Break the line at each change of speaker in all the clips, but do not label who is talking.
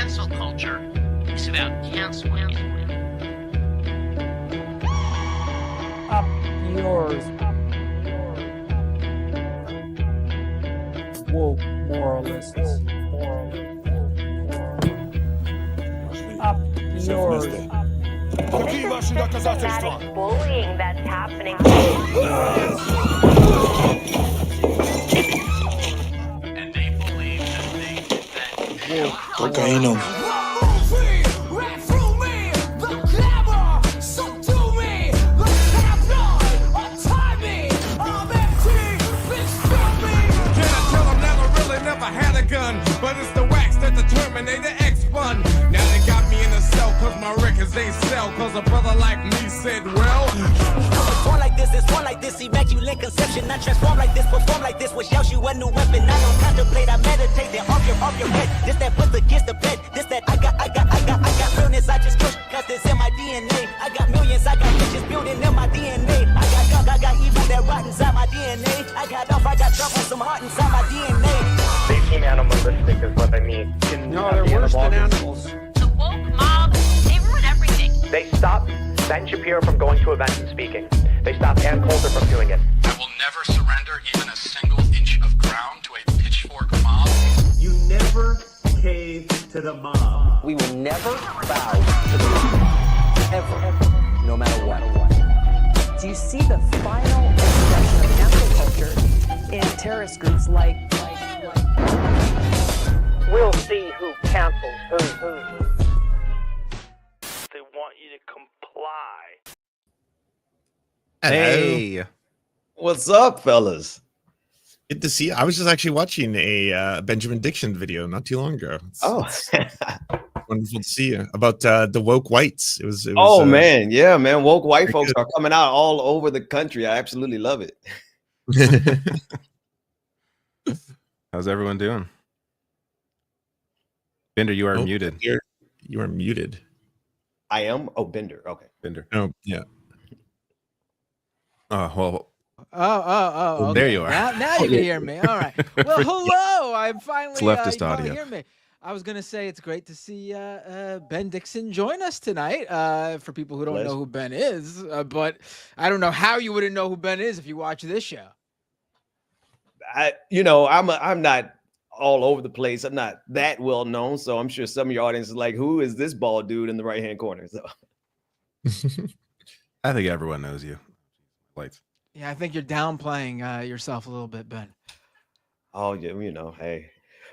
cancel culture is about canceling.
Up yours. Woke moralists. Up yours.
This is systematic bullying that's happening.
And they believe that
Cocaína.
Had a gun, but it's the wax that the Terminator X spun. Now they got me in a cell cause my records ain't sell. Cause a brother like me said, well,
it's one like this, immaculate conception. I transform like this, perform like this, which yells you a new weapon. I don't contemplate, I meditate, then off your head. This that puts against the bed, this that I got realness, I just push, cause it's in my DNA. I got millions, I got riches building in my DNA. I got gunk, I got evil that rot inside my DNA. I got off, I got trouble, some heart inside my DNA.
They seem animalistic is what I mean.
No, they're worse than animals.
the woke mob, they ruin everything.
They stopped Ben Shapiro from going to events and speaking. They stopped Ann Coulter from doing it.
I will never surrender even a single inch of ground to a pitchfork mob.
You never cave to the mob.
We will never bow to the mob. Ever. No matter what.
Do you see the final expression of cancel culture in terrorist groups like
We'll see who cancels who.
They want you to comply.
Hey,
What's up, fellas?
good to see you. I was just actually watching a Benjamin Dixon video not too long ago. It's wonderful to see you about the woke whites. It was
Oh man, yeah, man. Woke white
very
folks
good.
are coming out all over the country. I absolutely love it.
How's everyone doing? Bender, you are
Oh,
muted. You are muted.
I am. Oh, Bender. Okay,
Bender. Oh, yeah. Oh well.
Oh, okay.
There you are.
Now you can hear me. All right. Well, hello. I'm finally.
It's leftist
you can
audio.
Hear me. I was gonna say it's great to see Ben Dixon join us tonight. For people who don't know who Ben is, but I don't know how you wouldn't know who Ben is if you watch this show.
I'm not all over the place. I'm not that well known, so I'm sure some of your audience is like, "Who is this bald dude in the right hand corner?" So
I think everyone knows you. Lights.
Yeah, I think you're downplaying yourself a little bit, Ben.
Oh yeah, hey.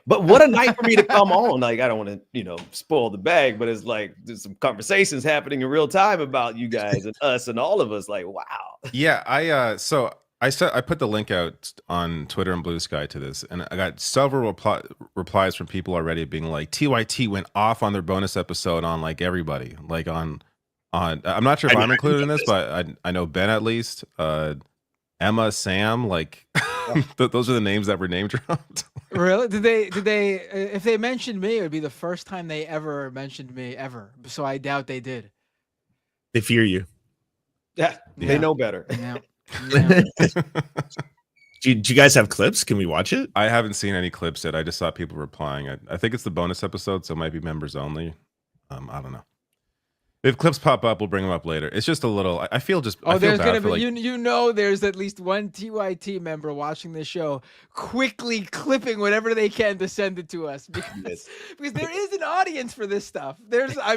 But what a night for me to come on. Like, I don't want to, spoil the bag, but it's like there's some conversations happening in real time about you guys and us and all of us. Like, wow.
Yeah, I put the link out on Twitter and Blue Sky to this, and I got several replies from people already being like, TYT went off on their bonus episode on like everybody, like on. I'm not sure if I'm included in this, but I know Ben at least. Emma, Sam, like those are the names that were name dropped.
Really? Did they? If they mentioned me, it would be the first time they ever mentioned me ever. So I doubt they did.
They fear you.
Yeah, they know better.
Yeah.
Do you guys have clips? Can we watch it? I haven't seen any clips yet. I just saw people replying. I think it's the bonus episode, so it might be members only. I don't know. If clips pop up, we'll bring them up later. It's just a little. I feel just. I feel
there's
bad
gonna
for,
be
like,
there's at least one TYT member watching this show, quickly clipping whatever they can to send it to us because there is an audience for this stuff. I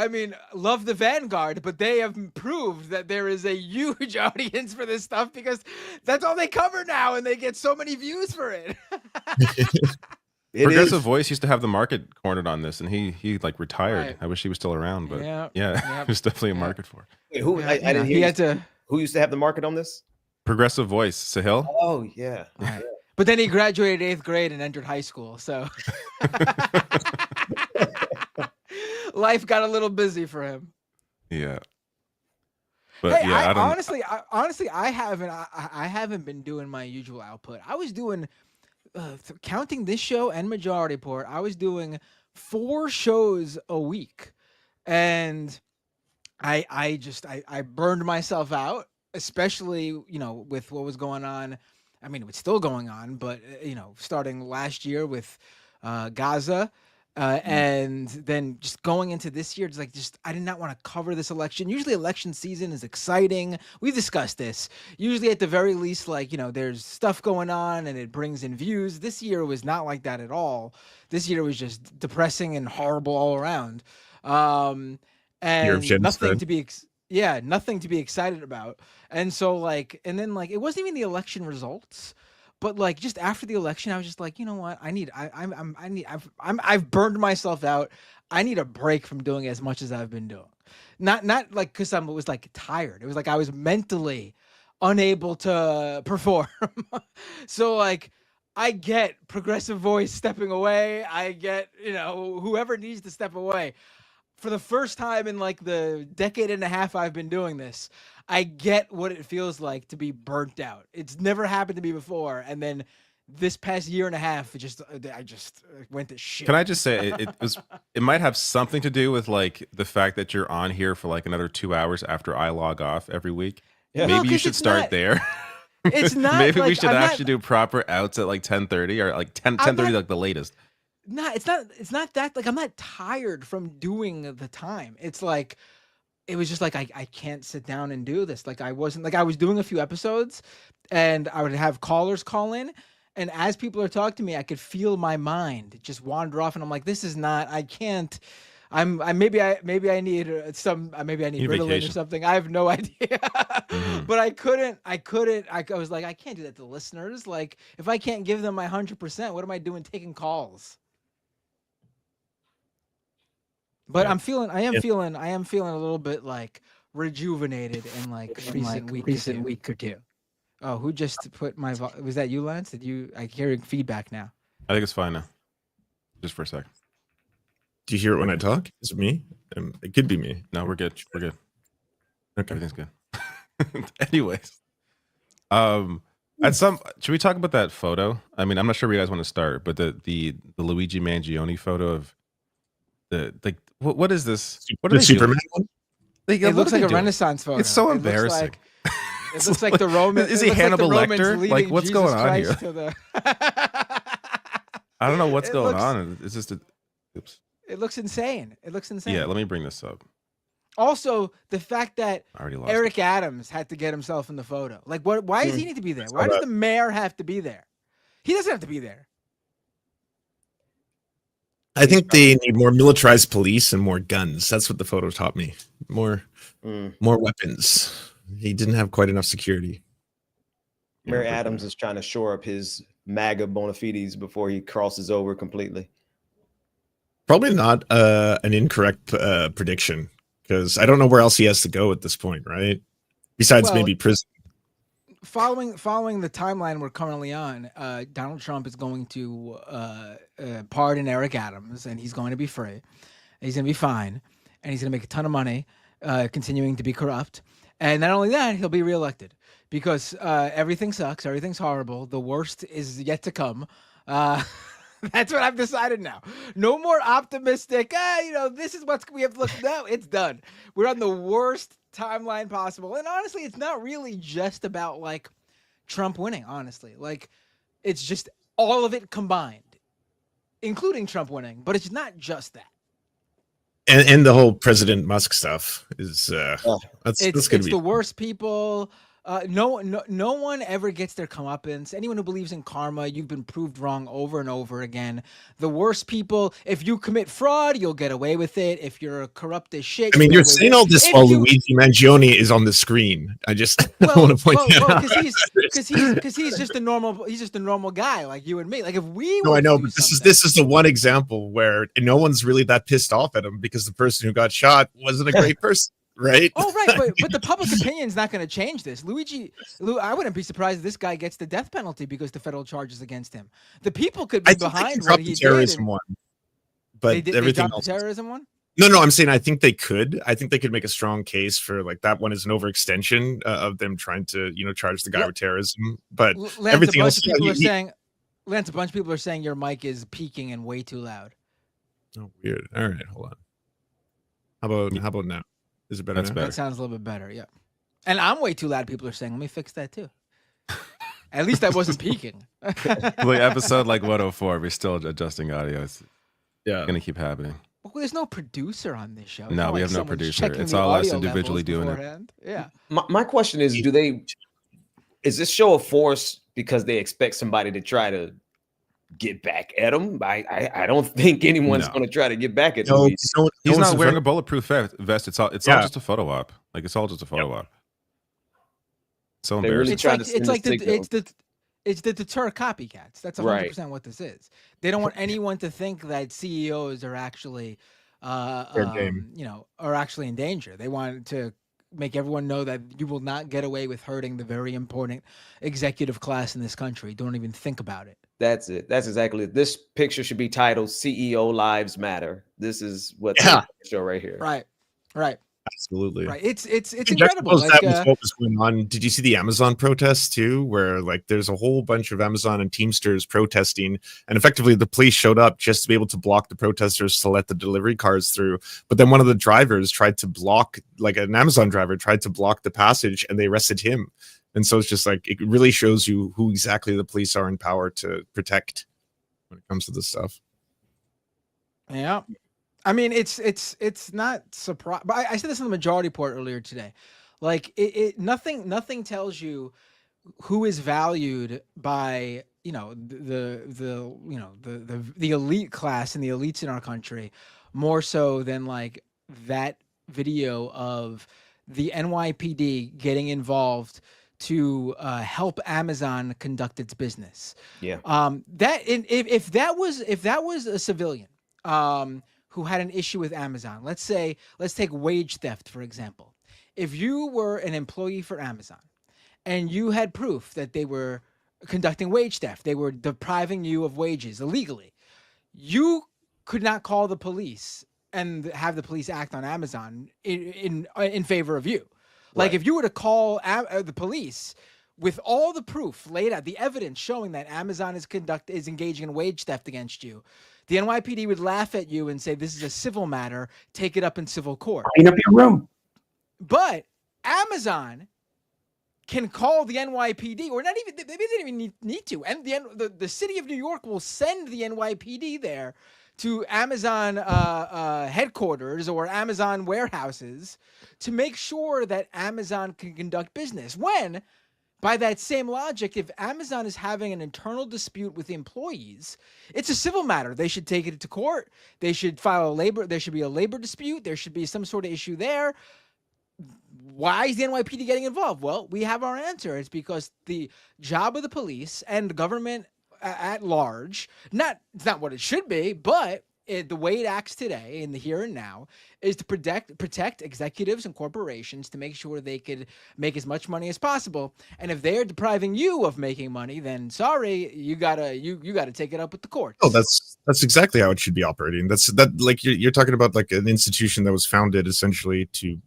mean, love the Vanguard, but they have proved that there is a huge audience for this stuff because that's all they cover now, and they get so many views for it.
Progressive Voice used to have the market cornered on this, and he like retired.
Right.
I wish he was still around, but
yeah.
there's definitely a market for it.
Wait, I didn't hear. Who used to have the market on this?
Progressive Voice, Sahil.
Oh yeah.
Right. But then he graduated 8th grade and entered high school, so life got a little busy for him.
Yeah. But
hey,
yeah,
honestly, I haven't been doing my usual output. I was doing. Counting this show and Majority Report, I was doing 4 shows a week, and I burned myself out, especially with what was going on. I mean, it's still going on, but starting last year with Gaza, And then just going into this year, I did not want to cover this election. Usually election season is exciting. We've discussed this. Usually at the very least, there's stuff going on and it brings in views. This year was not like that at all. This year was just depressing and horrible all around. And nothing to be nothing to be excited about. And so and then it wasn't even the election results. But just after the election, I was just like, you know what? I've burned myself out. I need a break from doing as much as I've been doing. Not because I was tired. It was I was mentally unable to perform. So I get Progressive Voice stepping away. I get, whoever needs to step away. For the first time in the decade and a half I've been doing this, I get what it feels like to be burnt out. It's never happened to me before. And then this past year and a half, I just went to shit.
Can I just say it might have something to do with the fact that you're on here for another 2 hours after I log off every week. Yeah. Maybe you should start there.
It's not.
Maybe we should actually do proper outs at 10:30 or 10:30 the latest.
No, it's not that I'm not tired from doing the time. It's it was just I can't sit down and do this. I wasn't I was doing a few episodes and I would have callers call in, and as people are talking to me, I could feel my mind just wander off, and I'm this is not, I can't, maybe I need Ritalin
vacation
or something. I have no idea. But I couldn't, I was I can't do that to listeners. If I can't give them my 100%, what am I doing taking calls? But I am feeling a little bit rejuvenated in recent week or two. Oh, who just put my was that you, Lance? I hearing feedback now?
I think it's fine now. Just for a second.
Do you hear it when I talk? Is it me? It could be me.
No, we're good. We're good.
Okay.
Everything's good. Anyways. Should we talk about that photo? I mean, I'm not sure where you guys want to start, but the Luigi Mangione photo of what is this? What
the Superman one?
It looks like a Renaissance photo.
It's so embarrassing.
It looks like the Roman.
Is he Hannibal Lecter? What's
Jesus
going on
Christ
here? I don't know what's going on. It's just oops.
It looks insane.
Yeah, let me bring this up.
Also, the fact that Eric
it.
Adams had to get himself in the photo. Why does he need to be there? Why does the mayor have to be there? He doesn't have to be there.
I think they need more militarized police and more guns. That's what the photo taught me. More weapons. He didn't have quite enough security.
Mayor Adams is trying to shore up his MAGA bona fides before he crosses over completely.
Probably not an incorrect prediction, because I don't know where else he has to go at this point, right? Besides maybe prison.
Following the timeline we're currently on, Donald Trump is going to pardon Eric Adams, and he's going to be free. He's going to be fine, and he's going to make a ton of money continuing to be corrupt. And not only that, he'll be reelected because everything sucks. Everything's horrible. The worst is yet to come. That's what I've decided now. No more optimistic. This is what's we have to look. No, it's done. We're on the worst timeline possible. And honestly, it's not really just about Trump winning. Honestly, it's just all of it combined, including Trump winning. But it's not just that.
And the whole President Musk stuff is that's
it's
gonna be
the worst people. No one ever gets their comeuppance. Anyone who believes in karma, you've been proved wrong over and over again. The worst people, if you commit fraud, you'll get away with it. If you're corrupt as shit,
I mean, you're saying all this while Luigi Mangione is on the screen. I just want to point out
because he's just a normal guy like you and me. If we
I know, but this is the one example where no one's really that pissed off at him because the person who got shot wasn't a great person. Right.
Oh, right. But the public opinion is not going to change this. I wouldn't be surprised if this guy gets the death penalty because the federal charges against him. The people could be behind what he did.
Terrorism one, but everything else.
The terrorism one?
No. I'm saying I think they could. I think they could make a strong case for that one is an overextension of them trying to charge the guy with terrorism. But
Lance,
everything else.
Lance, a bunch of people are saying your mic is peaking and way too loud.
Oh, weird. All right, hold on. How about now? Is it better?
That's
now?
better.
That sounds a little bit better, yeah. And I'm way too loud, people are saying. Let me fix that too. At least I wasn't peaking.
Episode 104, we're still adjusting audio.
Yeah.
It's gonna keep happening.
Well, there's no producer on this show. It's
No,
not
we
like
have no
someone's
producer.
checking
It's
the
all us
audio
individually
levels
doing it.
beforehand. Yeah.
My question is, is this show a force because they expect somebody to try to get back at them? I don't think anyone's
No.
going to try to get back at
No,
them.
He's not wearing a bulletproof vest. It's all
Yeah.
just a photo op. Like it's all just a photo op. So
They really
embarrassing.
It's the deter copycats. That's 100%
Right.
what this is. They don't want anyone to think that CEOs are actually, are actually in danger. They want to make everyone know that you will not get away with hurting the very important executive class in this country. Don't even think about it.
That's it. That's exactly it. This picture should be titled "CEO Lives Matter." This is what the show right here.
Right.
Absolutely.
Right. It's
To
incredible.
juxtapose that
Like,
with what was going on. Did you see the Amazon protests too, where like there's a whole bunch of Amazon and Teamsters protesting, and effectively the police showed up just to be able to block the protesters to let the delivery cars through. But then one of the drivers tried to block, like an Amazon driver tried to block the passage, and they arrested him. And so it's just like it really shows you who exactly the police are in power to protect when it comes to this stuff.
Yeah. I mean, it's not surprise, but I said this in the majority report earlier today. Like nothing tells you who is valued by the elite class and the elites in our country more so than like that video of the NYPD getting involved to help Amazon conduct its business.
Yeah.
If that was a civilian who had an issue with Amazon, let's take wage theft, for example. If you were an employee for Amazon and you had proof that they were conducting wage theft, they were depriving you of wages illegally, you could not call the police and have the police act on Amazon in favor of you. Like if you were to call the police with all the proof laid out, the evidence showing that Amazon is engaging in wage theft against you, the NYPD would laugh at you and say, this is a civil matter, take it up in civil court.
Clean up your room.
But Amazon can call the NYPD, or not even, they didn't even need to. And the city of New York will send the NYPD there to Amazon headquarters or Amazon warehouses to make sure that Amazon can conduct business. When, by that same logic, if Amazon is having an internal dispute with the employees, it's a civil matter. They should take it to court. They should file there should be a labor dispute. There should be some sort of issue there. Why is the NYPD getting involved? Well, we have our answer. It's because the job of the police and the government at large, it's not what it should be, but the way it acts today in the here and now is to protect executives and corporations to make sure they could make as much money as possible. And if they're depriving you of making money, then sorry, you gotta take it up with the courts.
Oh, that's exactly how it should be operating. Like you're talking about like an institution that was founded essentially to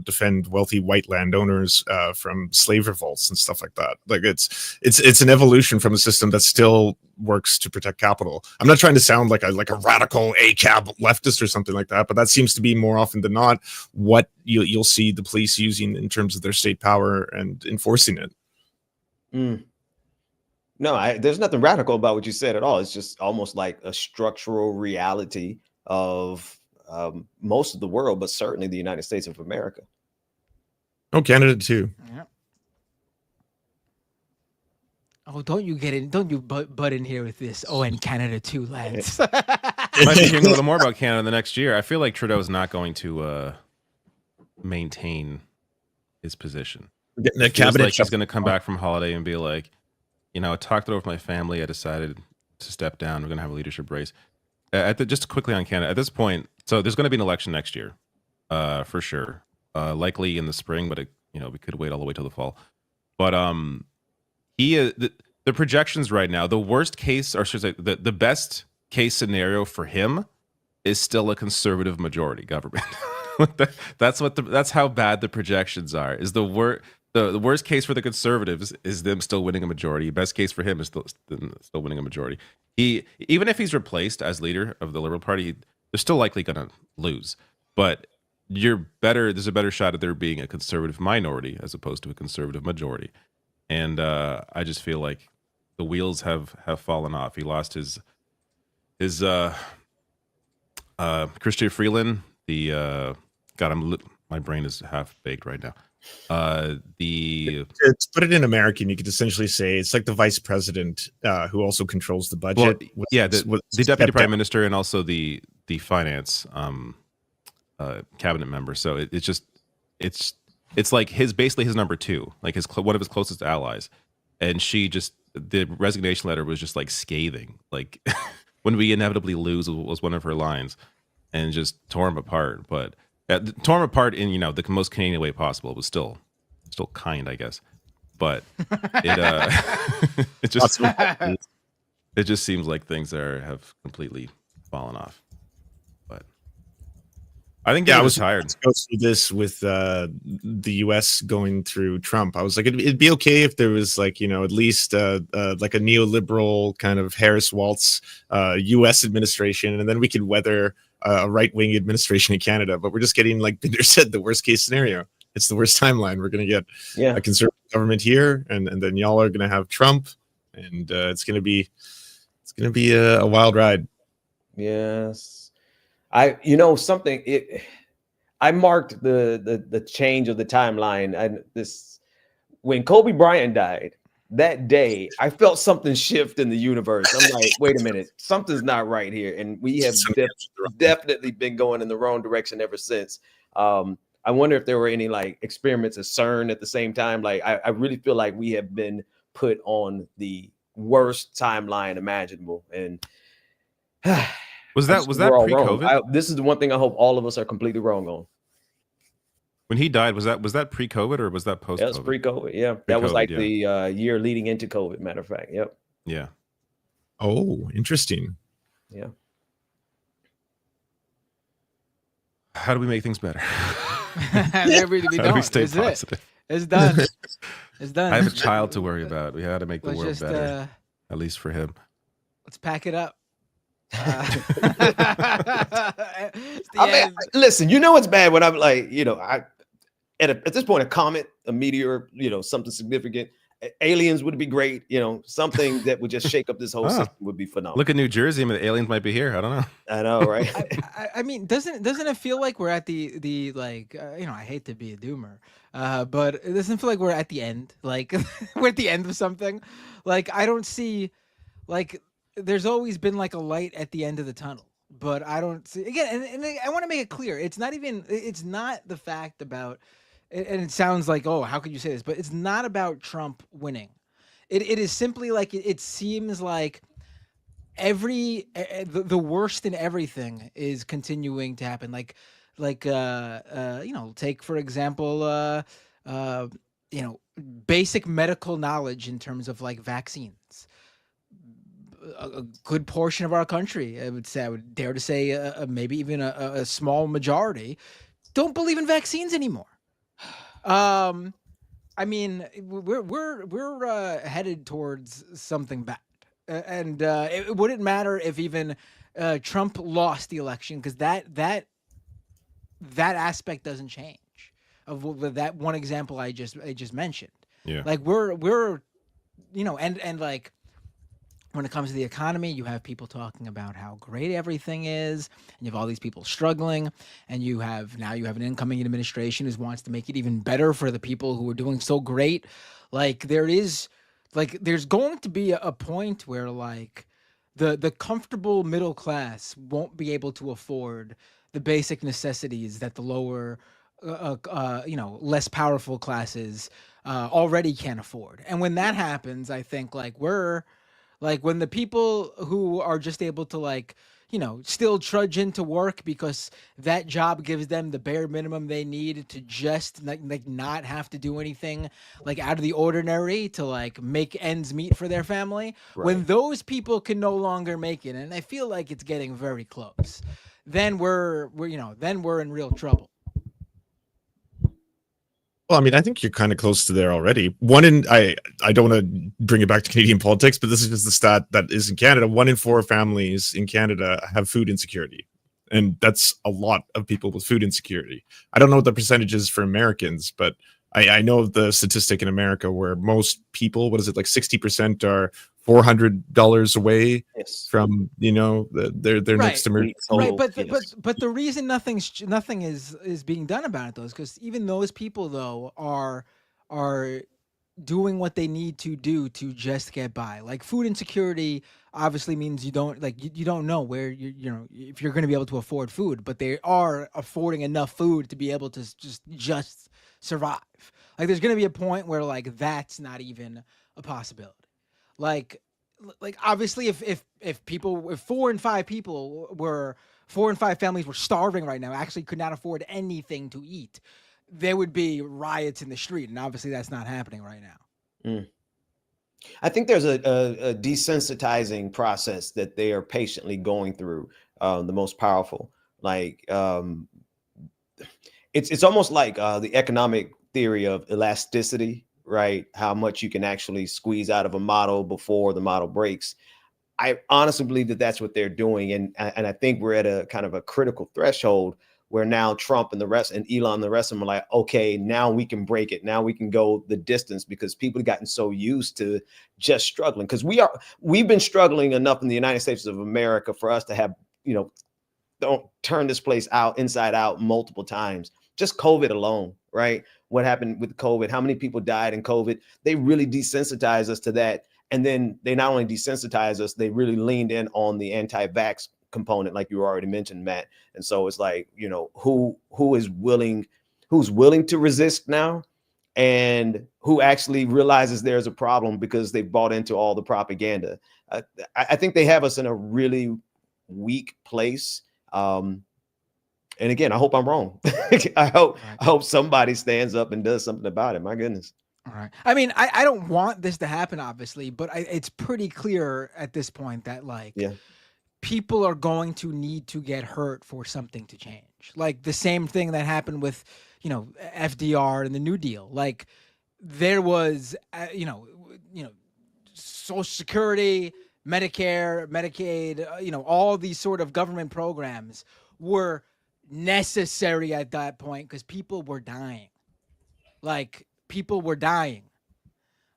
defend wealthy white landowners from slave revolts and stuff like that. Like it's an evolution from a system that still works to protect capital. I'm not trying to sound like a radical ACAB leftist or something like that, but that seems to be more often than not what you'll see the police using in terms of their state power and enforcing it.
No, there's nothing radical about what you said at all. It's just almost like a structural reality of most of the world, but certainly the United States of America.
Oh, Canada too.
Yeah. Oh, don't you butt in here with this. Oh, and Canada too, lads.
Might be hearing a little more about Canada the next year. I feel like Trudeau's not going to maintain his position.
The cabinet
like he's going to come back from holiday and be like, I talked it over with my family. I decided to step down. We're going to have a leadership race. Just quickly on Canada, at this point, so there's going to be an election next year, for sure. Likely in the spring, but we could wait all the way till the fall. But the projections right now, the worst case, or should I say, the best case scenario for him is still a conservative majority government. That's how bad the projections are. Is the worst case for the conservatives is them still winning a majority. Best case for him is still winning a majority. Even if he's replaced as leader of the Liberal Party, they're still likely going to lose. But there's a better shot at there being a conservative minority as opposed to a conservative majority. And I just feel like the wheels have fallen off. He lost his Christian Freeland, the my brain is half baked right now. To
put it in American, you could essentially say it's like the vice president who also controls the budget.
The deputy prime minister and also the finance cabinet member. So it's like basically his number two, like one of his closest allies. And the resignation letter was just like scathing. Like when we inevitably lose was one of her lines, and just tore him apart. But tore him apart in the most Canadian way possible. It was still kind, I guess. But it just seems like things have completely fallen off. But I think I was tired.
Go through this with the U.S. going through Trump. I was like, it'd be okay if there was like at least like a neoliberal kind of Harris Waltz U.S. administration, and then we could weather a right-wing administration in Canada. But we're just getting, like Binder said, the worst case scenario. It's the worst timeline. We're going to get a conservative government here, and then y'all are going to have Trump, and it's going to be a wild ride.
Yes, I marked the change of the timeline. When Kobe Bryant died that day, I felt something shift in the universe. I'm like, wait a minute, something's not right here, and we have definitely been going in the wrong direction ever since. I wonder if there were any like experiments at CERN at the same time. Like, I really feel like we have been put on the worst timeline imaginable. And
was that pre-COVID?
This is the one thing I hope all of us are completely wrong on.
When he died, was that pre-COVID or was that post-COVID?
That was pre-COVID. Yeah, that was like the year leading into COVID. Matter of fact, yep.
Yeah.
Oh, interesting.
Yeah.
How do we make things better?
How do we stay positive? It's done. It's done.
I have a child to worry about. We had to make the world better, at least for him.
Let's pack it up.
Listen, it's bad when I'm like, at this point, a comet, a meteor, something significant. Aliens would be great. Something that would just shake up this whole system would be phenomenal.
Look at New Jersey. I mean, the aliens might be here. I don't know.
I know, right?
I mean, doesn't it feel like we're at the like, I hate to be a doomer, but it doesn't feel like we're at the end. Like we're at the end of something. Like I don't see, like there's always been like a light at the end of the tunnel, but I don't see again. And I want to make it clear. It's not the fact about. And it sounds like, oh, how could you say this? But it's not about Trump winning. It is simply like it seems like the worst in everything is continuing to happen. Take for example, basic medical knowledge in terms of like vaccines. A good portion of our country, I would dare to say, maybe even a small majority, don't believe in vaccines anymore. I mean, we're headed towards something bad, and it wouldn't matter if even Trump lost the election, because that aspect doesn't change. Of that one example I just mentioned.
Yeah,
like we're and like. When it comes to the economy, you have people talking about how great everything is, and you have all these people struggling, and you have an incoming administration who wants to make it even better for the people who are doing so great. Like there's going to be a point where like the comfortable middle class won't be able to afford the basic necessities that the lower, less powerful classes already can't afford. And when that happens, I think when the people who are just able to still trudge into work because that job gives them the bare minimum they need to just not have to do anything like out of the ordinary to like make ends meet for their family. Right. When those people can no longer make it, and I feel like it's getting very close, then we're in real trouble.
Well, I mean, I think you're kind of close to there already. I don't want to bring it back to Canadian politics, but this is just the stat that is in Canada. 1 in 4 families in Canada have food insecurity. And that's a lot of people with food insecurity. I don't know what the percentage is for Americans, but I know of the statistic in America where most people, what is it, like 60% are $400 away from, you know, their next emergency.
Right, but the reason nothing is being done about it though is because even those people though are doing what they need to do to just get by. Like food insecurity obviously means you don't you don't know where you know if you're going to be able to afford food, but they are affording enough food to be able to just survive. Like there's going to be a point where like that's not even a possibility. Like obviously if 4 and 5 families were starving right now, actually could not afford anything to eat, there would be riots in the street, and obviously that's not happening right now.
I think there's a desensitizing process that they are patiently going through. The most powerful, like it's almost like the economic theory of elasticity, right? How much you can actually squeeze out of a model before the model breaks. I honestly believe that that's what they're doing, and I think we're at a kind of a critical threshold where now Trump and the rest and Elon and the rest of them are like, okay, now we can break it. Now we can go the distance because people have gotten so used to just struggling. Because we've been struggling enough in the United States of America for us to have, you know, don't turn this place out inside out multiple times. Just COVID alone, right? What happened with COVID? How many people died in COVID? They really desensitized us to that. And then they not only desensitized us, they really leaned in on the anti-vax component, like you already mentioned, Matt. And so it's like, you know, who's willing to resist now, and who actually realizes there's a problem because they bought into all the propaganda. I think they have us in a really weak place. And again, I hope I'm wrong. I hope somebody stands up and does something about it. My goodness.
All right. I mean, I don't want this to happen, obviously, but it's pretty clear at this point that people are going to need to get hurt for something to change. Like the same thing that happened with, you know, FDR and the New Deal. Like there was, you know, Social Security, Medicare, Medicaid, you know, all these sort of government programs were necessary at that point because people were dying. Like people were dying.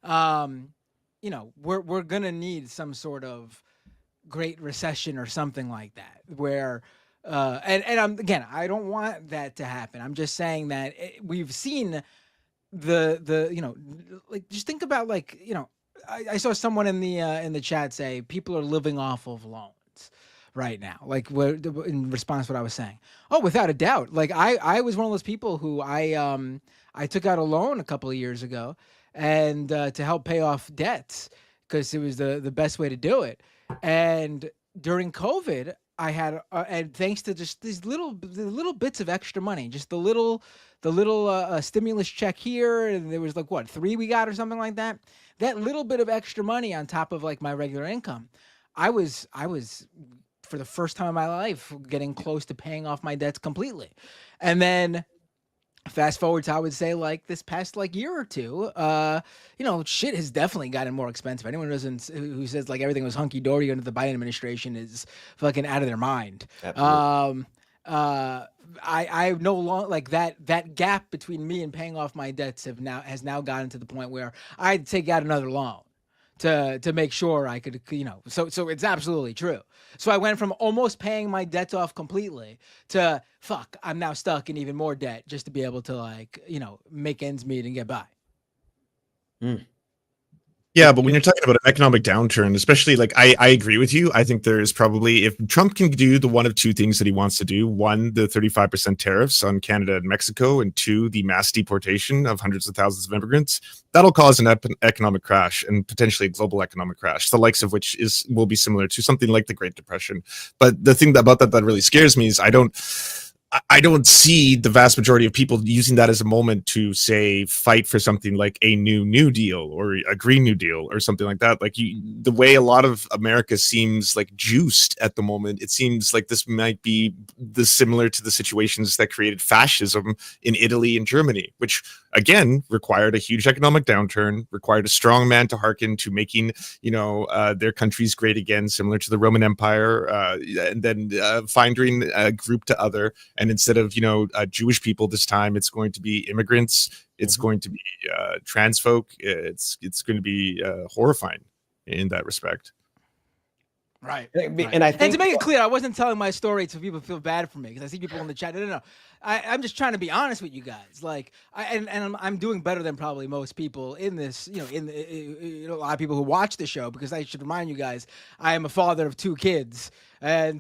You know, we're gonna need some sort of Great Recession or something like that, where and I'm, again, I don't want that to happen. I'm just saying that we've seen the you know, like just think about, like, you know, I saw someone in the chat say people are living off of loans right now, like in response to what I was saying. Oh, without a doubt. Like I was one of those people who I took out a loan a couple of years ago and to help pay off debts because it was the best way to do it. And during COVID, I had and thanks to just these little bits of extra money, just the little stimulus check here, and there was like 3 we got or something like that. That little bit of extra money on top of like my regular income, I was for the first time in my life getting close to paying off my debts completely. And then fast forward to, I would say, like this past like year or two, you know, shit has definitely gotten more expensive. Anyone who says like everything was hunky dory under the Biden administration is fucking out of their mind. Absolutely. I no longer, like, that gap between me and paying off my debts has now gotten to the point where I'd take out another loan to make sure I could, you know, so it's absolutely true. So I went from almost paying my debts off completely to fuck, I'm now stuck in even more debt just to be able to, like, you know, make ends meet and get by.
Yeah, but when you're talking about an economic downturn, especially, like, I agree with you. I think there's probably, if Trump can do the one of two things that he wants to do, one, the 35% tariffs on Canada and Mexico, and two, the mass deportation of hundreds of thousands of immigrants, that'll cause an economic crash and potentially a global economic crash, the likes of which will be similar to something like the Great Depression. But the thing about that really scares me is I don't see the vast majority of people using that as a moment to, say, fight for something like a New Deal or a Green New Deal or something like that. Like, the way a lot of America seems like juiced at the moment, it seems like this might be similar to the situations that created fascism in Italy and Germany, which again required a huge economic downturn, required a strong man to hearken to making, you know, their countries great again, similar to the Roman Empire, and then finding a group to other. And instead of, you know, Jewish people this time, it's going to be immigrants, It's going to be trans folk. It's going to be horrifying in that respect.
Right.
And I think,
and to make it clear, I wasn't telling my story so people feel bad for me because I see people in the chat. No. I'm just trying to be honest with you guys. Like, I'm doing better than probably most people in this. A lot of people who watch the show, because I should remind you guys, I am a father of 2 kids, and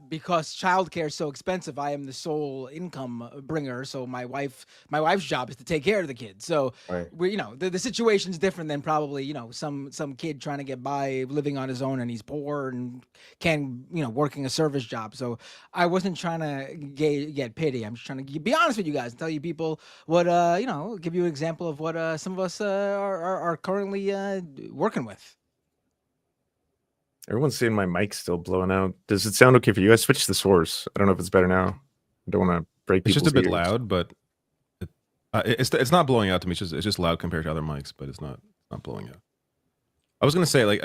because childcare is so expensive, I am the sole income bringer. So my wife's job is to take care of the kids. So we, the situation's different than probably some kid trying to get by living on his own and he's poor and working a service job. So I wasn't trying to get pity. I'm just trying to be honest with you guys and tell you people what give you an example of what some of us are currently working with.
Everyone's saying my mic's still blowing out. Does it sound okay for you? I switched the source. I don't know if it's better now. I don't want to break people's
It's just a bit
ears.
loud, but it's not blowing out to me. It's just loud compared to other mics, but it's not blowing out. I was gonna say, like,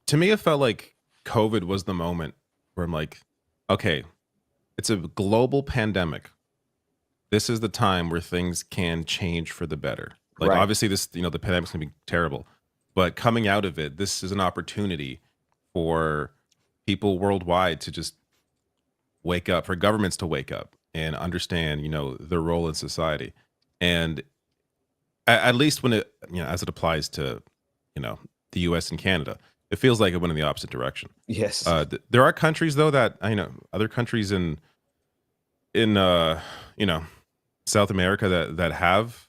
to me, it felt like COVID was the moment where I'm like, okay, it's a global pandemic. This is the time where things can change for the better. Like, obviously, this the pandemic's gonna be terrible, but coming out of it, this is an opportunity for people worldwide to just wake up, for governments to wake up and understand, their role in society. And at least when it, as it applies to, the U.S. and Canada, it feels like it went in the opposite direction.
Yes.
There are countries though that other countries in South America that have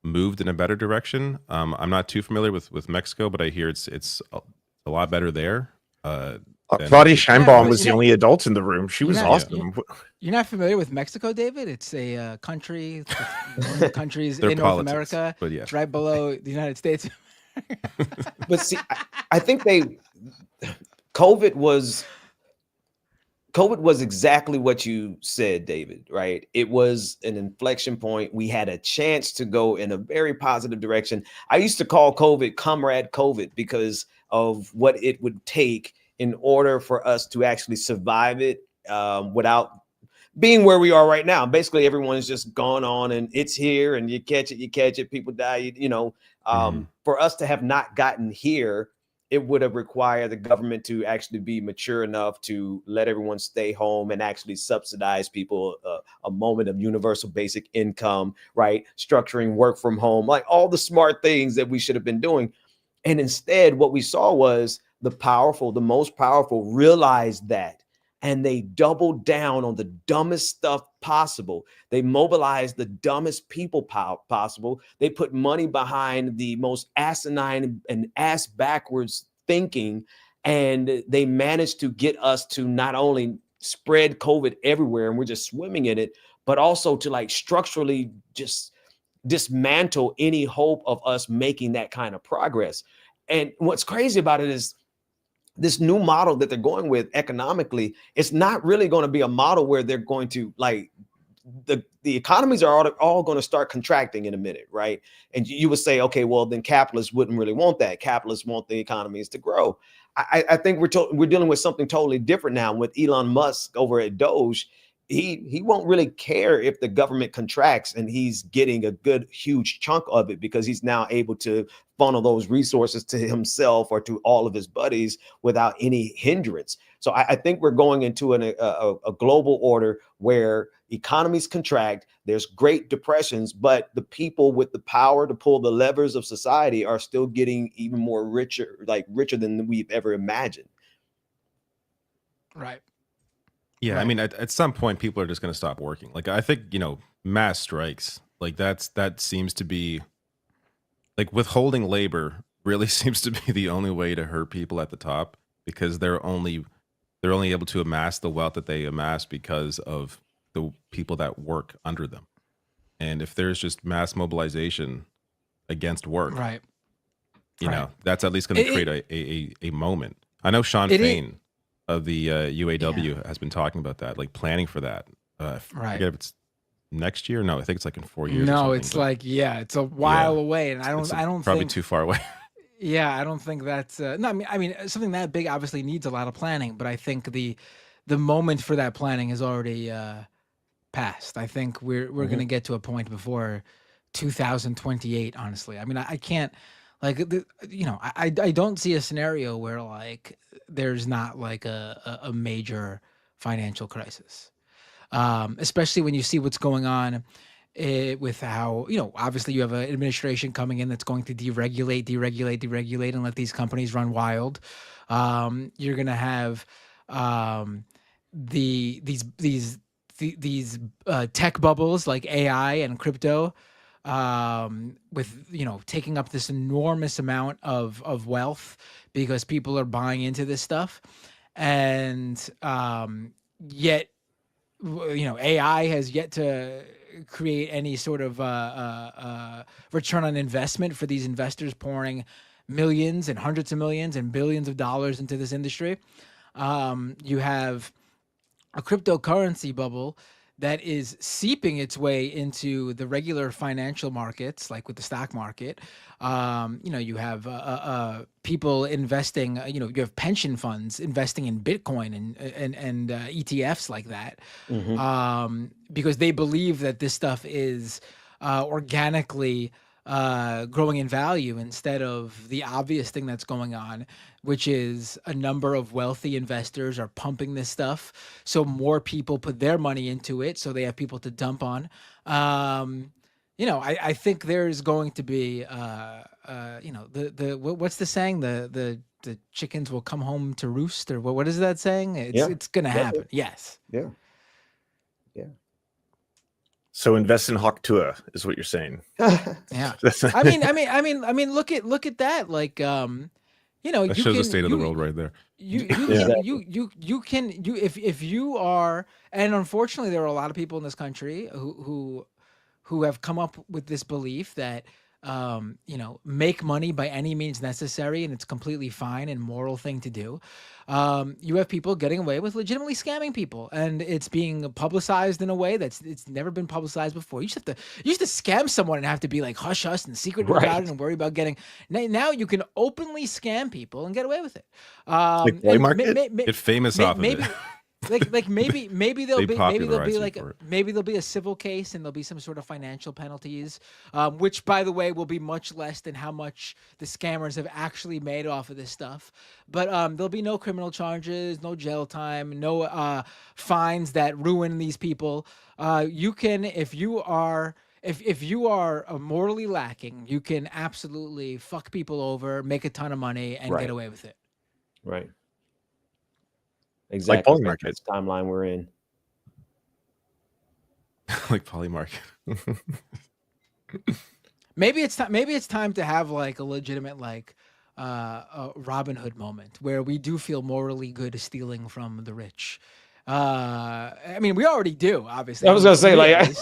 moved in a better direction. I'm not too familiar with Mexico, but I hear it's a lot better there.
Claudia Scheinbaum was the only adult in the room. She was awesome.
You're not familiar with Mexico, David? It's a country, one of the countries in North America,
but
it's right below the United States.
But see, I think COVID was exactly what you said, David, right? It was an inflection point. We had a chance to go in a very positive direction. I used to call COVID Comrade COVID because of what it would take in order for us to actually survive it without being where we are right now. Basically, everyone's just gone on and it's here and you catch it, people die, For us to have not gotten here, it would have required the government to actually be mature enough to let everyone stay home and actually subsidize people a moment of universal basic income, right? Structuring work from home, like all the smart things that we should have been doing. And instead, what we saw was the most powerful realized that, and they doubled down on the dumbest stuff possible. They mobilized the dumbest people possible. They put money behind the most asinine and ass backwards thinking, and they managed to get us to not only spread COVID everywhere, and we're just swimming in it, but also to like structurally just dismantle any hope of us making that kind of progress. And what's crazy about it is this new model that they're going with economically, it's not really going to be a model where they're going to like the economies are all going to start contracting in a minute, right? And you would say, okay, well, then capitalists wouldn't really want that. Capitalists want the economies to grow. I think we're dealing with something totally different now with Elon Musk over at Doge. He won't really care if the government contracts, and he's getting a good huge chunk of it because he's now able to funnel those resources to himself or to all of his buddies without any hindrance. So I think we're going into a global order where economies contract. There's great depressions, but the people with the power to pull the levers of society are still getting even more richer than we've ever imagined.
Right.
Yeah, right. I mean, at some point, people are just going to stop working. Like, I think, mass strikes, like that seems to be, like, withholding labor really seems to be the only way to hurt people at the top, because they're only able to amass the wealth that they amass because of the people that work under them. And if there's just mass mobilization against work,
right,
that's at least going to create a moment. I know Sean Fain of the UAW has been talking about that, like planning for that. I forget if it's next year. No, I think it's like in 4 years.
No, it's like, it's a while away, and I don't
probably
think
too far away.
Yeah, I don't think that's no. I mean, something that big obviously needs a lot of planning, but I think the moment for that planning is already passed. I think we're going to get to a point before 2028. Honestly, I mean, I can't like I don't see a scenario where like there's not like a major financial crisis, especially when you see what's going on. With how, obviously you have an administration coming in that's going to deregulate, and let these companies run wild. You're going to have these tech bubbles like AI and crypto, with taking up this enormous amount of wealth because people are buying into this stuff, and yet AI has yet to create any sort of return on investment for these investors pouring millions and hundreds of millions and billions of dollars into this industry. You have a cryptocurrency bubble that is seeping its way into the regular financial markets, like with the stock market. You have people investing. You have pension funds investing in Bitcoin and ETFs like that, because they believe that this stuff is organically growing in value instead of the obvious thing that's going on, which is a number of wealthy investors are pumping this stuff, so more people put their money into it, so they have people to dump on. I think there's going to be what's the saying, the chickens will come home to roost, or what is that saying? It's gonna happen. Yes.
Yeah.
So invest in Hawktua is what you're saying.
Yeah. I mean, look at that. Like,
that shows the state of the world right there.
If you are, and unfortunately there are a lot of people in this country who have come up with this belief that make money by any means necessary, and it's completely fine and moral thing to do. You have people getting away with legitimately scamming people, and it's being publicized in a way it's never been publicized before. You used to scam someone and have to be like hush hush and secret about it and worry about getting. Now you can openly scam people and get away with it.
Like Play Market?
Get famous off of it.
maybe there'll be a civil case, and there'll be some sort of financial penalties, which by the way will be much less than how much the scammers have actually made off of this stuff. But there'll be no criminal charges, no jail time, no fines that ruin these people. You can, if you are morally lacking, you can absolutely fuck people over, make a ton of money, and get away with it.
Right. Exactly.
Like Poly Market
timeline we're in.
Like Poly Market.
Maybe it's time to have like a legitimate like a Robin Hood moment where we do feel morally good stealing from the rich. I mean, we already do, obviously.
I was gonna say, like,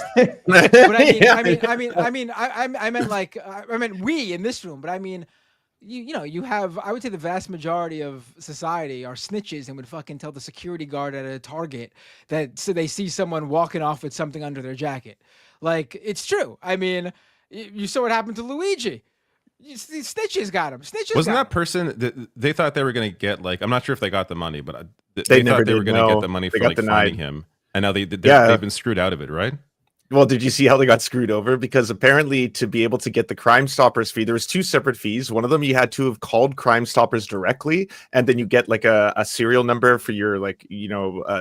but I meant we in this room, but I mean, you have, I would say the vast majority of society are snitches and would fucking tell the security guard at a Target that so they see someone walking off with something under their jacket. Like, it's true. I mean, you saw what happened to Luigi. These snitches got him.
Wasn't that person, they thought they were going to get, like, I'm not sure if they got the money, but
they
thought they were going to get the money for like finding him. And now they've been screwed out of it, right?
Well, did you see how they got screwed over? Because apparently to be able to get the Crime Stoppers fee, there was two separate fees. One of them, you had to have called Crime Stoppers directly, and then you get like a serial number for your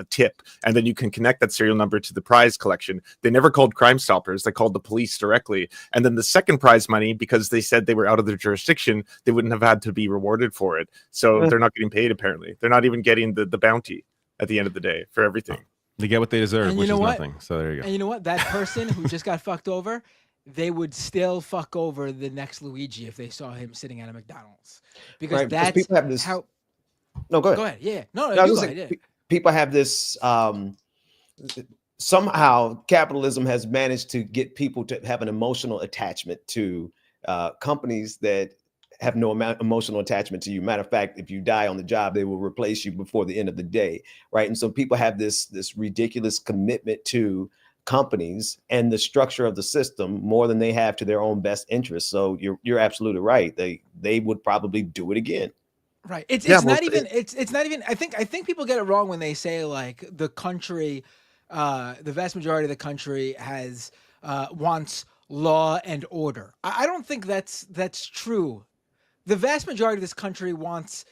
tip, and then you can connect that serial number to the prize collection. They never called Crime Stoppers. They called the police directly. And then the second prize money, because they said they were out of their jurisdiction, they wouldn't have had to be rewarded for it. So they're not getting paid, apparently. They're not even getting the bounty at the end of the day for everything.
They get what they deserve, which is nothing. So there you go.
And you know what? That person who just got fucked over, they would still fuck over the next Luigi if they saw him sitting at a McDonald's. Because that's
people have this,
how...
No, go ahead.
Go ahead. Yeah. No, you go ahead. Yeah.
People have this... somehow capitalism has managed to get people to have an emotional attachment to companies that have no emotional attachment to you. Matter of fact, if you die on the job, they will replace you before the end of the day, right? And so people have this ridiculous commitment to companies and the structure of the system more than they have to their own best interests. So you're absolutely right. They would probably do it again.
Right. It's not even. I think people get it wrong when they say like the country, the vast majority of the country has wants law and order. I don't think that's true. The vast majority of this country wants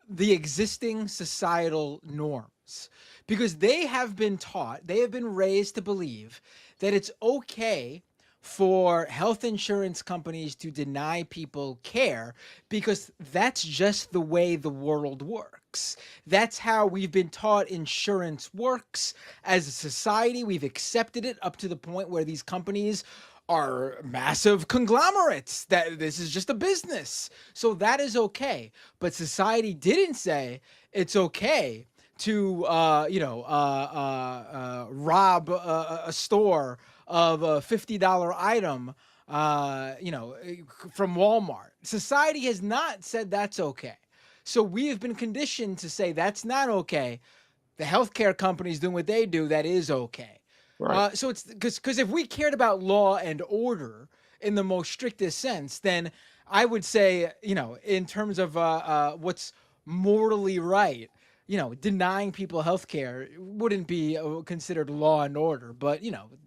the existing societal norms because they have been taught, they have been raised to believe that it's okay for health insurance companies to deny people care because that's just the way the world works. That's how we've been taught insurance works as a society. We've accepted it up to the point where these companies are massive conglomerates, that this is just a business. So that is okay. But society didn't say it's okay to rob a store of a $50 item from Walmart. Society has not said that's okay. So we have been conditioned to say that's not okay. The healthcare companies doing what they do, that is okay. Right. So it's because if we cared about law and order in the most strictest sense, then I would say, in terms of what's morally right, denying people health care wouldn't be considered law and order, but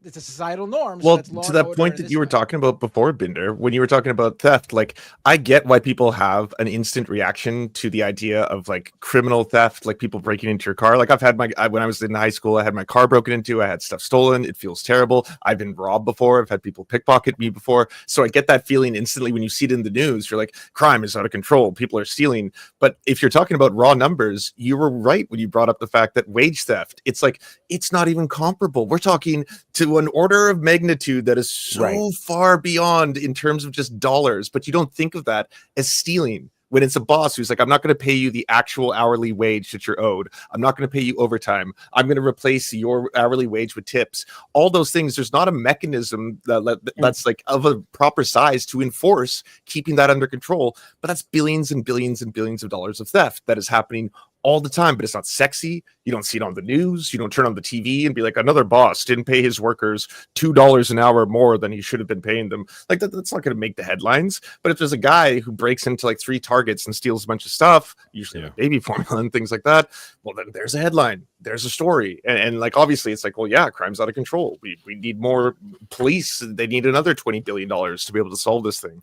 it's a societal norm.
Well,
So that's law
to
and
that
order
point
in
that you were
this way.
talking about before, Binder, when you were talking about theft, like I get why people have an instant reaction to the idea of like criminal theft, like people breaking into your car. Like I've had when I was in high school, I had my car broken into, I had stuff stolen. It feels terrible. I've been robbed before. I've had people pickpocket me before. So I get that feeling instantly when you see it in the news. You're like, crime is out of control. People are stealing. But if you're talking about raw numbers, you were right when you brought up the fact that wage theft, it's like, it's not even comparable. We're talking to an order of magnitude that is so far beyond in terms of just dollars, but you don't think of that as stealing. When it's a boss who's like, I'm not going to pay you the actual hourly wage that you're owed. I'm not going to pay you overtime. I'm going to replace your hourly wage with tips. All those things, there's not a mechanism that's like of a proper size to enforce keeping that under control. But that's billions and billions and billions of dollars of theft that is happening all the time, but it's not sexy. You don't see it on the news. You don't turn on the TV and be like, another boss didn't pay his workers $2 an hour more than he should have been paying them. Like that's not going to make the headlines. But if there's a guy who breaks into like 3 Targets and steals a bunch of stuff, usually like baby formula and things like that, well, then there's a headline. There's a story. And like, obviously it's like, well, yeah, crime's out of control. We need more police. They need another $20 billion to be able to solve this thing.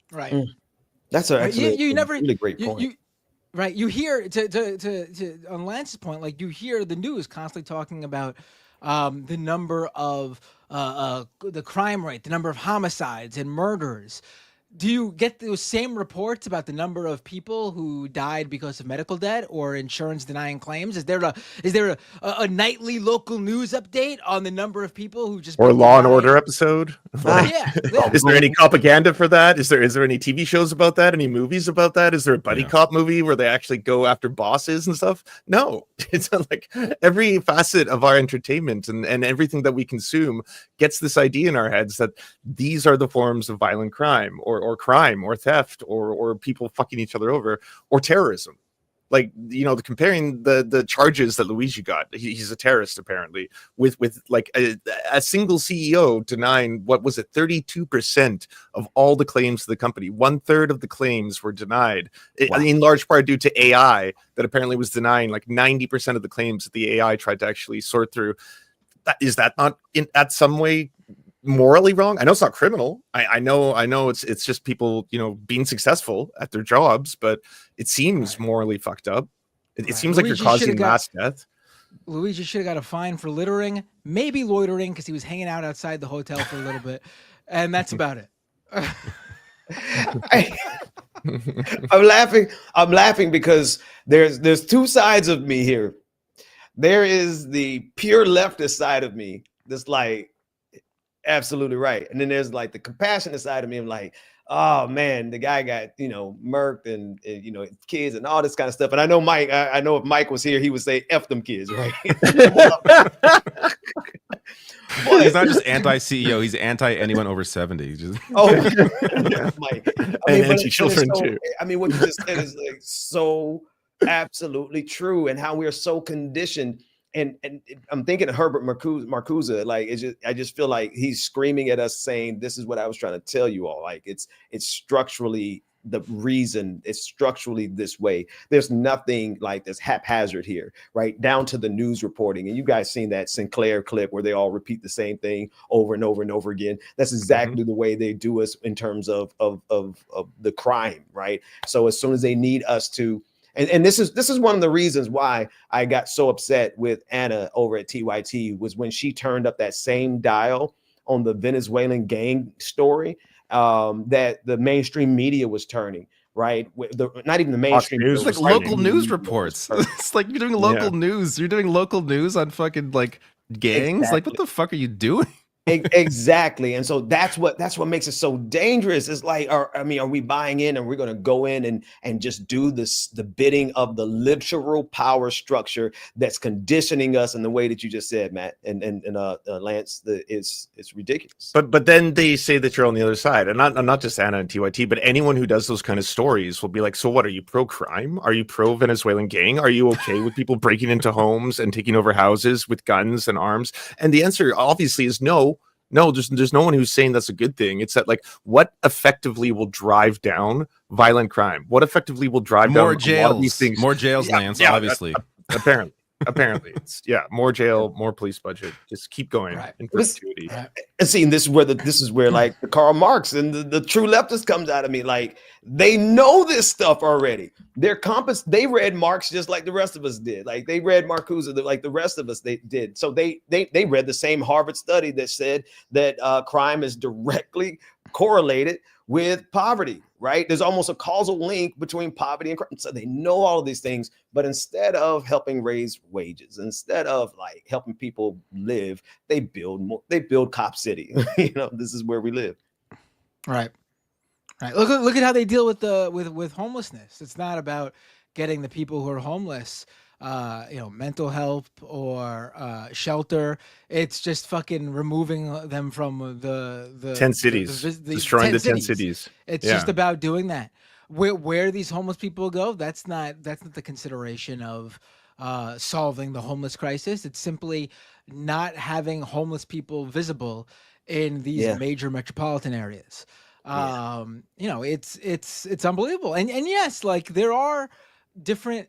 Right.
That's actually a really great point.
Right, you hear to on Lance's point, like you hear the news constantly talking about the number of the crime rate, the number of homicides and murders. Do you get those same reports about the number of people who died because of medical debt or insurance denying claims? Is there a nightly local news update on the number of people who just
or Law and Order episode? Like,
yeah.
Is there any propaganda for that? Is there any TV shows about that? Any movies about that? Is there a buddy cop movie where they actually go after bosses and stuff? No, it's like every facet of our entertainment and everything that we consume gets this idea in our heads that these are the forms of violent crime or crime or theft or people fucking each other over or terrorism. Like, comparing the charges that Luigi got, he's a terrorist apparently, with like a single CEO denying, what was it, 32% of all the claims to the company. 1/3 of the claims were denied, in large part due to AI that apparently was denying like 90% of the claims that the AI tried to actually sort through. Is that not at some way morally wrong? I know it's not criminal. I know it's just people, being successful at their jobs, but it seems morally fucked up. It seems like you're causing mass death.
Luigi should have got a fine for littering, maybe loitering because he was hanging out outside the hotel for a little bit, and that's about it.
I'm laughing because there's 2 sides of me here. There is the pure leftist side of me that's like, absolutely right. And then there's like the compassionate side of me. I'm like, oh man, the guy got, murked and kids and all this kind of stuff. And I know Mike, I know if Mike was here, he would say, F them kids, right?
He's not just anti-CEO, he's anti anyone over 70. Just
Mike.
Anti-children too.
I mean, what you just said is like so absolutely true, and how we are so conditioned. And I'm thinking of Herbert Marcuse. Like, I just feel like he's screaming at us saying, this is what I was trying to tell you all. Like, it's structurally the reason it's structurally this way. There's nothing like this haphazard here, right? Down to the news reporting. And you guys seen that Sinclair clip where they all repeat the same thing over and over and over again. That's exactly the way they do us in terms of the crime, right? So as soon as they need us to, and this is one of the reasons why I got so upset with Anna over at TYT, was when she turned up that same dial on the Venezuelan gang story that the mainstream media was turning, right? Not even the mainstream.
It's like local news reports. It's like you're doing local news. You're doing local news on fucking like gangs. Exactly. Like, what the fuck are you doing?
Exactly. And so that's what makes it so dangerous. It's like, are we buying in and we're going to go in and just do the bidding of the literal power structure that's conditioning us in the way that you just said, Matt and Lance? It's ridiculous.
But then they say that you're on the other side, and not just Anna and TYT, but anyone who does those kind of stories will be like, so what? Are you pro crime? Are you pro Venezuelan gang? Are you okay with people breaking into homes and taking over houses with guns and arms? And the answer obviously is no. No, there's no one who's saying that's a good thing. It's that, like, what effectively will drive down violent crime? What effectively will drive
more
down
jails?
A lot of these things?
More jails, Lance. Obviously,
apparently, it's more jail, more police budget. Just keep going in perpetuity.
And see, this is where like the Karl Marx and the true leftist comes out of me. Like, they know this stuff already. They read Marx just like the rest of us did. Like, they read Marcuse like the rest of us they did. So they read the same Harvard study that said that crime is directly correlated with poverty, right? There's almost a causal link between poverty and crime. So they know all of these things, but instead of helping raise wages, instead of like helping people live, they build Cop City. This is where we live.
Right. Look at how they deal with homelessness. It's not about getting the people who are homeless mental health or shelter. It's just fucking removing them from the
10 cities, destroying the 10 cities.
It's just about doing that. Where these homeless people go, that's not the consideration of solving the homeless crisis. It's simply not having homeless people visible in these major metropolitan areas. It's unbelievable. And yes, like, there are different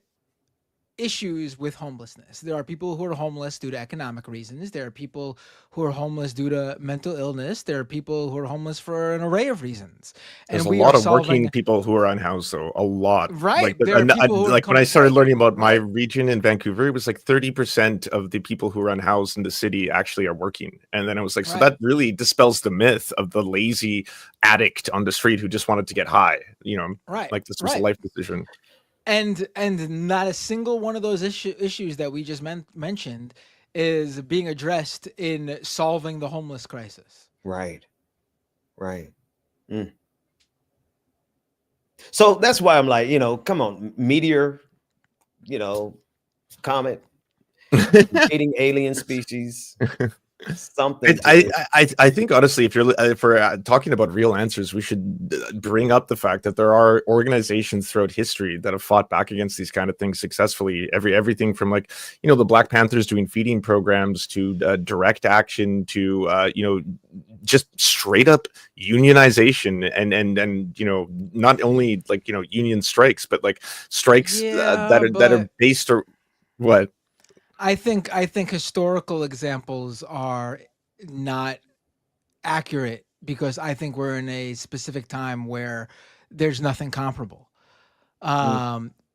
issues with homelessness. There are people who are homeless due to economic reasons. There are people who are homeless due to mental illness. There are people who are homeless for an array of reasons.
There's a lot of working people who are unhoused, though. A lot.
Right.
Like when I started learning about my region in Vancouver, it was like 30% of the people who are unhoused in the city actually are working. And then I was like, so that really dispels the myth of the lazy addict on the street who just wanted to get high. Like this was a life decision.
And not a single one of those issues that we just mentioned is being addressed in solving the homeless crisis.
Right. So that's why I'm like, come on, Meteor, comet, dating alien species. Something.
I think honestly, if we're talking about real answers, we should bring up the fact that there are organizations throughout history that have fought back against these kind of things successfully. Everything from like the Black Panthers doing feeding programs to direct action to just straight up unionization and not only like union strikes, but like strikes that are based or what.
I think historical examples are not accurate because I think we're in a specific time where there's nothing comparable.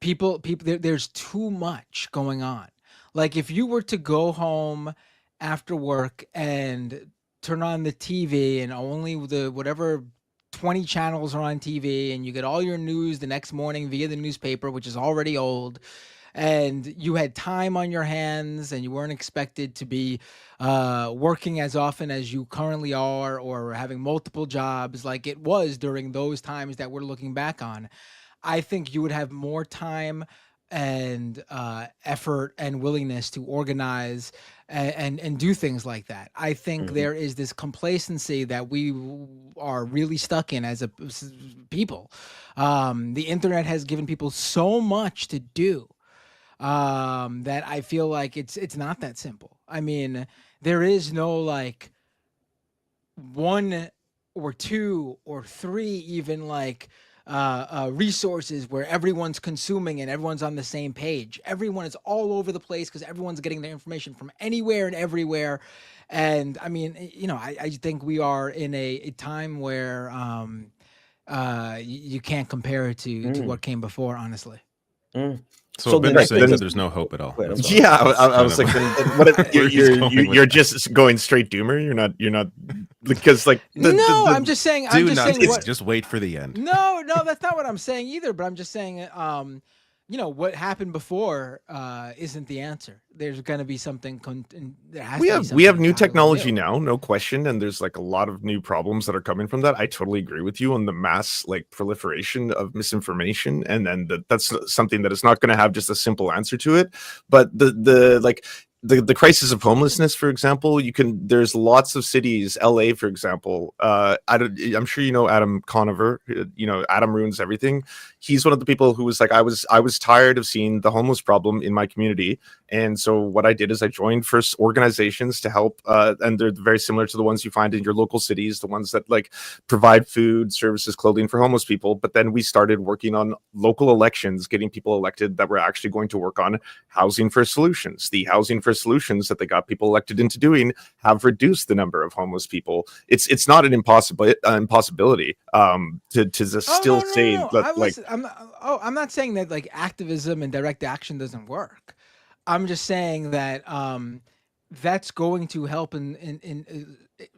People, there's too much going on. Like, if you were to go home after work and turn on the TV and only whatever 20 channels are on TV, and you get all your news the next morning via the newspaper, which is already old, and you had time on your hands and you weren't expected to be working as often as you currently are or having multiple jobs like it was during those times that we're looking back on, I think you would have more time and effort and willingness to organize and do things like that. I think there is this complacency that we are really stuck in as a people. The internet has given people so much to do that I feel like it's not that simple. I mean, there is no like 1 or 2 or 3 even like resources where everyone's consuming and everyone's on the same page. Everyone is all over the place because everyone's getting their information from anywhere and everywhere. And I mean, you know, I think we are in a time where you can't compare it to what came before, honestly.
So Ben is saying that there's no hope at all.
Yeah, I was like, you're just going straight doomer. You're not because like
I'm just saying.
Just wait for the end.
No, that's not what I'm saying either. But I'm just saying, you know, what happened before isn't the answer. There's going to be something.
We have new technology now, no question, and there's like a lot of new problems that are coming from that. I totally agree with you on the mass like proliferation of misinformation, and then that's something that is not going to have just a simple answer to it. But the crisis of homelessness, for example, there's lots of cities, LA, for example. I'm sure you know Adam Conover, you know, Adam Ruins Everything. He's one of the people who was like, I was tired of seeing the homeless problem in my community. And so what I did is I joined first organizations to help, and they're very similar to the ones you find in your local cities, the ones that like provide food, services, clothing for homeless people. But then we started working on local elections, getting people elected that were actually going to work on housing for solutions. The housing for solutions that they got people elected into doing have reduced the number of homeless people. It's not an impossibility to just say that
I'm not saying that like activism and direct action doesn't work. I'm just saying that that's going to help in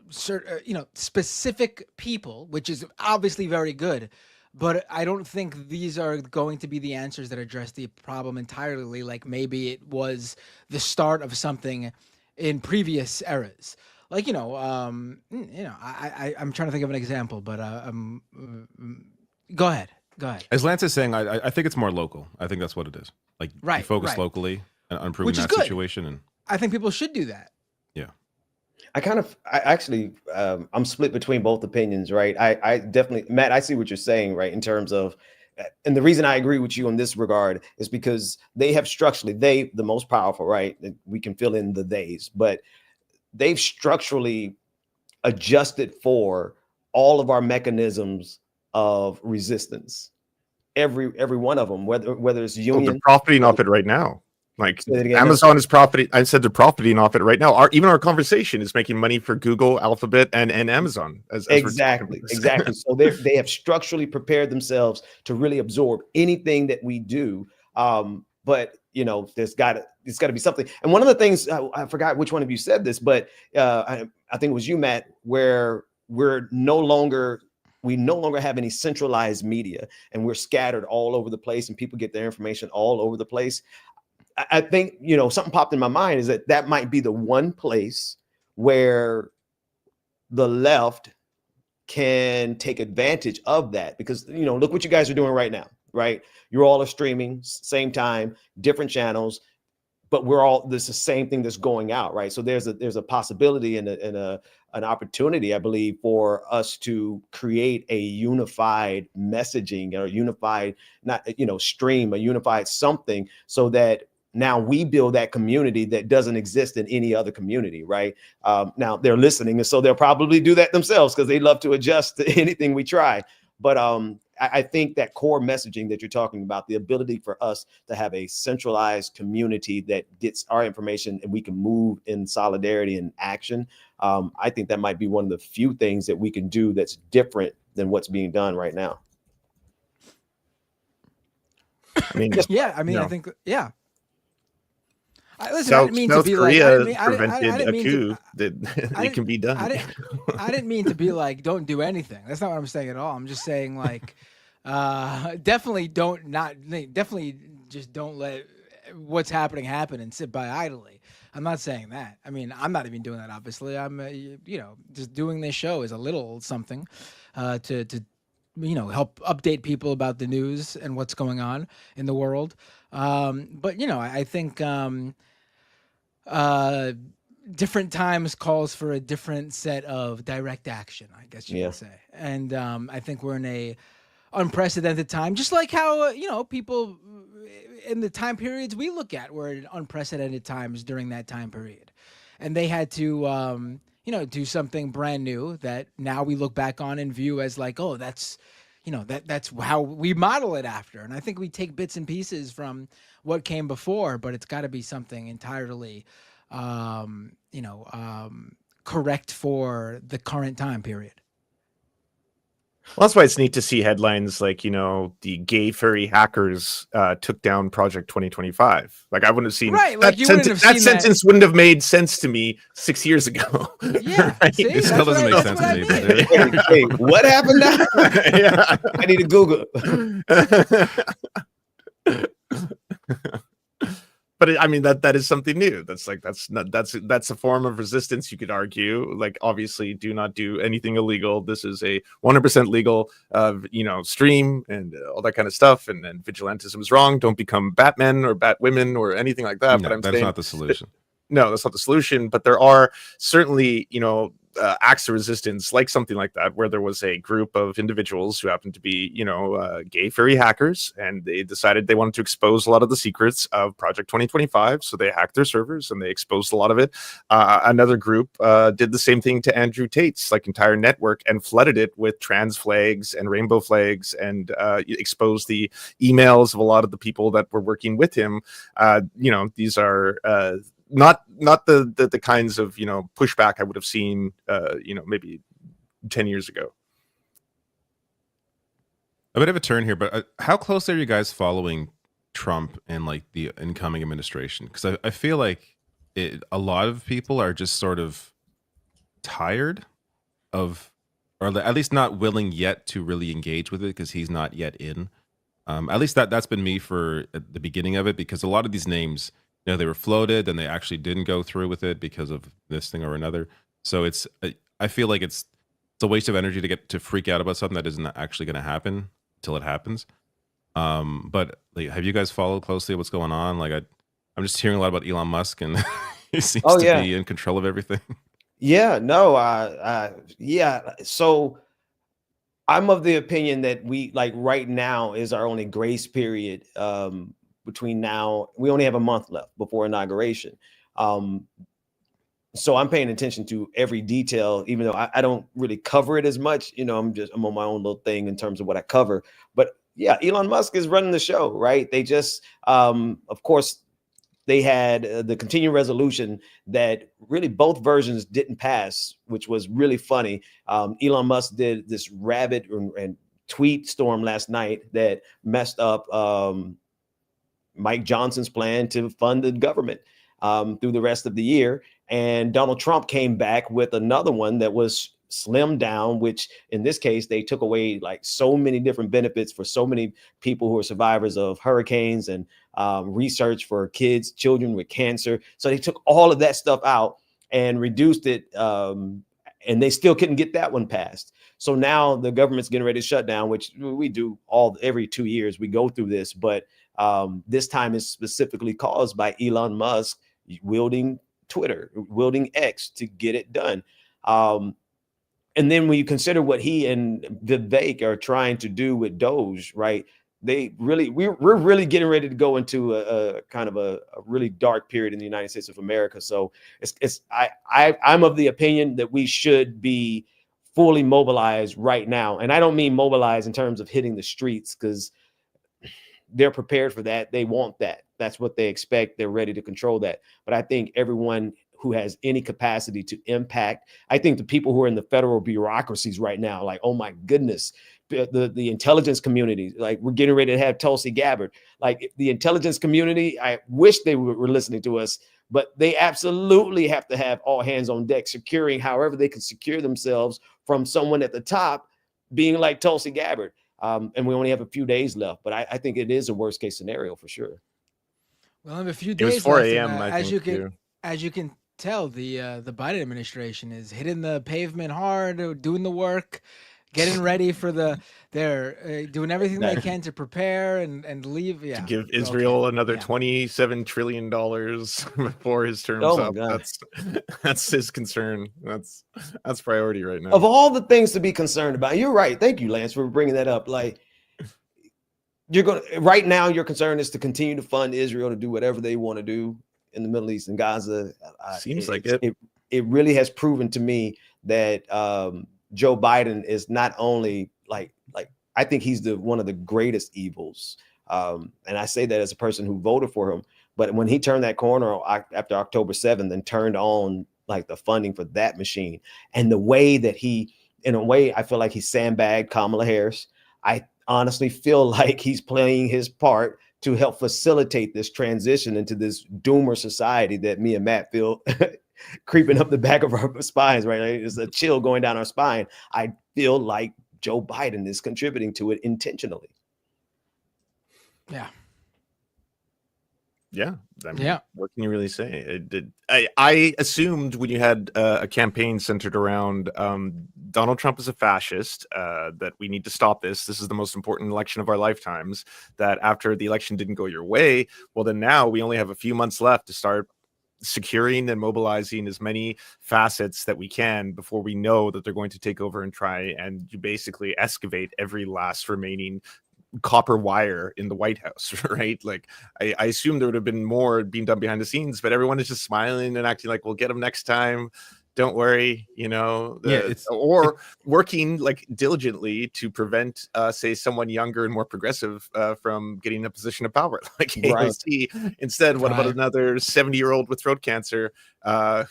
certain, you know, specific people, which is obviously very good. But I don't think these are going to be the answers that address the problem entirely. Like maybe it was the start of something in previous eras. Like, you know, I'm trying to think of an example, but go ahead.
As Lance is saying, I think it's more local. I think that's what it is. Like you focus locally on improving that situation, and
I think people should do that.
Yeah.
I'm split between both opinions, right? I definitely, Matt, I see what you're saying, right? In terms of, and the reason I agree with you in this regard is because they have structurally, the most powerful, right? We can fill in the theys, but they've structurally adjusted for all of our mechanisms of resistance. Every one of them, whether it's union,
they're profiting off it right now. Like Amazon is profiting. I said they're profiting off it right now. Even our conversation is making money for Google, Alphabet, and Amazon.
Exactly. So they have structurally prepared themselves to really absorb anything that we do. But you know, it's got to be something. And one of the things I forgot which one of you said this, but I think it was you, Matt, where we no longer have any centralized media, and we're scattered all over the place, and people get their information all over the place. I think, you know, something popped in my mind is that might be the one place where the left can take advantage of that, because, you know, look what you guys are doing right now, right? You're all streaming same time, different channels, but this is the same thing that's going out, right? So there's a possibility and an opportunity, I believe, for us to create a unified messaging or unified, stream, a unified something, so that now we build that community that doesn't exist in any other community, right? Now they're listening, and so they'll probably do that themselves because they love to adjust to anything we try. But I think that core messaging that you're talking about, the ability for us to have a centralized community that gets our information and we can move in solidarity and action, I think that might be one of the few things that we can do that's different than what's being done right now.
I mean,
I think, yeah.
South Korea prevented a coup that it can be done.
I didn't mean to be like, don't do anything. That's not what I'm saying at all. I'm just saying like, definitely just don't let what's happening happen and sit by idly. I'm not saying that. I mean, I'm not even doing that. Obviously, I'm just doing this show is a little something to help update people about the news and what's going on in the world. But I think different times calls for a different set of direct action, I guess you could say. And I think we're in a unprecedented time, just like how people in the time periods we look at were in unprecedented times during that time period, and they had to do something brand new that now we look back on and view as like, oh, that's that's how we model it after. And I think we take bits and pieces from what came before, but it's got to be something entirely, correct for the current time period.
Well, that's why it's neat to see headlines like, the gay furry hackers took down Project 2025. Like I wouldn't have seen that sentence wouldn't have made sense to me 6 years ago.
Yeah,
right?
see,
It still doesn't make sense to me. But
Hey, what happened now?
Yeah.
I need to Google.
But I mean that is something new. That's a form of resistance. You could argue, like, obviously, do not do anything illegal. This is a 100% legal, stream and all that kind of stuff. And then vigilantism is wrong. Don't become Batmen or Batwomen or anything like that.
No,
but
that's not the solution.
No, that's not the solution. But there are certainly, acts of resistance, like something like that, where there was a group of individuals who happened to be, gay furry hackers, and they decided they wanted to expose a lot of the secrets of Project 2025. So they hacked their servers and they exposed a lot of it. Another group did the same thing to Andrew Tate's entire network and flooded it with trans flags and rainbow flags and exposed the emails of a lot of the people that were working with him. These are not the kinds of pushback I would have seen maybe 10 years ago.
A bit of a turn here, but how close are you guys following Trump and the incoming administration? Because I feel like a lot of people are just sort of tired of, or at least not willing yet to really engage with it because he's not yet in. At least that's been me for at the beginning of it, because a lot of these names, they were floated and they actually didn't go through with it because of this thing or another. So I feel like it's a waste of energy to freak out about something that isn't actually going to happen until it happens. But have you guys followed closely what's going on? I'm just hearing a lot about Elon Musk, and he seems to be in control of everything.
Yeah, no, So I'm of the opinion that we right now is our only grace period. Between now, we only have a month left before inauguration. So I'm paying attention to every detail, even though I don't really cover it as much. I'm on my own little thing in terms of what I cover. But yeah, Elon Musk is running the show, right? They just, of course, they had the continuing resolution that really both versions didn't pass, which was really funny. Elon Musk did this rabid and tweet storm last night that messed up Mike Johnson's plan to fund the government through the rest of the year. And Donald Trump came back with another one that was slimmed down, which in this case, they took away so many different benefits for so many people who are survivors of hurricanes and research for children with cancer. So they took all of that stuff out and reduced it. And they still couldn't get that one passed. So now the government's getting ready to shut down, which we do every 2 years. We go through this, but this time is specifically caused by Elon Musk wielding Twitter, wielding X to get it done. And then when you consider what he and Vivek are trying to do with Doge, right? We're really getting ready to go into a kind of a really dark period in the United States of America. So I'm of the opinion that we should be fully mobilized right now. And I don't mean mobilized in terms of hitting the streets, because they're prepared for that. They want that. That's what they expect. They're ready to control that. But I think everyone who has any capacity to impact, I think the people who are in the federal bureaucracies right now, oh my goodness, the intelligence community, we're getting ready to have Tulsi Gabbard, the intelligence community. I wish they were listening to us, but they absolutely have to have all hands on deck, securing however they can secure themselves from someone at the top being like Tulsi Gabbard. And we only have a few days left, but I think it is a worst case scenario for sure.
Well, I have a few days.
It was 4
left,
a.m.
As you can tell, the Biden administration is hitting the pavement hard, doing the work, getting ready for they're doing everything they can to prepare and leave. Yeah, to
give Israel another $27 trillion before his term's up. That's his concern. That's priority right now.
Of all the things to be concerned about, you're right. Thank you, Lance, for bringing that up. Right now, your concern is to continue to fund Israel to do whatever they want to do in the Middle East and Gaza.
Seems like it.
It really has proven to me that Joe Biden is not only I think he's one of the greatest evils. And I say that as a person who voted for him. But when he turned that corner after October 7th and turned on like the funding for that machine, and the way that in a way, I feel like he sandbagged Kamala Harris. I honestly feel like he's playing his part to help facilitate this transition into this doomer society that me and Matt feel creeping up the back of our spines, right? It's a chill going down our spine. I feel like Joe Biden is contributing to it intentionally.
Yeah.
Yeah. I mean,
Yeah.
what can you really say? I assumed when you had a campaign centered around Donald Trump is a fascist, that we need to stop this. This is the most important election of our lifetimes, that after the election didn't go your way, well, then now we only have a few months left to start securing and mobilizing as many facets that we can before we know that they're going to take over and try and basically excavate every last remaining copper wire in the White House, right? Like I assume there would have been more being done behind the scenes, but everyone is just smiling and acting like we'll get them next time. Don't worry, or working like diligently to prevent, say, someone younger and more progressive from getting a position of power, like AOC. Instead, what about another 70-year-old with throat cancer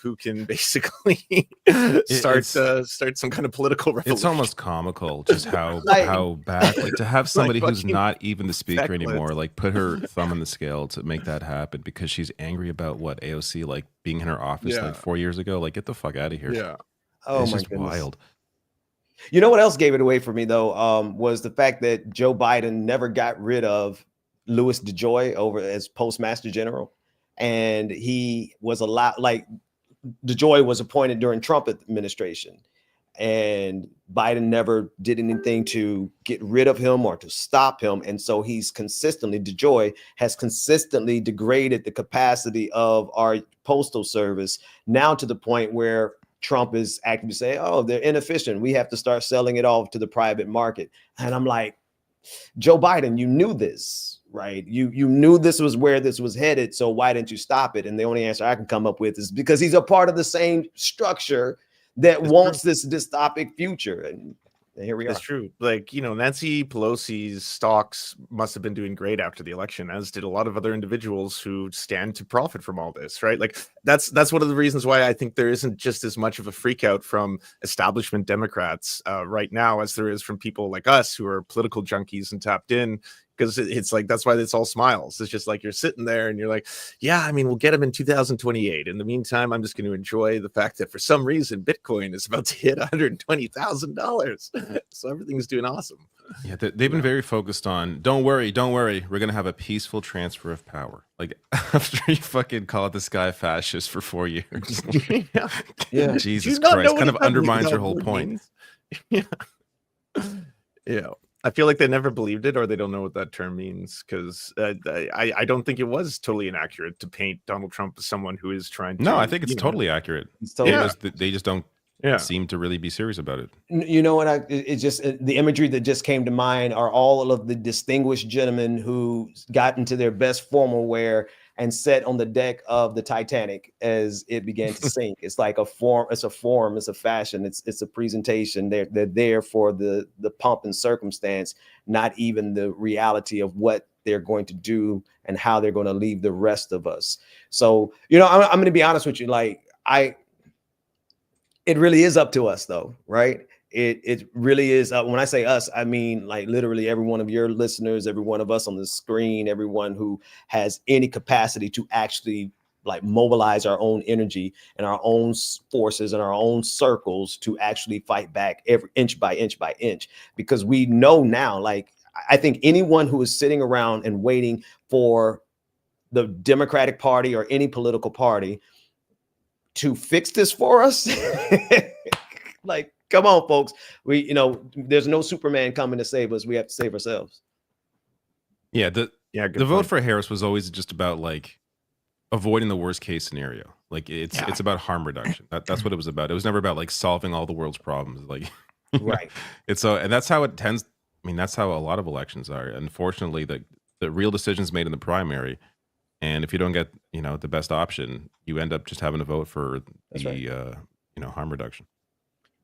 who can basically start some kind of political revolution?
It's almost comical just how bad, like to have somebody who's not even the speaker anymore, like put her thumb on the scale to make that happen because she's angry about what AOC like being in her office like 4 years ago. Like, get the fuck out of here.
Yeah.
Oh,
it's
my
just
goodness.
wild.
You know what else gave it away for me though, was the fact that Joe Biden never got rid of Louis DeJoy over as Postmaster General, and he was DeJoy was appointed during Trump administration, and Biden never did anything to get rid of him or to stop him, and so DeJoy has consistently degraded the capacity of our postal service now to the point where Trump is actively saying, oh, they're inefficient. We have to start selling it off to the private market. And I'm like, Joe Biden, you knew this, right? You knew this was where this was headed. So why didn't you stop it? And the only answer I can come up with is because he's a part of the same structure that wants this dystopic future. And here we are.
That's true. Like, Nancy Pelosi's stocks must have been doing great after the election, as did a lot of other individuals who stand to profit from all this, right? Like that's one of the reasons why I think there isn't just as much of a freak out from establishment Democrats right now as there is from people like us who are political junkies and tapped in. Because it's like, that's why it's all smiles. It's just like you're sitting there and you're like, yeah, I mean, we'll get him in 2028. In the meantime, I'm just going to enjoy the fact that for some reason, Bitcoin is about to hit $120,000. So everything's doing awesome.
Yeah, they've been very focused on, don't worry, we're going to have a peaceful transfer of power. Like, after you fucking call this guy a fascist for 4 years.
Yeah.
Jesus Christ, kind of undermines your whole point.
Yeah. Yeah. I feel like they never believed it, or they don't know what that term means, because I don't think it was totally inaccurate to paint Donald Trump as someone who is trying to...
No, I think it's totally accurate.
It's totally
They just don't seem to really be serious about it.
You know what? The imagery that just came to mind are all of the distinguished gentlemen who got into their best formal wear and sat on the deck of the Titanic as it began to sink. It's like a form, it's a fashion, it's a presentation. They're there for the pomp and circumstance, not even the reality of what they're going to do and how they're going to leave the rest of us. So, I'm going to be honest with you. Like, it really is up to us though, right? It really is. When I say us, I mean like literally every one of your listeners, every one of us on the screen, everyone who has any capacity to actually like mobilize our own energy and our own forces and our own circles to actually fight back every inch by inch by inch. Because we know now, like, I think anyone who is sitting around and waiting for the Democratic Party or any political party to fix this for us, like, come on, folks. There's no Superman coming to save us. We have to save ourselves.
Yeah, the vote for Harris was always just about like avoiding the worst case scenario. Like it's about harm reduction. That's what it was about. It was never about like solving all the world's problems. Like,
right.
And that's how it tends. I mean, that's how a lot of elections are. Unfortunately, the real decisions made in the primary. And if you don't get, the best option, you end up just having to vote for the harm reduction.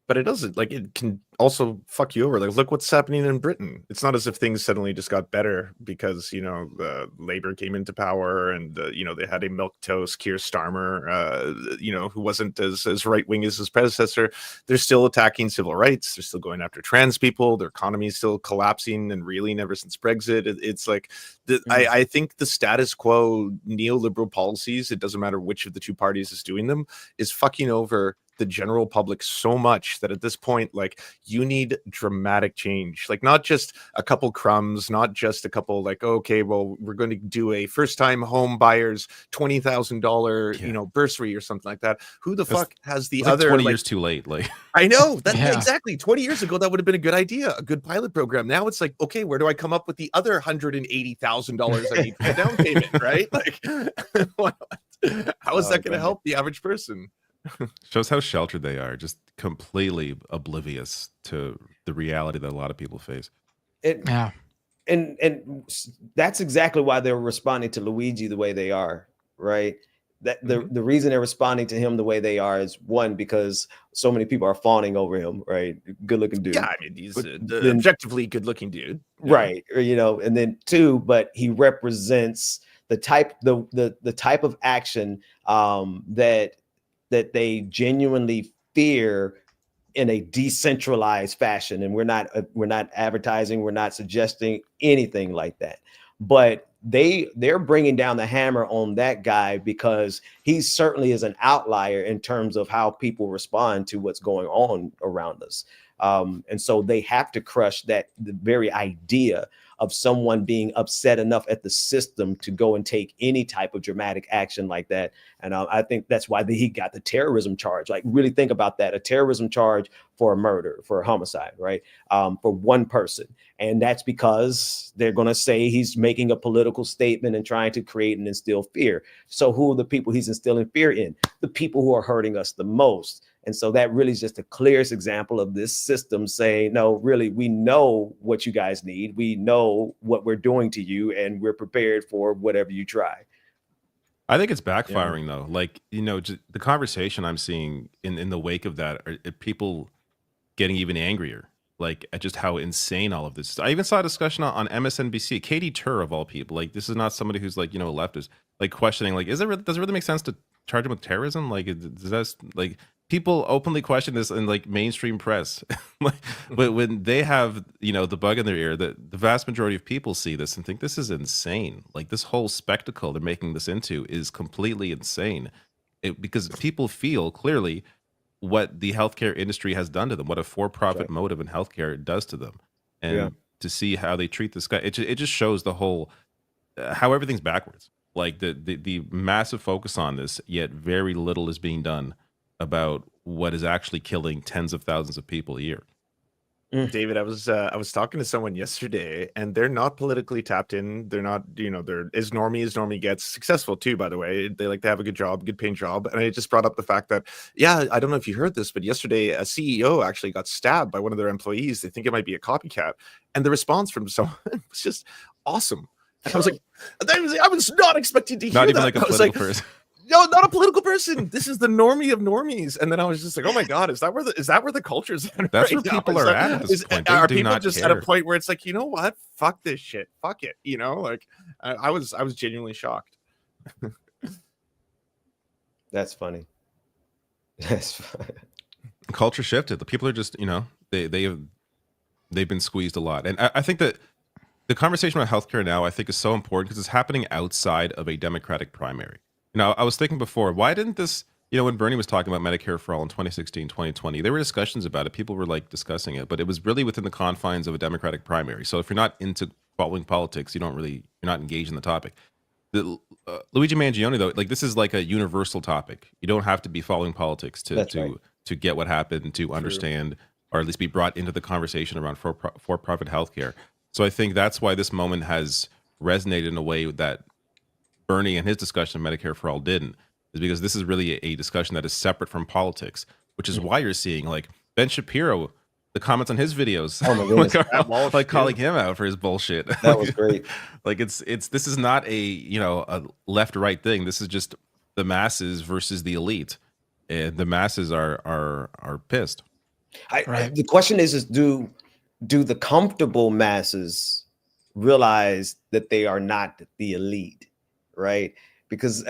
But it doesn't, like, it can also fuck you over. Like, look what's happening in Britain. It's not as if things suddenly just got better because Labour came into power and they had a milquetoast Keir Starmer, who wasn't as right wing as his predecessor. They're still attacking civil rights. They're still going after trans people. Their economy is still collapsing and reeling ever since Brexit. It's like I think the status quo neoliberal policies, it doesn't matter which of the two parties is doing them, is fucking over the general public so much that at this point, like, you need dramatic change, like not just a couple crumbs, not just a couple like, okay, well, we're going to do a first time home buyers $20,000 bursary or something like that. Who the fuck has the other
20 years too late? Like,
I know that exactly 20 years ago that would have been a good idea, a good pilot program. Now it's like, okay, where do I come up with the other $180,000 I need for the down payment, right? Like, how is that going to help the average person?
Shows how sheltered they are, just completely oblivious to the reality that a lot of people face.
And that's exactly why they're responding to Luigi the way they are, right? That the reason they're responding to him the way they are is, one, because so many people are fawning over him, right? Good looking dude.
Yeah, I mean, he's the objectively good looking dude,
right? And then two, but he represents the type of action that they genuinely fear in a decentralized fashion. And we're not advertising, we're not suggesting anything like that. But they're bringing down the hammer on that guy because he certainly is an outlier in terms of how people respond to what's going on around us. And so they have to crush the very idea of someone being upset enough at the system to go and take any type of dramatic action like that. And I think that's why he got the terrorism charge. Like, really think about that, a terrorism charge for a murder, for a homicide, right? For one person. And that's because they're going to say he's making a political statement and trying to create and instill fear. So who are the people he's instilling fear in? The people who are hurting us the most. And so that really is just the clearest example of this system saying, no, really, we know what you guys need. We know what we're doing to you, and we're prepared for whatever you try.
I think it's backfiring though. Like, just the conversation I'm seeing in the wake of that are people getting even angrier, like at just how insane all of this is. I even saw a discussion on MSNBC, Katie Tur of all people. Like, this is not somebody who's like, a leftist, like questioning, like, does it really make sense to charge him with terrorism? Like, does that, like, people openly question this in like mainstream press. Like, but when they have, the bug in their ear, the vast majority of people see this and think this is insane. Like, this whole spectacle they're making this into is completely insane. Because people feel clearly what the healthcare industry has done to them, what a for-profit motive in healthcare does to them. And to see how they treat this guy, it just shows the whole, how everything's backwards. Like the massive focus on this, yet very little is being done about what is actually killing tens of thousands of people a year.
David, I was talking to someone yesterday, and they're not politically tapped in. They're not, they're as normie gets. Successful too, by the way. They like to have a good job, good paying job. And I just brought up the fact that, I don't know if you heard this, but yesterday a CEO actually got stabbed by one of their employees. They think it might be a copycat, and the response from someone was just awesome. And I was like, I was not expecting to hear
not even
that.
like a political person.
No, not a political person. This is the normie of normies. And then I was just like, oh my God, is that where the culture's at?
That's
right
where people are at this point. They
are
do
people
not
just
care.
at a point where it's like, you know what? Fuck this shit. Fuck it. Like I was genuinely shocked.
That's funny. That's funny.
Culture shifted. The people are just, they've been squeezed a lot. And I think that the conversation about healthcare now, I think, is so important because it's happening outside of a Democratic primary. I was thinking before, why didn't this, when Bernie was talking about Medicare for all in 2016, 2020, there were discussions about it. People were like discussing it, but it was really within the confines of a Democratic primary. So if you're not into following politics, you're not engaged in the topic. Luigi Mangione, though, like, this is like a universal topic. You don't have to be following politics to get what happened, to understand, or at least be brought into the conversation around for-profit healthcare. So I think that's why this moment has resonated in a way that Bernie and his discussion of Medicare for all didn't, is because this is really a discussion that is separate from politics, which is why you're seeing like Ben Shapiro, the comments on his videos, like calling him out for his bullshit.
That was great.
Like this is not a left-right thing. This is just the masses versus the elite, and the masses are pissed.
The question is do the comfortable masses realize that they are not the elite, right? Because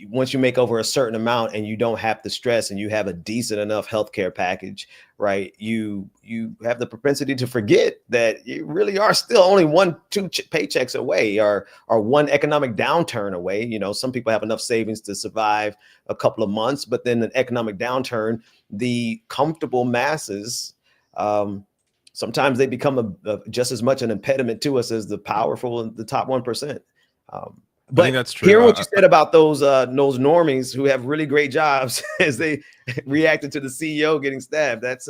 once you make over a certain amount and you don't have the stress and you have a decent enough healthcare package, right? You have the propensity to forget that you really are still only 1-2 paychecks away, or one economic downturn away. Some people have enough savings to survive a couple of months, but then an economic downturn, the comfortable masses, sometimes they become just as much an impediment to us as the powerful and the top 1%. But I think that's true. Hearing what you said about those normies who have really great jobs as they reacted to the CEO getting stabbed, that's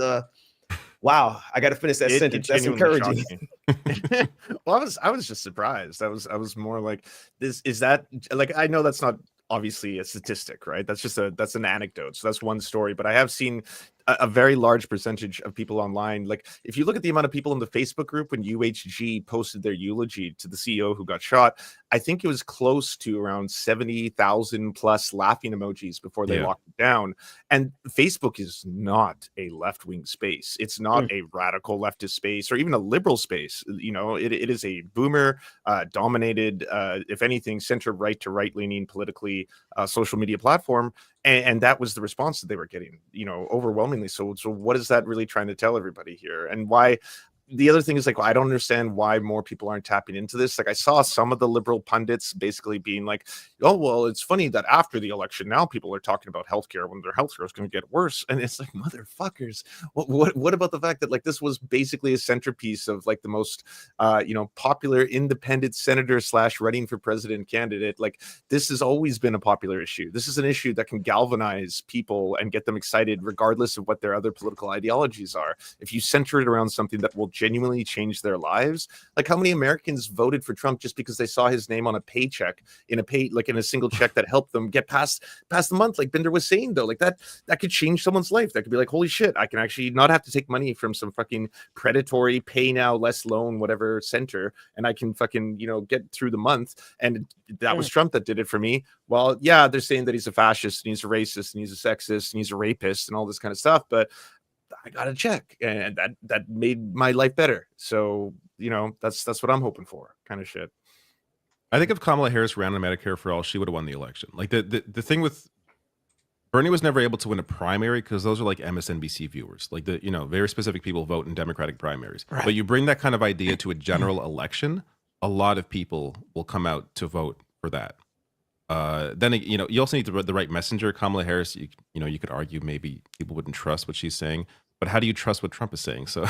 wow. I got to finish that sentence. That's encouraging.
Well, I was just surprised. I was more like, is that like, I know that's not obviously a statistic, right? That's an anecdote. So that's one story, but I have seen a very large percentage of people online. Like, if you look at the amount of people in the Facebook group when UHG posted their eulogy to the CEO who got shot, I think it was close to around 70,000 plus laughing emojis before they locked it down. And Facebook is not a left-wing space. It's not a radical leftist space or even a liberal space. It is a boomer dominated, if anything, center right to right-leaning politically social media platform. And that was the response that they were getting, overwhelmingly. So what is that really trying to tell everybody here? And why? The other thing is, like, I don't understand why more people aren't tapping into this. Like, I saw some of the liberal pundits basically being like, oh, well, it's funny that after the election, now people are talking about healthcare when their healthcare is going to get worse. And it's like, motherfuckers, what about the fact that, like, this was basically a centerpiece of, like, the most, popular independent senator / running for president candidate. Like, this has always been a popular issue. This is an issue that can galvanize people and get them excited, regardless of what their other political ideologies are. If you center it around something that will genuinely change their lives. Like, how many Americans voted for Trump just because they saw his name on a paycheck in a single check that helped them get past the month? Like Binder was saying, though, like that could change someone's life. That could be like, holy shit, I can actually not have to take money from some fucking predatory pay now less loan whatever center, and I can fucking get through the month. And that was Trump that did it for me. Well, yeah, they're saying that he's a fascist and he's a racist and he's a sexist and he's a rapist and all this kind of stuff, but I got a check, and that made my life better. So, that's what I'm hoping for, kind of shit.
I think if Kamala Harris ran on Medicare for all, she would have won the election. Like, the thing with Bernie was never able to win a primary because those are like MSNBC viewers. Like, very specific people vote in Democratic primaries. Right. But you bring that kind of idea to a general election, a lot of people will come out to vote for that. Then you also need the right messenger. Kamala Harris, you could argue maybe people wouldn't trust what she's saying, but how do you trust what Trump is saying? So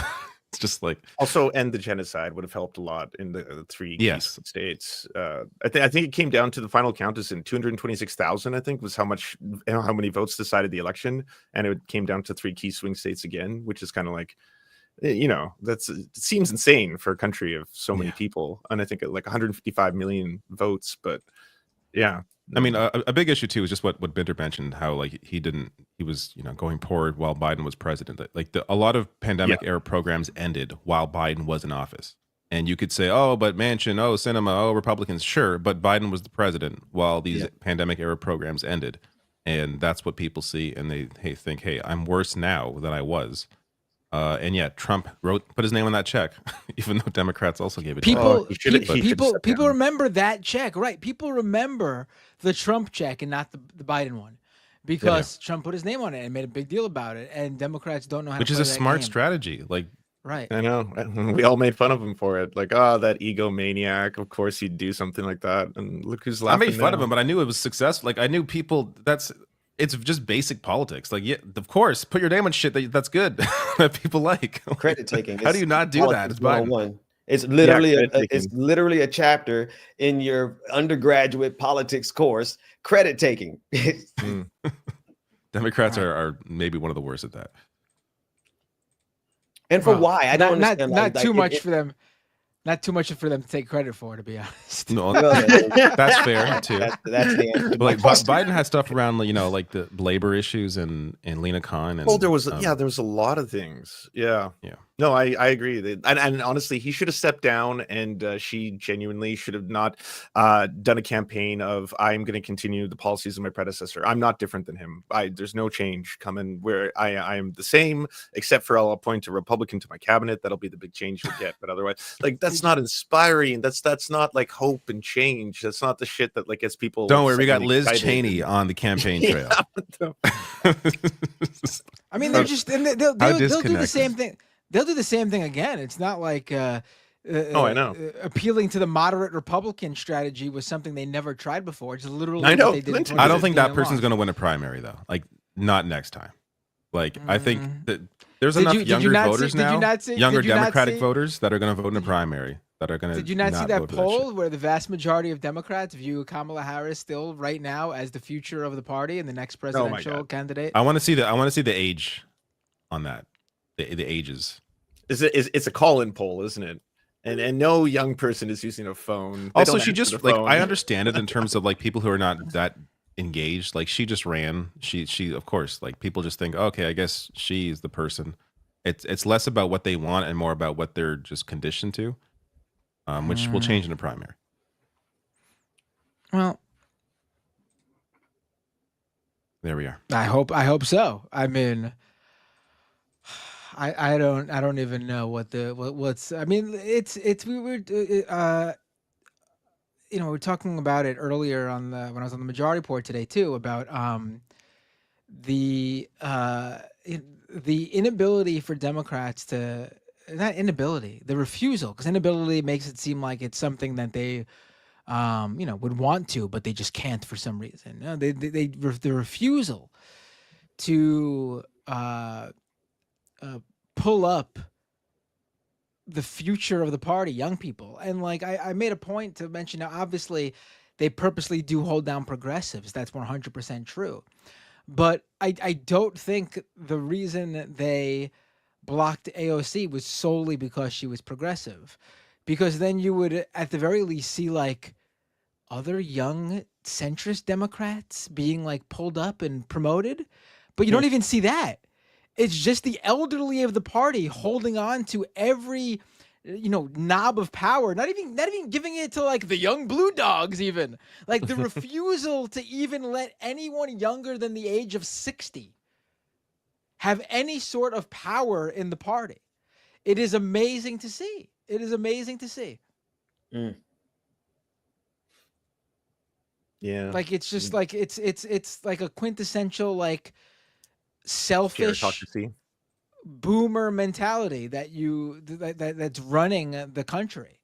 it's just like, also end the genocide would have helped a lot in the three states. I think it came down to the final count is in 226,000. I think was how many votes decided the election, and it came down to 3 key swing states again, which is kind of like, it seems insane for a country of so many people, and I think like 155 million votes, but. Yeah, I mean, a big issue too is just what Binder mentioned, how like he was going forward while Biden was president. Like a lot of pandemic era programs ended while Biden was in office, and you could say, oh, but Manchin, oh, Sinema, oh, Republicans, sure, but Biden was the president while these pandemic era programs ended, and that's what people see, and they think, hey, I'm worse now than I was. And yet Trump put his name on that check, even though Democrats also gave it.
People remember that check, right? People remember the Trump check and not the Biden one, because Trump put his name on it and made a big deal about it, and Democrats don't know how.
Which is a smart strategy, like.
Right.
I know. We all made fun of him for it. Like, oh, that egomaniac. Of course he'd do something like that. And look who's laughing.
I made fun of him, but I knew it was successful. Like, I knew people. It's just basic politics. Like, yeah, of course, put your name on shit that's good that people like.
Credit taking.
How do you not do that? It's Biden.
It's literally a chapter in your undergraduate politics course. Credit taking.
Democrats are maybe one of the worst at that.
And for why? I don't understand.
Not too much for them. Not too much for them to take credit for, to be honest.
No, that's fair too.
That's the answer.
But like Biden had stuff around, like the labor issues and Lena Khan. And,
there was a lot of things. Yeah. No, I agree. And honestly, he should have stepped down, and she genuinely should have not done a campaign of I'm going to continue the policies of my predecessor. I'm not different than him. There's no change coming where I am the same, except for I'll appoint a Republican to my cabinet. That'll be the big change you'll get. But otherwise, like that's not inspiring. That's not like hope and change. That's not the shit that like gets people.
Don't worry, we got Liz
excited.
Cheney on the campaign trail.
I mean, they're just and they'll do the same thing. They'll do the same thing again. It's not like
I know.
Appealing to the moderate Republican strategy was something they never tried before. It's literally
I know.
what they did.
I don't think that person's going to win a primary though. Like not next time. Like I think that there's enough younger voters now, younger Democratic voters that are going to vote in a primary. That are going to.
Did you not see that poll where the vast majority of Democrats view Kamala Harris still right now as the future of the party and the next presidential candidate?
I want to see the age on that. The ages.
It's a call-in poll, isn't it? And no young person is using a phone.
Also, she just like I understand it in terms of like people who are not that engaged. Like she just ran. She of course like people just think okay, I guess she's the person. It's less about what they want and more about what they're just conditioned to, which will change in the primary.
Well,
there we are.
I hope so. I mean. I don't even know what's I mean we were we were talking about it earlier when I was on the Majority Report today too about the inability for Democrats to the refusal, because inability makes it seem like it's something that they would want to, but they just can't for some reason. The refusal to pull up the future of the party, young people. And like I made a point to mention now, obviously they purposely do hold down progressives. That's 100% true. But I don't think the reason that they blocked AOC was solely because she was progressive, because then you would at the very least see like other young centrist Democrats being like pulled up and promoted, but you don't even see that. It's just the elderly of the party holding on to every, knob of power. Not even giving it to like the young blue dogs. Even like the refusal to even let anyone younger than the age of 60 have any sort of power in the party. It is amazing to see. It is amazing to see.
Yeah,
like it's just like it's like a quintessential like selfish boomer mentality that's running the country.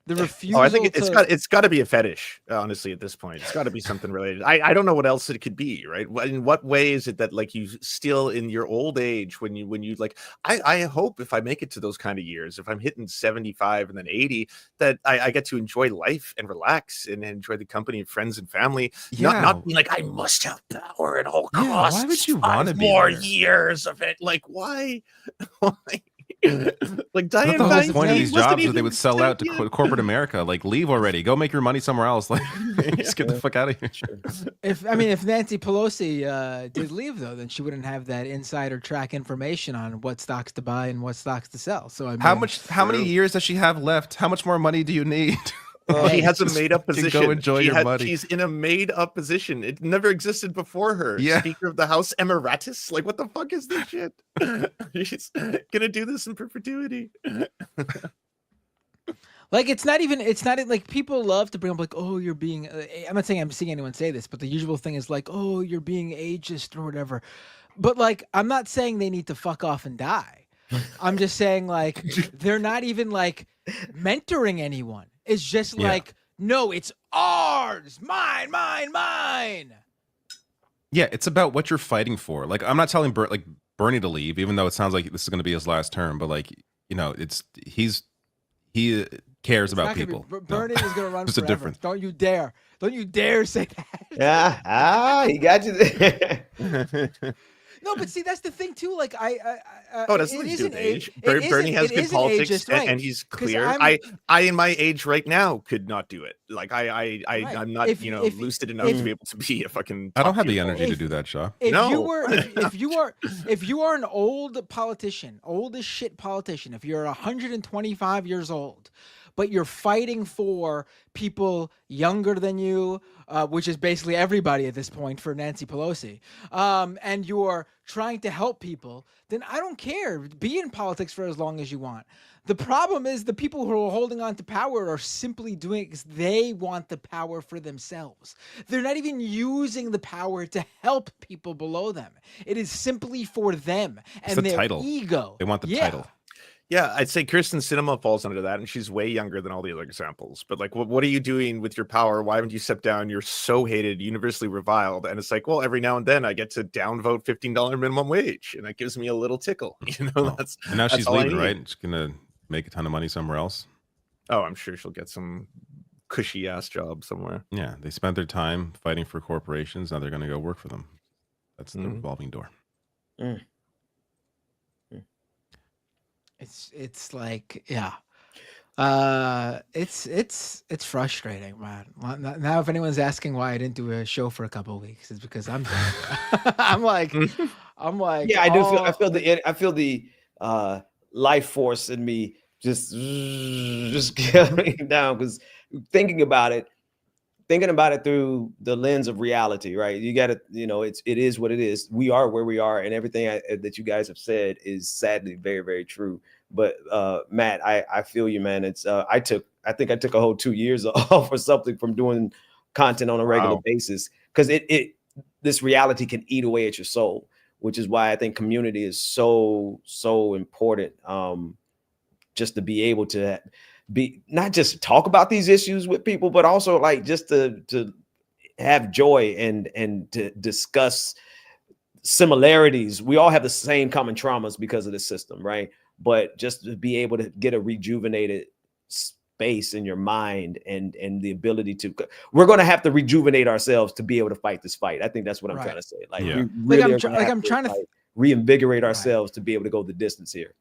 The refusal.
I think it's got to be a fetish. Honestly, at this point, it's got to be something related. I don't know what else it could be. Right? In what way is it that like you still in your old age when you like? I hope if I make it to those kind of years, if I'm hitting 75 and then 80, that I get to enjoy life and relax and enjoy the company of friends and family.
Yeah.
Not being like I must have power at all costs.
Why would you want to be
more
there?
years of it? Like why? Like Diane,
the whole point of these jobs that they would sell out to corporate America. Like, leave already. Go make your money somewhere else. Like, just get the fuck out of here.
If Nancy Pelosi did leave though, then she wouldn't have that insider track information on what stocks to buy and what stocks to sell. So I mean,
how many years does she have left? How much more money do you need?
She has a made-up position.
Go enjoy your money.
She's in a made-up position. It never existed before her.
Yeah.
Speaker of the House Emeritus. Like, what the fuck is this shit? She's gonna do this in perpetuity.
Like, it's not like people love to bring up like, oh, you're being. I'm not saying I'm seeing anyone say this, but the usual thing is like, oh, you're being ageist or whatever. But like, I'm not saying they need to fuck off and die. I'm just saying like they're not even like mentoring anyone. It's just like, no, it's ours, mine.
Yeah, it's about what you're fighting for. Like, I'm not telling Bernie to leave, even though it sounds like this is going to be his last term. But like, he cares about people.
Bernie is going to run
There's
forever.
a difference.
Don't you dare say that.
Yeah, he got you there.
No, but see, that's the thing too. Like
Oh, that's not to do with age. Bernie has good politics, and he's clear. I in my age right now could not do it. Like I'm not lucid enough to be able to be a fucking.
I don't have the energy to do that, Shaw.
If you are an old politician, old as shit politician, if you're 125 years old, but you're fighting for people younger than you, which is basically everybody at this point for Nancy Pelosi, and you're trying to help people, then I don't care. Be in politics for as long as you want. The problem is the people who are holding on to power are simply doing it because they want the power for themselves. They're not even using the power to help people below them. It is simply for them and their ego.
They want the title.
Yeah, I'd say Kirsten Sinema falls under that, and she's way younger than all the other examples. But like, what are you doing with your power? Why haven't you stepped down? You're so hated, universally reviled, and it's like, well, every now and then I get to downvote $15 minimum wage, and that gives me a little tickle. You know,
and now she's leaving, right? She's gonna make a ton of money somewhere else.
Oh, I'm sure she'll get some cushy ass job somewhere.
Yeah, they spent their time fighting for corporations. Now they're gonna go work for them. That's the revolving door.
It's like, yeah. It's frustrating, man. Now if anyone's asking why I didn't do a show for a couple of weeks, it's because I'm I'm like
yeah, I do feel the life force in me just going down, because thinking about it through the lens of reality, right? You got to, it is what it is. We are where we are, and everything that you guys have said is sadly very, very true. But Matt, I feel you, man. It's I think I took a whole 2 years off or something from doing content on a regular basis, because this reality can eat away at your soul, which is why I think community is so important. Just to be able to be not just talk about these issues with people, but also like just to have joy and to discuss similarities. We all have the same common traumas because of the system, right? But just to be able to get a rejuvenated space in your mind and the ability to, we're going to have to rejuvenate ourselves to be able to fight this fight. I think that's what I'm trying to say. Like, I'm trying to reinvigorate ourselves to be able to go the distance here.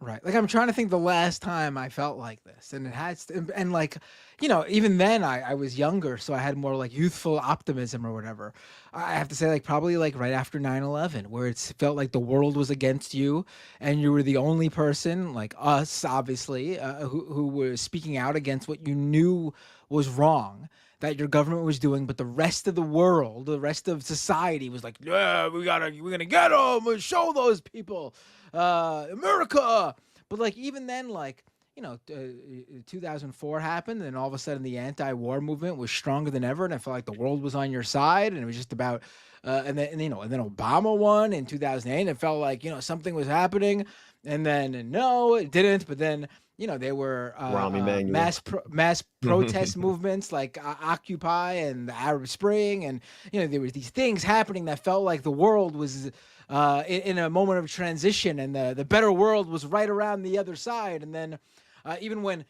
Right. Like, I'm trying to think the last time I felt like this, and it has to, and like, even then I was younger, so I had more like youthful optimism or whatever. I have to say, like, probably like right after 9/11, where it felt like the world was against you and you were the only person, like us, obviously, who was speaking out against what you knew was wrong that your government was doing, but the rest of the world, the rest of society was like, yeah, we're gonna get them, we'll show those people, America. But like, even then, like, 2004 happened, and all of a sudden the anti-war movement was stronger than ever, and I felt like the world was on your side, and it was just about, and then Obama won in 2008, and it felt like, something was happening, and then no, it didn't, but then, they were mass protest movements like Occupy and the Arab Spring, and there were these things happening that felt like the world was in a moment of transition, and the better world was right around the other side. And then even when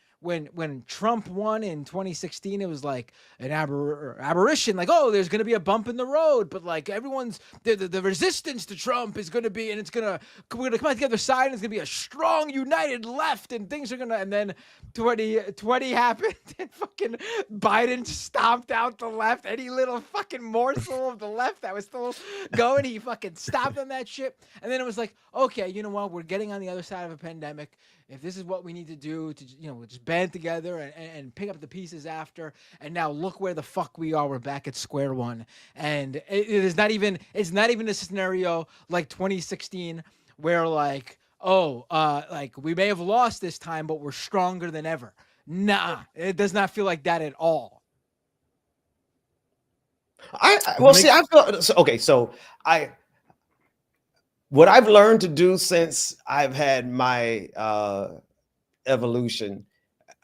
Trump won in 2016, it was like an aberration, like, oh, there's going to be a bump in the road, but like everyone's the resistance to Trump is going to be, and we're going to come out the other side, and it's going to be a strong, united left, and things are going to, and then 2020 happened, and fucking Biden stomped out the left, any little fucking morsel of the left that was still going, he fucking stopped on that shit. And then it was like, okay, you know what, we're getting on the other side of a pandemic. If this is what we need to do to, just band together and pick up the pieces after, and now look where the fuck we are. We're back at square one. And it's not even a scenario like 2016 where like, like we may have lost this time, but we're stronger than ever. Nah, it does not feel like that at all.
What I've learned to do since I've had my evolution,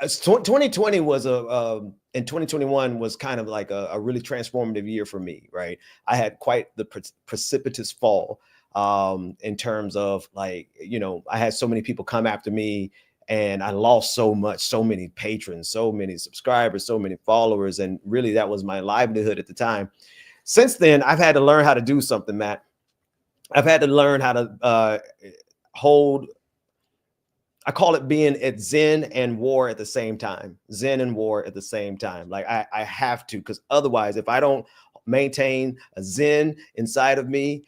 2020 was and 2021 was kind of like a really transformative year for me, right? I had quite the precipitous fall in terms of like, I had so many people come after me, and I lost so many patrons, so many subscribers, so many followers, and really that was my livelihood at the time. Since then, I've had to learn how to do something, Matt. I've had to learn how to hold. I call it being at zen and war at the same time. Zen and war at the same time. Like I have to, because otherwise, if I don't maintain a zen inside of me,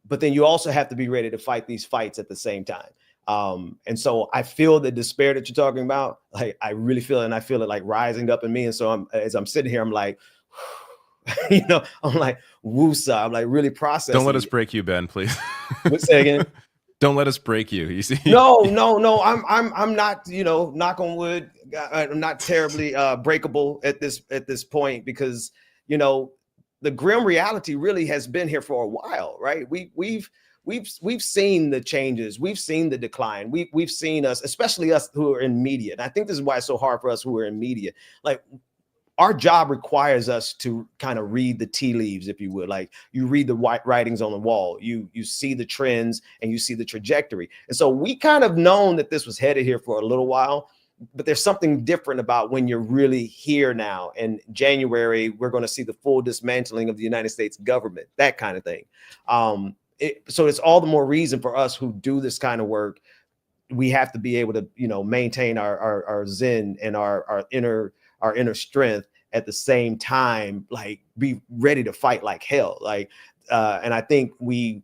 but then you also have to be ready to fight these fights at the same time. And so I feel the despair that you're talking about. Like I really feel it, and I feel it like rising up in me. And so as I'm sitting here, I'm like, I'm like woosah. I'm like really processing.
Don't let us break you, Ben, please.
Say again.
Don't let us break you. You see?
No. I'm not. Knock on wood. I'm not terribly breakable at this point, because the grim reality really has been here for a while, right? We've seen the changes. We've seen the decline. We've seen us, especially us who are in media. And I think this is why it's so hard for us who are in media. Like, our job requires us to kind of read the tea leaves, if you would. Like, you read the white writings on the wall, you see the trends, and you see the trajectory. And so we kind of known that this was headed here for a little while, but there's something different about when you're really here now. In January, we're going to see the full dismantling of the United States government, that kind of thing. So it's all the more reason for us who do this kind of work. We have to be able to, maintain our zen and our inner strength at the same time, like be ready to fight like hell. Like, and I think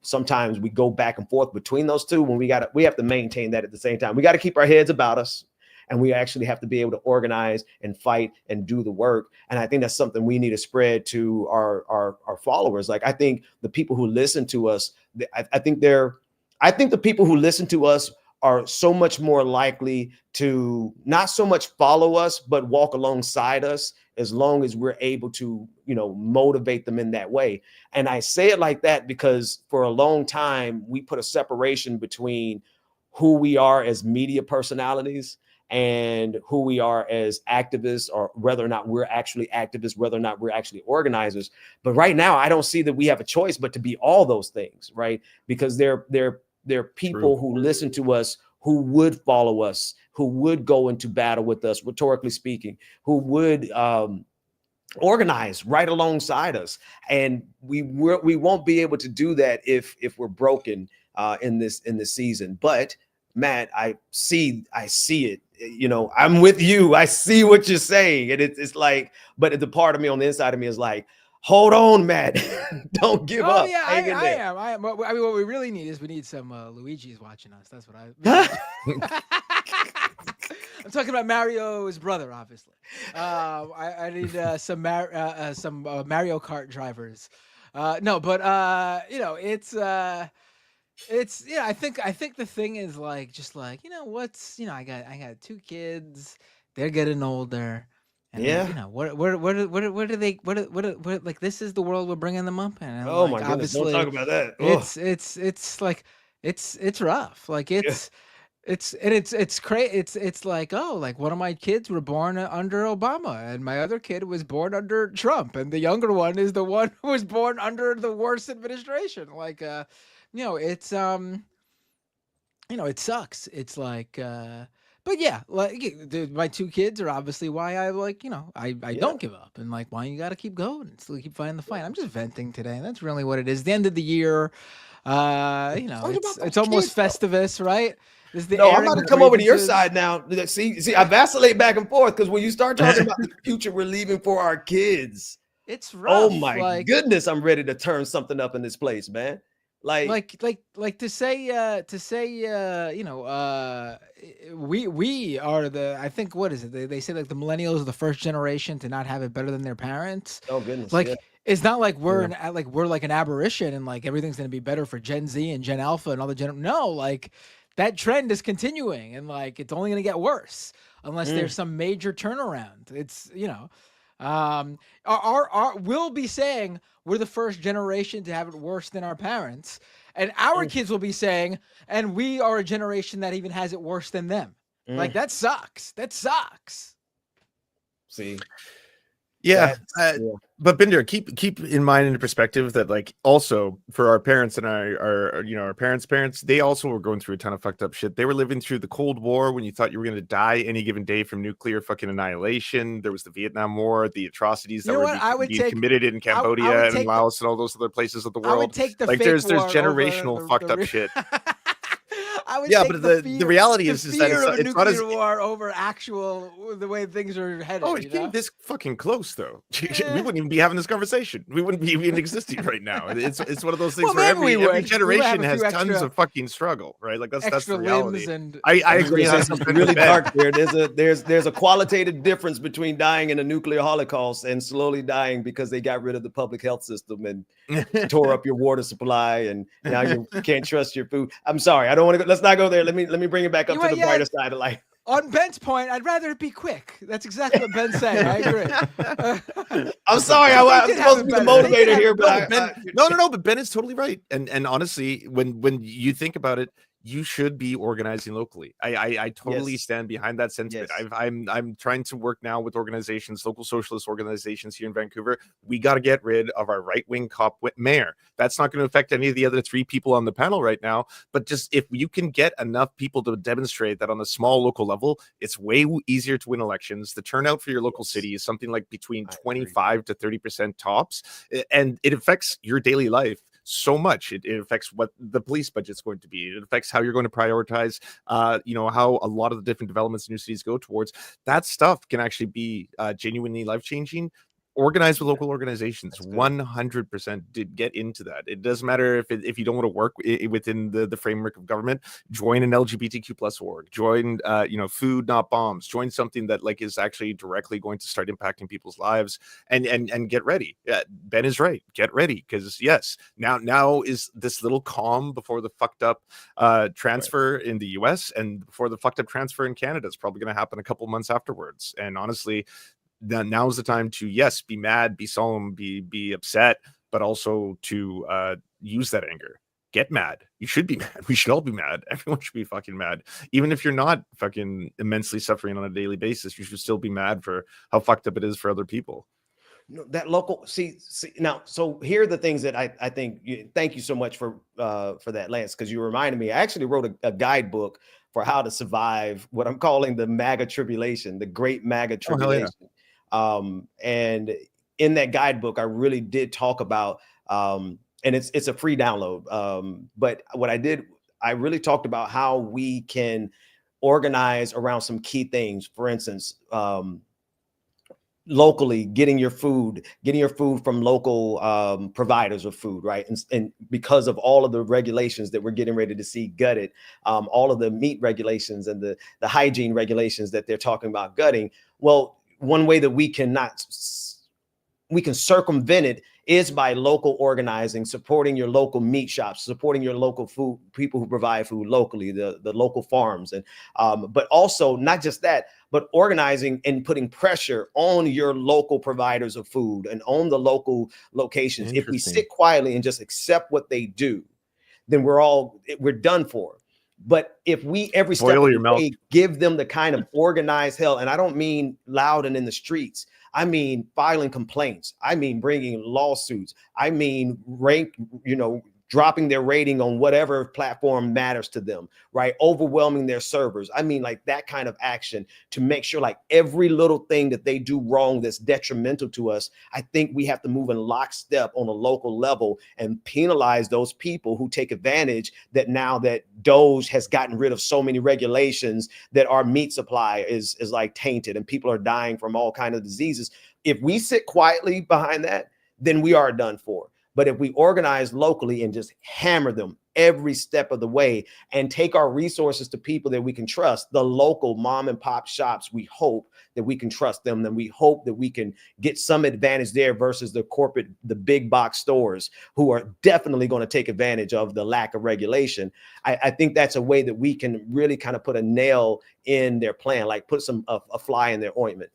sometimes we go back and forth between those two, when we have to maintain that at the same time. We got to keep our heads about us, and we actually have to be able to organize and fight and do the work. And I think that's something we need to spread to our followers. Like, I think the people who listen to us, I think the people who listen to us are so much more likely to not so much follow us, but walk alongside us, as long as we're able to, motivate them in that way. And I say it like that because for a long time, we put a separation between who we are as media personalities and who we are as activists, or whether or not we're actually activists, whether or not we're actually organizers. But right now, I don't see that we have a choice but to be all those things, right? Because there are people who listen to us, who would follow us, who would go into battle with us, rhetorically speaking, who would organize right alongside us. And we won't be able to do that if we're broken in this season. But Matt, I see it. I'm with you. I see what you're saying, and it's like, but the part of me on the inside of me is like, hold on, Matt. Don't give up.
Oh yeah, I am. I mean, what we really need is some Luigi's watching us. That's what I'm talking about. Mario's brother, obviously. I need some Mario Kart drivers. No, but it's I think the thing is like, just like, I got 2 kids. They're getting older. And what do they like? This is the world we're bringing them up in. And
my goodness, don't talk about that.
It's like it's rough. Like it's crazy. It's like, like one of my kids were born under Obama, and my other kid was born under Trump, and the younger one is the one who was born under the worst administration. Like it's it sucks. It's like but yeah, like my 2 kids are obviously why I I don't give up, and like why you got to keep going and still keep fighting the fight. I'm just venting today. That's really what it is. The end of the year, it's almost Festivus, right?
I'm about to come over to your side now. See, I vacillate back and forth, because when you start talking about the future we're leaving for our kids,
it's rough.
Oh my goodness, I'm ready to turn something up in this place, man. Like
to say we are I think, what is it? They say like the millennials are the first generation to not have it better than their parents.
Oh goodness.
Like it's not like we're like an aberration and like everything's going to be better for Gen Z and Gen Alpha and all the no, like that trend is continuing, and like it's only going to get worse unless there's some major turnaround. It's we'll be saying we're the first generation to have it worse than our parents, and our kids will be saying, and we are a generation that even has it worse than them. Like that sucks. See,
Yeah,
That's- yeah.
but Binder, keep in mind in perspective that like also for our parents and our you know our parents, they also were going through a ton of fucked up shit. They were living through the Cold War when you thought you were going to die any given day from nuclear fucking annihilation. There was the Vietnam War, the atrocities that were being committed in Cambodia and Laos and all those other places of the world.
I would take the
like
fake
there's
war
generational
over
fucked up shit.
I would
Yeah,
take
but
the
the reality is that
fear of a
it's not as
nuclear war over actual the way things are headed.
Oh, it's getting this fucking close, though. We wouldn't even be having this conversation. We wouldn't be even existing right now. It's one of those things where every generation has tons of fucking struggle, right? Like that's the reality.
And
I agree.
Say something really dark there. There's a qualitative difference between dying in a nuclear holocaust and slowly dying because they got rid of the public health system and tore up your water supply, and now you can't trust your food. I'm sorry, I don't want to go. Let's not go there. Let me bring it back up to the brighter side of life.
On Ben's point, I'd rather it be quick. That's exactly what Ben's saying. I agree.
I'm sorry, I'm supposed to be the motivator here, but
but Ben is totally right. And honestly, when you think about it, you should be organizing locally. I totally stand behind that sentiment.
Yes.
I'm trying to work now with organizations, local socialist organizations here in Vancouver. We got to get rid of our right-wing cop mayor. That's not going to affect any of the other three people on the panel right now. But just if you can get enough people to demonstrate that on a small local level, it's way easier to win elections. The turnout for your local city is something like between 25 to 30% tops, and it affects your daily life so much. It affects what the police budget's going to be. It affects how you're going to prioritize, how a lot of the different developments in your cities go towards. That stuff can actually be genuinely life-changing. Organize with local organizations. 100% did get into that. It doesn't matter if you don't want to work within the framework of government. Join an LGBTQ plus org. Join Food Not Bombs. Join something that like is actually directly going to start impacting people's lives. And get ready. Ben is right. Get ready, because yes, now is this little calm before the fucked up transfer in the US and before the fucked up transfer in Canada. It's probably going to happen a couple months afterwards. And honestly, now is the time to be mad, be solemn, be upset, but also to use that anger. Get mad. You should be mad. We should all be mad. Everyone should be fucking mad. Even if you're not fucking immensely suffering on a daily basis, you should still be mad for how fucked up it is for other people.
No, that local see now. So here are the things that I think. Thank you so much for that, Lance, because you reminded me. I actually wrote a guidebook for how to survive what I'm calling the MAGA tribulation, the Great MAGA Tribulation. And in that guidebook, I really did talk about, and it's a free download. But what I did, I really talked about how we can organize around some key things. For instance, locally, getting your food from local providers of food, right? And because of all of the regulations that we're getting ready to see gutted, all of the meat regulations and the hygiene regulations that they're talking about gutting. Well, one way that we can circumvent it is by local organizing, supporting your local meat shops, supporting your local food, people who provide food locally, the local farms. And but also not just that, but organizing and putting pressure on your local providers of food and on the local locations. If we sit quietly and just accept what they do, then we're done for. But if we every step of the way give them the kind of organized hell, and I don't mean loud and in the streets, I mean filing complaints, I mean bringing lawsuits, I mean dropping their rating on whatever platform matters to them, right? Overwhelming their servers. I mean, like that kind of action to make sure like every little thing that they do wrong that's detrimental to us. I think we have to move in lockstep on a local level and penalize those people who take advantage that now that DOGE has gotten rid of so many regulations that our meat supply is like tainted and people are dying from all kinds of diseases. If we sit quietly behind that, then we are done for. But if we organize locally and just hammer them every step of the way and take our resources to people that we can trust, the local mom and pop shops, we hope that we can trust them. And we hope that we can get some advantage there versus the big box stores who are definitely going to take advantage of the lack of regulation. I think that's a way that we can really kind of put a nail in their plan, like put a fly in their ointment.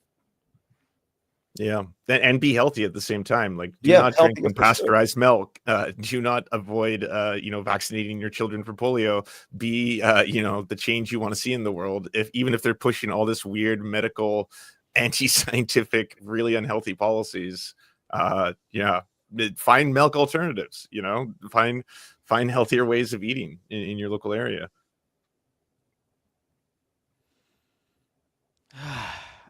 Yeah, and be healthy at the same time. Like, do not drink unpasteurized milk. Do not avoid, vaccinating your children for polio. Be, the change you want to see in the world. Even if they're pushing all this weird medical anti-scientific, really unhealthy policies, find milk alternatives. Find healthier ways of eating in your local area.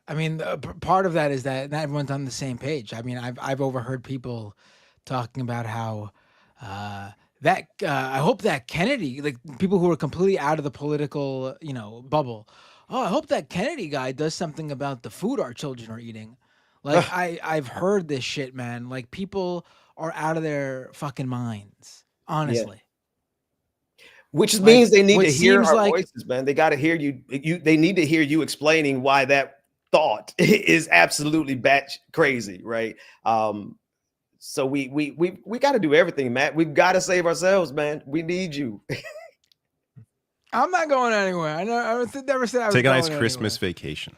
I mean, part of that is that not everyone's on the same page. I mean, I've overheard people talking about how I hope that Kennedy, like people who are completely out of the political, bubble. Oh, I hope that Kennedy guy does something about the food our children are eating. Like I've heard this shit, man. Like people are out of their fucking minds, honestly.
Yeah. Which means they need to hear our
like,
voices, man. They got to hear you. They need to hear you explaining why that thought is absolutely batch crazy, right? So we got to do everything, Matt. We've got to save ourselves, man. We need you.
I'm not going anywhere. I never said I was
take a nice
going
Christmas
anywhere.
vacation.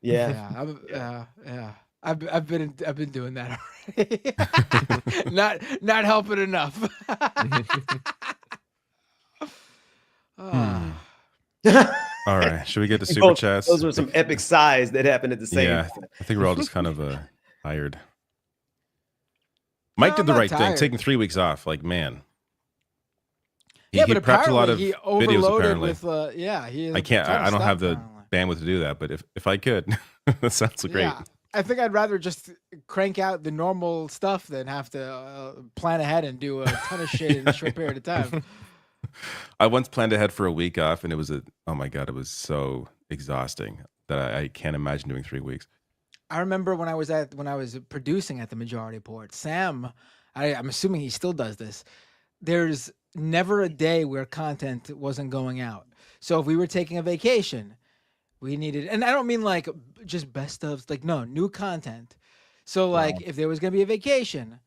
Yeah, yeah. I've been doing that already. not helping enough.
All right, should we get to super chats?
Those were some epic sighs that happened at the same time.
I think we're all just kind of tired. Mike did the right thing, taking 3 weeks off. Like, man. He prepped a lot of videos apparently.
I
can't. I don't have the bandwidth to do that. But if I could, that sounds great.
Yeah, I think I'd rather just crank out the normal stuff than have to plan ahead and do a ton of shit in a short period of time.
I once planned ahead for a week off, and it was oh my god, it was so exhausting that I can't imagine doing 3 weeks.
I remember when I was producing at the Majority Report, Sam, I'm assuming he still does this. There's never a day where content wasn't going out. So if we were taking a vacation, we needed, and I don't mean like just best of, like, no, new content. So like if there was going to be a vacation,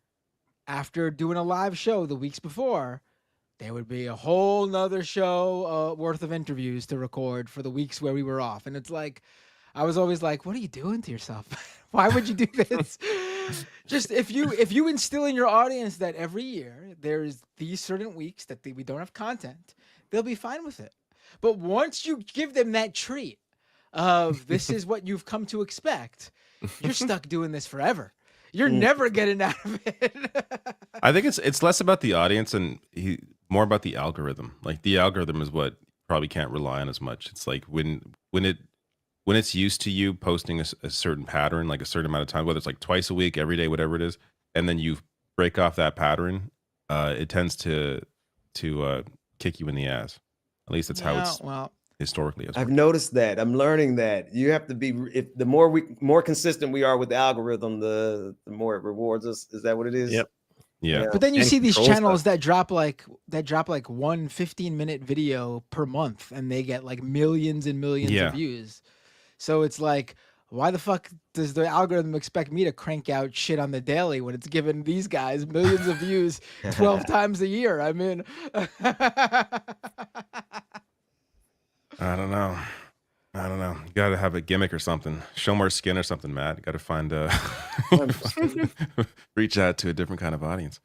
after doing a live show the weeks before, there would be a whole nother show worth of interviews to record for the weeks where we were off. And it's like, I was always like, what are you doing to yourself? Why would you do this? Just if you instill in your audience that every year there's these certain weeks that we don't have content, they'll be fine with it. But once you give them that treat of this is what you've come to expect, you're stuck doing this forever. You're never getting out of it.
I think it's less about the audience and more about the algorithm. Like the algorithm is what probably can't rely on as much. It's like when it's used to you posting a certain pattern, like a certain amount of time, whether it's like twice a week, every day, whatever it is, and then you break off that pattern, it tends to kick you in the ass. At least that's how it's historically.
I've noticed that. I'm learning that you have to be. If the more consistent we are with the algorithm, the more it rewards us. Is that what it is?
Yep.
Yeah.
But then you see these channels that drop like one 15-minute video per month, and they get like millions and millions of views. So it's like, why the fuck does the algorithm expect me to crank out shit on the daily when it's giving these guys millions of views 12 times a year? I mean,
I don't know. You got to have a gimmick or something. Show more skin or something, Matt. You got to find reach out to a different kind of audience.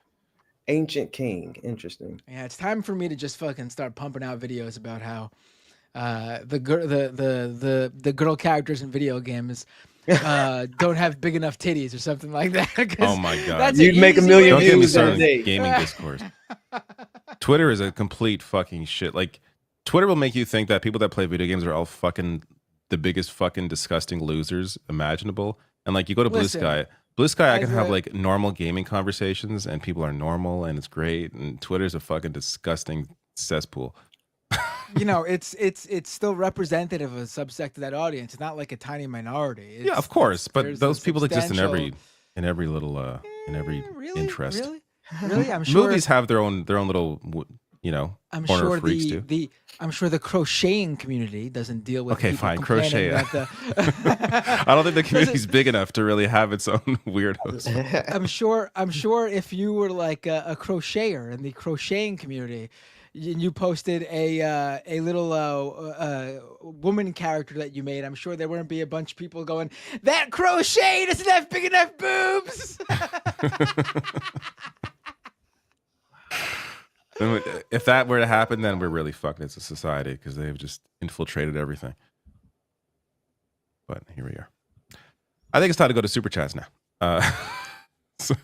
Ancient King. Interesting.
Yeah, it's time for me to just fucking start pumping out videos about how the girl characters in video games don't have big enough titties or something like that.
Oh my god,
you'd make 1 million
views. Don't get me
started
started on gaming discourse. Twitter is a complete fucking shit. Like Twitter will make you think that people that play video games are all fucking the biggest fucking disgusting losers imaginable. And like you go to Blue Sky, I can have like normal gaming conversations and people are normal and it's great. And Twitter's a fucking disgusting cesspool.
It's still representative of a subsect of that audience. It's not like a tiny minority.
Yeah, of course, but those people exist in every little interest.
Really, I'm sure
movies have their own little
I'm
corner
sure
of freaks too.
I'm sure the crocheting community doesn't deal with.
Okay, fine, crochet.
I
don't think the community's big enough to really have its own weirdos.
I'm sure if you were like a crocheter in the crocheting community, you posted a little woman character that you made, I'm sure there wouldn't be a bunch of people going, that crochet doesn't have big enough boobs.
If that were to happen, then we're really fucked as a society because they've just infiltrated everything. But here we are. I think it's time to go to super chats now. So,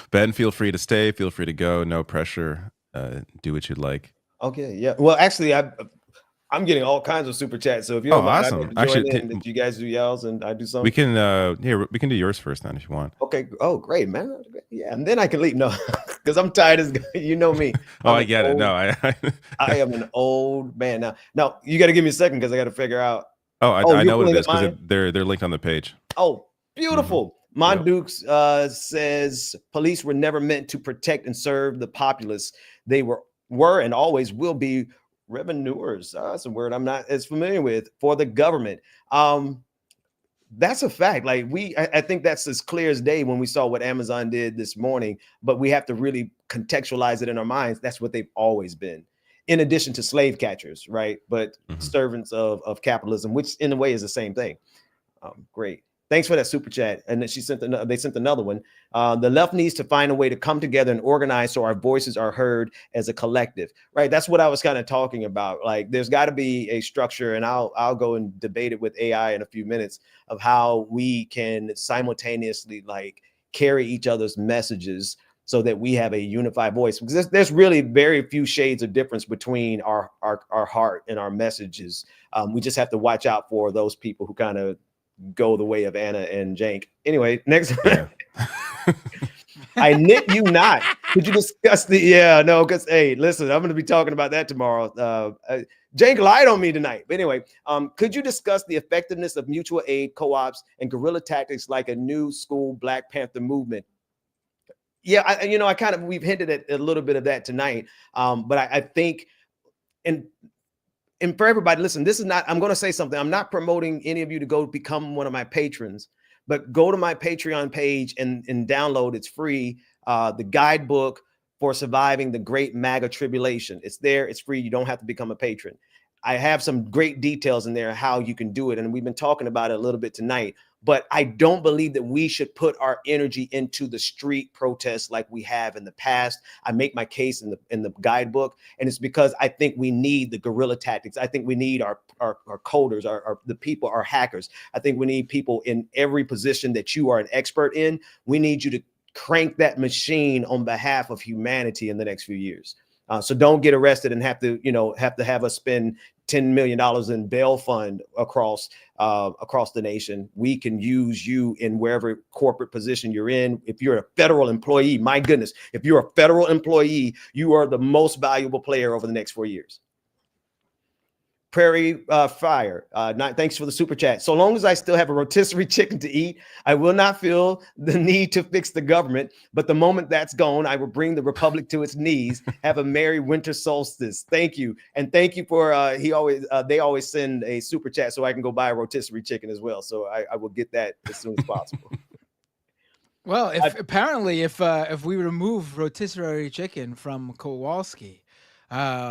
Ben, feel free to stay. Feel free to go. No pressure. Do what you'd like.
Okay, yeah. Well, actually, I'm getting all kinds of super chats. So if you don't mind,
awesome.
I'd like to join in. Did you guys do y'alls and I do something?
We can we can do yours first then if you want.
Okay. Oh, great, man. Yeah, and then I can leave. No, because I'm tired as you know me.
I get it. No,
I am an old man now. Now you got to give me a second because I got to figure out.
I know what it is because they're linked on the page.
Oh, beautiful. Mondukes says police were never meant to protect and serve the populace. They were and always will be revenuers. That's a word I'm not as familiar with for the government. That's a fact. Like I think that's as clear as day when we saw what Amazon did this morning, but we have to really contextualize it in our minds. That's what they've always been, in addition to slave catchers, right? But servants of capitalism, which in a way is the same thing. Great. Thanks for that super chat. And then they sent another one. The left needs to find a way to come together and organize so our voices are heard as a collective, right? That's what I was kind of talking about. Like, there's got to be a structure, and I'll go and debate it with AI in a few minutes, of how we can simultaneously like carry each other's messages so that we have a unified voice. Because there's really very few shades of difference between our heart and our messages. We just have to watch out for those people who kind of go the way of Anna and Jank. Anyway, next. I knit you not. Could you discuss because hey, listen, I'm going to be talking about that tomorrow. Jank lied on me tonight. But anyway, could you discuss the effectiveness of mutual aid co-ops and guerrilla tactics like a new school Black Panther movement? Yeah, we've hinted at a little bit of that tonight. But I think, and for everybody, listen, this is not, I'm going to say something. I'm not promoting any of you to go become one of my patrons, but go to my Patreon page and download, it's free, the guidebook for surviving the great MAGA tribulation. It's there, it's free. You don't have to become a patron. I have some great details in there how you can do it. And we've been talking about it a little bit tonight, but I don't believe that we should put our energy into the street protests like we have in the past. I make my case in the guidebook, and it's because I think we need the guerrilla tactics. I think we need our coders, the people, our hackers. I think we need people in every position that you are an expert in. We need you to crank that machine on behalf of humanity in the next few years. So don't get arrested and have to have us spend $10 million in bail fund across the nation. We can use you in wherever corporate position you're in. If you're a federal employee, my goodness, if you're a federal employee, you are the most valuable player over the next 4 years. Prairie Fire, thanks for the super chat. So long as I still have a rotisserie chicken to eat, I will not feel the need to fix the government. But the moment that's gone, I will bring the republic to its knees. Have a merry winter solstice. Thank you, and thank you for they always send a super chat so I can go buy a rotisserie chicken as well. So I will get that as soon as possible.
Well, if we remove rotisserie chicken from Kowalski,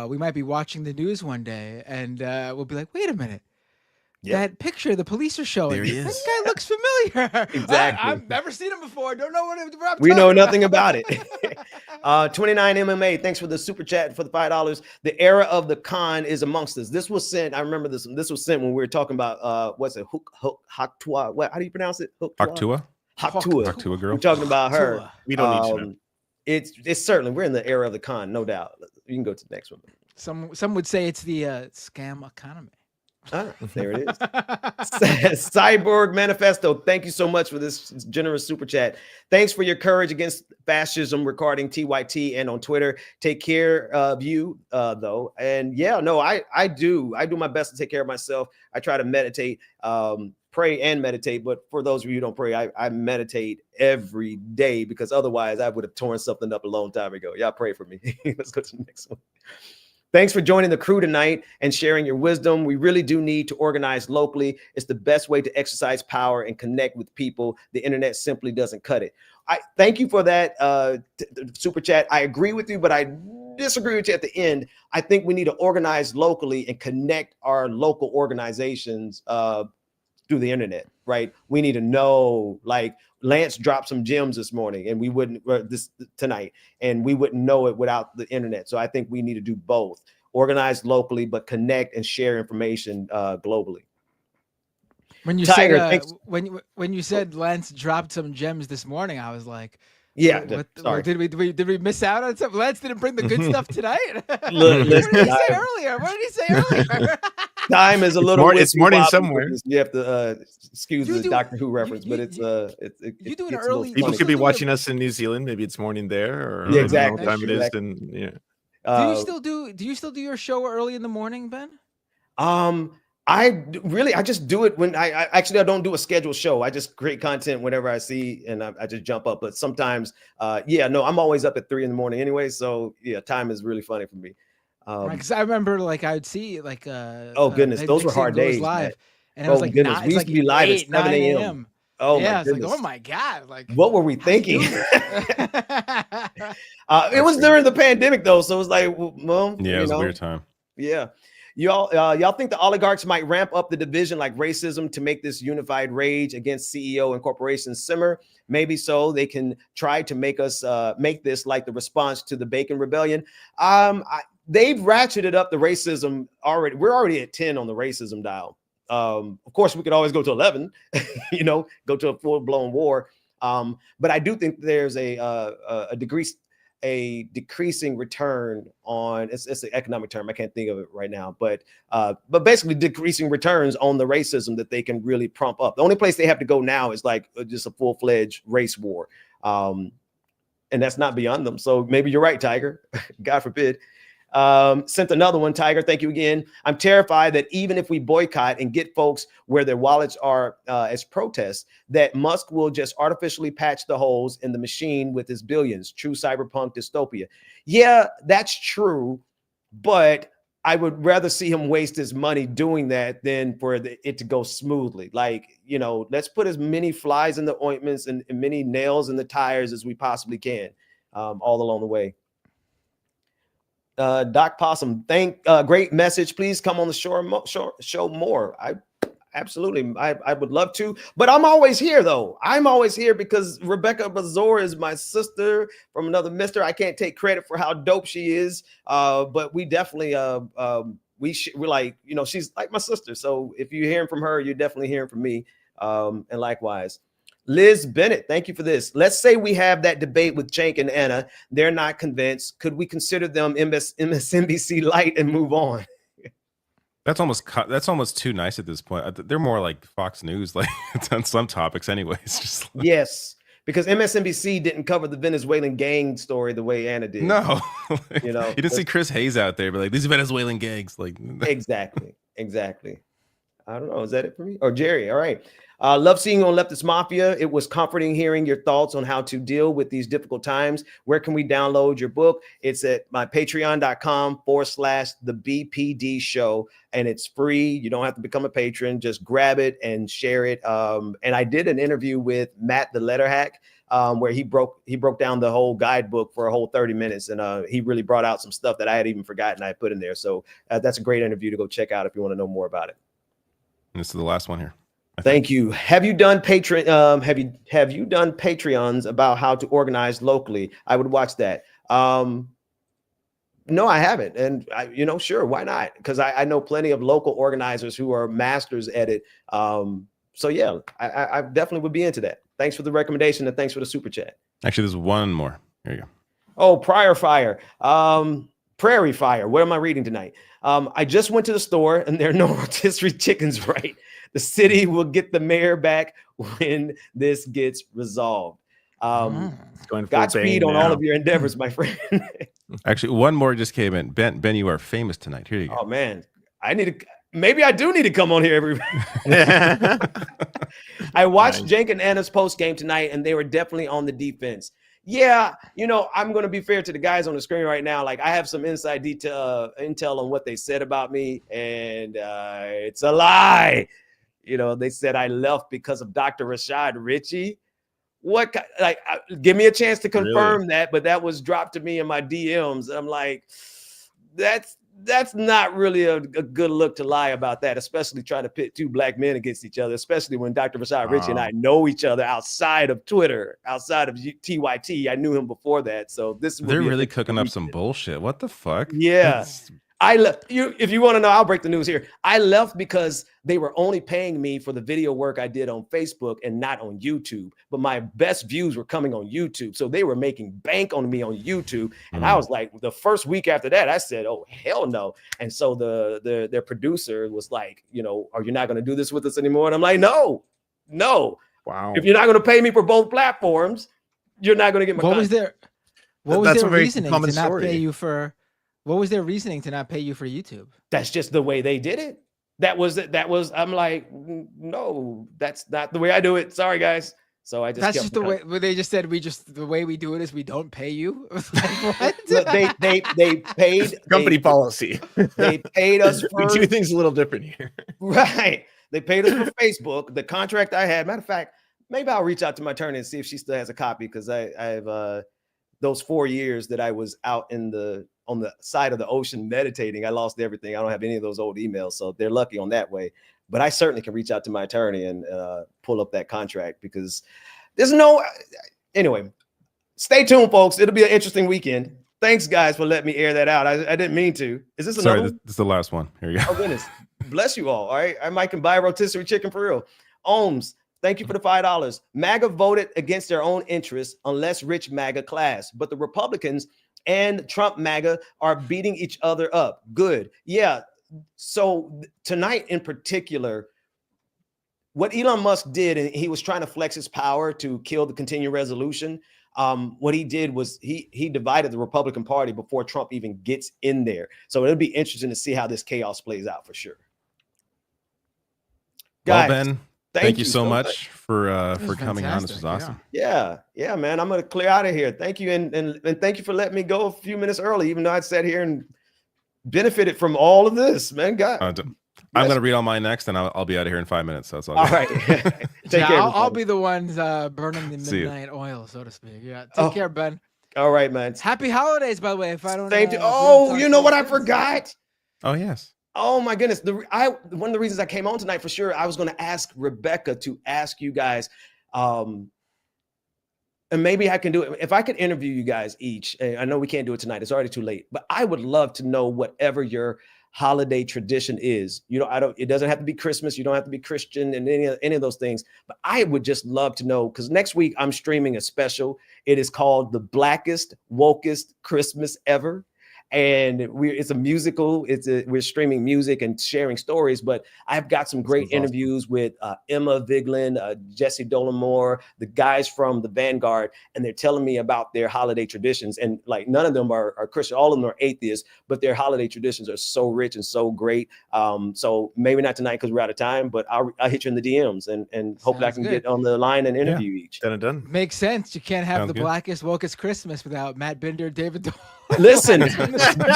we might be watching the news one day and we'll be like, wait a minute. Yep. That picture the police are showing,
there he is.
That guy looks familiar.
Exactly.
I've never seen him before. Don't know what
we know nothing about it. 29 MMA, thanks for the super chat for the $5. The era of the con is amongst us. This was sent. I remember this. This was sent when we were talking about what's it? Haktua. What? How do you pronounce it?
Haktua.
Haktua
girl.
We're talking about her.
We don't need to know.
It's certainly, we're in the era of the con, no doubt. You can go to the next one.
Some would say it's the scam economy.
There it is. Cyborg Manifesto, thank you so much for this generous super chat. Thanks for your courage against fascism regarding TYT and on Twitter. Take care of you, though. And I do my best to take care of myself. I try to meditate, pray and meditate. But for those of you who don't pray, I meditate every day, because otherwise I would have torn something up a long time ago. Y'all pray for me. Let's go to the next one. Thanks for joining the crew tonight and sharing your wisdom. We really do need to organize locally. It's the best way to exercise power and connect with people. The internet simply doesn't cut it. I thank you for that super chat. I agree with you, but I disagree with you at the end. I think we need to organize locally and connect our local organizations through the internet, right? We need to know, like Lance dropped some gems this morning and we wouldn't tonight, and we wouldn't know it without the internet. So I think we need to do both, organize locally, but connect and share information globally.
When you
Tiger,
said
thanks.
when you said Lance dropped some gems this morning, I was like,
Yeah,
what did we miss out on something? Lance didn't bring the good stuff tonight.
Look,
What did he
listen,
say earlier? What did he say earlier?
time is a little.
It's morning somewhere.
You have to excuse
You
the
do-
Doctor Who reference,
you-
but it's
you do an
gets a little
early-
People
funny.
could be
do it-
watching us in New Zealand. Maybe it's morning there, or
Yeah,
I don't know
exactly.
what time it is.
Exactly.
And yeah.
Do you still do your show early in the morning, Ben?
I just do it when I don't do a scheduled show. I just create content whenever I see, and I just jump up. But sometimes, I'm always up at 3 a.m. anyway. So yeah, time is really funny for me.
Because I remember like I would see like
oh goodness, those were
Dixon
hard
goes
days.
live,
Man.
and it was like
goodness,
9,
we used to be live at 7
9
a.m. Oh
yeah,
my
it's like,
goodness.
oh my god, like
What were we thinking? It was during the pandemic though, so it was like, well,
Yeah, it was a weird time.
Yeah. Y'all think the oligarchs might ramp up the division like racism to make this unified rage against CEO and corporations simmer? Maybe so. They can try to make us make this like the response to the Bacon Rebellion. They've ratcheted up the racism already. We're already at 10 on the racism dial. Of course, we could always go to 11, go to a full-blown war. But I do think there's a decreasing return on it's an economic term. I can't think of it right now, but basically decreasing returns on the racism that they can really prompt up. The only place they have to go now is like just a full-fledged race war. And that's not beyond them. So maybe you're right, Tiger. God forbid. Sent another one, Tiger. Thank you again. I'm terrified that even if we boycott and get folks where their wallets are as protests, that Musk will just artificially patch the holes in the machine with his billions. True cyberpunk dystopia. Yeah, that's true. But I would rather see him waste his money doing that than for it to go smoothly. Like, let's put as many flies in the ointments and many nails in the tires as we possibly can all along the way. Doc Possum, great message. Please come on the show more. Absolutely. I would love to, but I'm always here though. I'm always here because Rebecca Bazor is my sister from another mister. I can't take credit for how dope she is. But we definitely, we're like, she's like my sister. So if you're hearing from her, you're definitely hearing from me. And likewise. Liz Bennett, thank you for this. Let's say we have that debate with Cenk and Anna. They're not convinced. Could we consider them MSNBC light and move on?
That's almost too nice at this point. They're more like Fox News, like on some topics, anyways. Just like...
Yes, because MSNBC didn't cover the Venezuelan gang story the way Anna did.
No, like, you didn't see Chris Hayes out there, but like these Venezuelan gangs, like
exactly. I don't know. Is that it for me or Jerry? All right. Love seeing you on Leftist Mafia. It was comforting hearing your thoughts on how to deal with these difficult times. Where can we download your book? It's at my patreon.com/the BPD show. And it's free. You don't have to become a patron. Just grab it and share it. And I did an interview with Matt, the letter hack, where he broke down the whole guidebook for a whole 30 minutes. And he really brought out some stuff that I had even forgotten I put in there. So that's a great interview to go check out if you want to know more about it.
This is the last one here.
Thank you. Have you done Patreon? Have you done Patreons about how to organize locally? I would watch that. No, I haven't. And sure, why not? Because I know plenty of local organizers who are masters at it. So yeah, I definitely would be into that. Thanks for the recommendation and thanks for the super chat.
Actually, there's one more. Here you go.
Oh, Prairie Fire. What am I reading tonight? I just went to the store and there are no rotisserie chickens, right? The city will get the mayor back when this gets resolved. Godspeed on all of your endeavors, my friend.
Actually, one more just came in. Ben, you are famous tonight. Here you go.
Oh man, maybe I do need to come on here every. I watched Cenk and Anna's post game tonight, and they were definitely on the defense. Yeah, I'm going to be fair to the guys on the screen right now. Like I have some inside intel on what they said about me, and it's a lie. They said I left because of Dr. Rashad Ritchie. What? Like, give me a chance to confirm that, but that was dropped to me in my DMs. I'm like, that's not really a good look to lie about that, especially trying to pit two black men against each other, especially when Dr. Rashad Ritchie and I know each other outside of Twitter, outside of TYT. I knew him before that. So they're
really cooking up some bullshit. What the fuck?
Yeah. I left you. If you want to know, I'll break the news here. I left because they were only paying me for the video work I did on Facebook and not on YouTube. But my best views were coming on YouTube, so they were making bank on me on YouTube. And I was like, the first week after that, I said, "Oh hell no!" And so their producer was like, you know, "Are you not going to do this with us anymore?" And I'm like, "No.
Wow.
If you're not going to pay me for both platforms, you're not going to get my."
What was their
That's a very
reasoning
common
to not
story.
pay you for? What was their reasoning to not pay you for YouTube?
That's just the way they did it. That was. I'm like, no, that's not the way I do it. Sorry, guys. So I just.
That's
kept
just the way. Well, they just said the way we do it is we don't pay you. Like, what?
Look, they paid
Company policy.
They paid us.
We do things a little different here.
Right. They paid us for Facebook. The contract I had. Matter of fact, maybe I'll reach out to my attorney and see if she still has a copy, because I've those 4 years that I was out on the side of the ocean meditating, I lost everything. I don't have any of those old emails, so they're lucky on that way. But I certainly can reach out to my attorney and pull up that contract, because there's no. Anyway, stay tuned, folks. It'll be an interesting weekend. Thanks, guys, for letting me air that out. I didn't mean to. Is this another?
Sorry, this is the last one. Here you go.
Oh goodness, bless you all. All right, I might can buy a rotisserie chicken for real. Ohms. Thank you for the $5. MAGA voted against their own interests unless rich MAGA class, but the Republicans and Trump MAGA are beating each other up. Good. Yeah. So tonight in particular, what Elon Musk did, and he was trying to flex his power to kill the continuing resolution. What he did was he divided the Republican Party before Trump even gets in there. So it'll be interesting to see how this chaos plays out for sure.
Guys, well, Ben, thank you so much for coming on. This was awesome.
Yeah, man. I'm gonna clear out of here. Thank you, and thank you for letting me go a few minutes early, even though I sat here and benefited from all of this, man. God,
I'm gonna read all mine next, and I'll be out of here in 5 minutes. So that's all.
All right. Take care.
I'll be the ones burning the midnight oil, so to speak. Yeah. Take care, Ben.
All right, man.
Happy holidays, by the way. If I don't.
You know what I forgot?
Oh yes.
Oh my goodness. One of the reasons I came on tonight for sure, I was going to ask Rebecca to ask you guys, and maybe I can do it. If I could interview you guys each, I know we can't do it tonight. It's already too late, but I would love to know whatever your holiday tradition is. You know, it doesn't have to be Christmas. You don't have to be Christian and any of those things, but I would just love to know, because next week I'm streaming a special. It is called The Blackest, Wokest Christmas Ever. And it's a musical. We're streaming music and sharing stories, but I've got some great interviews with Emma Vigeland, Jesse Dollamore, the guys from the Vanguard, and they're telling me about their holiday traditions. And like, none of them are Christian, all of them are atheists, but their holiday traditions are so rich and so great. So maybe not tonight because we're out of time, but I'll hit you in the DMs and hopefully I can get on the line and interview each.
Done.
Makes sense. You can't have blackest, wokest Christmas without Matt Binder, David Dole.
Listen,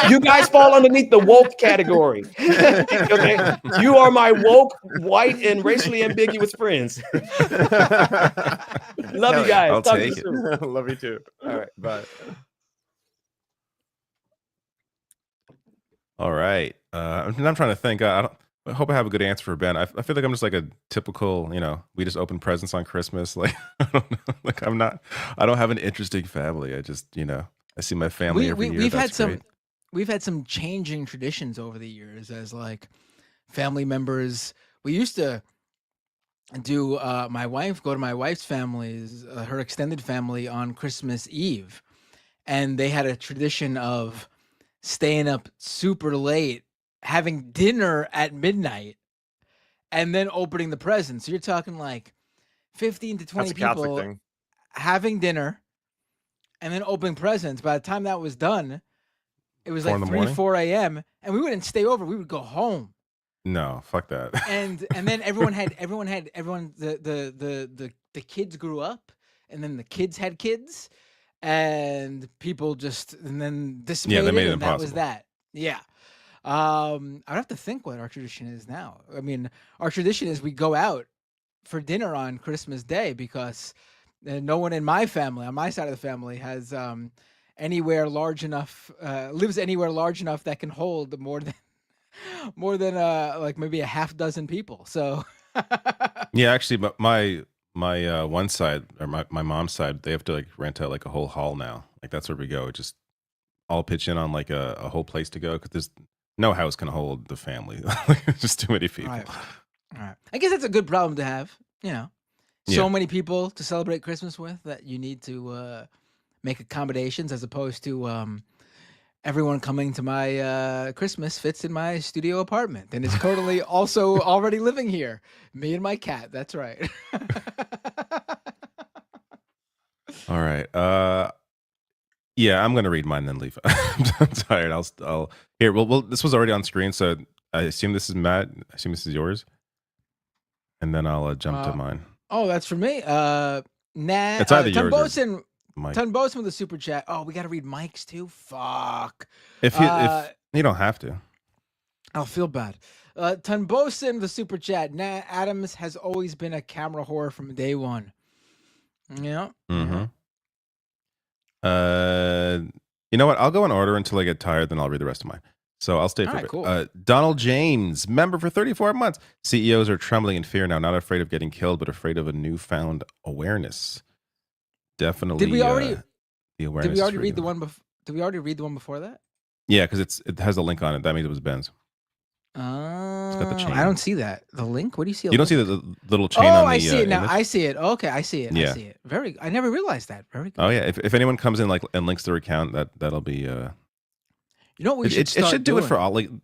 you guys fall underneath the woke category. Okay, you are my woke, white, and racially ambiguous friends. Love you guys.
I'll take it.
Love you too.
All right, bye.
All right. I'm trying to think. I hope I have a good answer for Ben. I feel like I'm just like a typical, we just open presents on Christmas. Like, I don't know. Like, I don't have an interesting family. I just, I see my family every year.
We've had some changing traditions over the years as like family members. We used to do go to my wife's family's, her extended family on Christmas Eve. And they had a tradition of staying up super late, having dinner at midnight, and then opening the presents. So you're talking like 15 to 20 people having dinner and then opening presents. By the time that was done, it was like 3, 4 a.m. and we wouldn't stay over. We would go home.
No, fuck that.
And then the kids grew up, and then the kids had kids, and people and then dissipated.
Yeah, they made it
and
impossible.
That was that. Yeah. I'd have to think what our tradition is now. I mean, our tradition is we go out for dinner on Christmas Day because no one in my family, on my side of the family, has lives anywhere large enough that can hold more than like maybe a half dozen people. So
yeah, actually, but my one side, or my mom's side, they have to like rent out like a whole hall now. Like that's where we go. Just all pitch in on like a whole place to go, because no house can hold the family. It's just too many people.
All right. I guess that's a good problem to have. So many people to celebrate Christmas with that you need to make accommodations, as opposed to everyone coming to my Christmas fits in my studio apartment and is currently also already living here. Me and my cat. That's right.
All right. Yeah, I'm gonna read mine then leave. I'm tired. I'll here. Well, this was already on screen, so I assume this is Matt. I assume this is yours, and then I'll jump to mine.
Oh, that's for me.
It's either yours or Mike.
Ton Bosin with a super chat. Oh, we got to read Mike's too. Fuck.
If you don't have to,
I'll feel bad. Ton Bosin, the super chat. Nah, Adams has always been a camera whore from day one. Yeah.
Mm-hmm. You know what? I'll go in order until I get tired, then I'll read the rest of mine. So I'll stay for a bit.
Cool.
Donald James, member for 34 months. CEOs are trembling in fear now, not afraid of getting killed, but afraid of a newfound awareness. Definitely.
Did we already?
The awareness.
Did we already read the one? Did we already read the one before that?
Yeah, because it has a link on it. That means it was Ben's.
Oh,
got the chain.
I don't see that. The link? What do you see?
You don't see the little chain on the
I see it now.
image?
I see it. Okay, I see it.
Yeah.
I see it. I never realized that. Very good.
Oh yeah. If anyone comes in and links their account, that'll be.
You know what we should
It
start
should do
doing?
it for all. It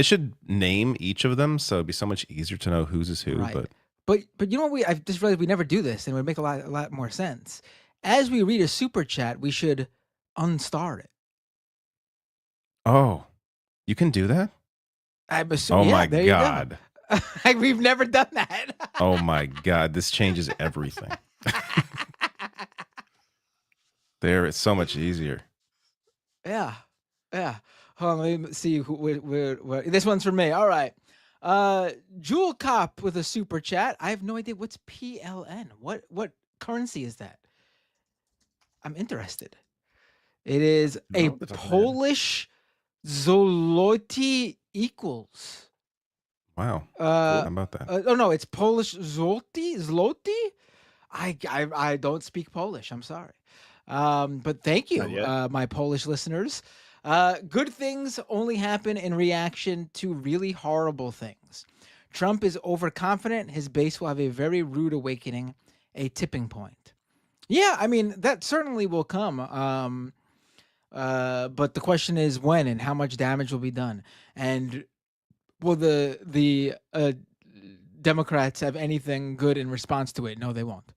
should name each of them, so it'd be so much easier to know whose is who.
Right. But you know what? I've just realized we never do this, and it would make a lot more sense. As we read a super chat, we should unstar it.
Oh, you can do that?
I'm assuming.
Oh my
there
god.
You go. We've never done that.
Oh my god, this changes everything. There, it's so much easier.
Yeah. Hold on, let me see where this one's for me. All right. Jewel Cop with a super chat. I have no idea what's PLN. What currency is that? I'm interested. It is a Polish zloty equals.
Wow. How about that?
Oh no, it's Polish zloty. I don't speak Polish. I'm sorry. But thank you, my Polish listeners. Good things only happen in reaction to really horrible things. Trump is overconfident. His base will have a very rude awakening, a tipping point. Yeah, I mean, that certainly will come. But the question is when and how much damage will be done. And will the Democrats have anything good in response to it? No, they won't.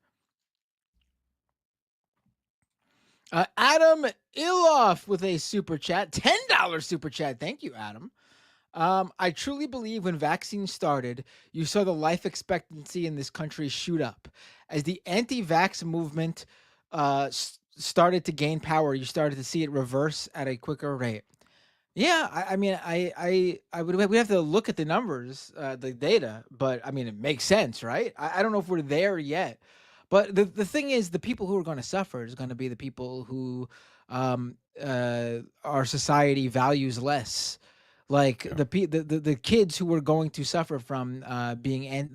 Adam Iloff with a super chat, $10 super chat. Thank you, Adam. I truly believe when vaccines started, you saw the life expectancy in this country shoot up. As the anti-vax movement started to gain power, you started to see it reverse at a quicker rate. Yeah, I mean, we have to look at the numbers, the data, but I mean, it makes sense, right? I don't know if we're there yet. But the thing is, the people who are going to suffer is going to be the people who our society values less, like the kids who are going to suffer from being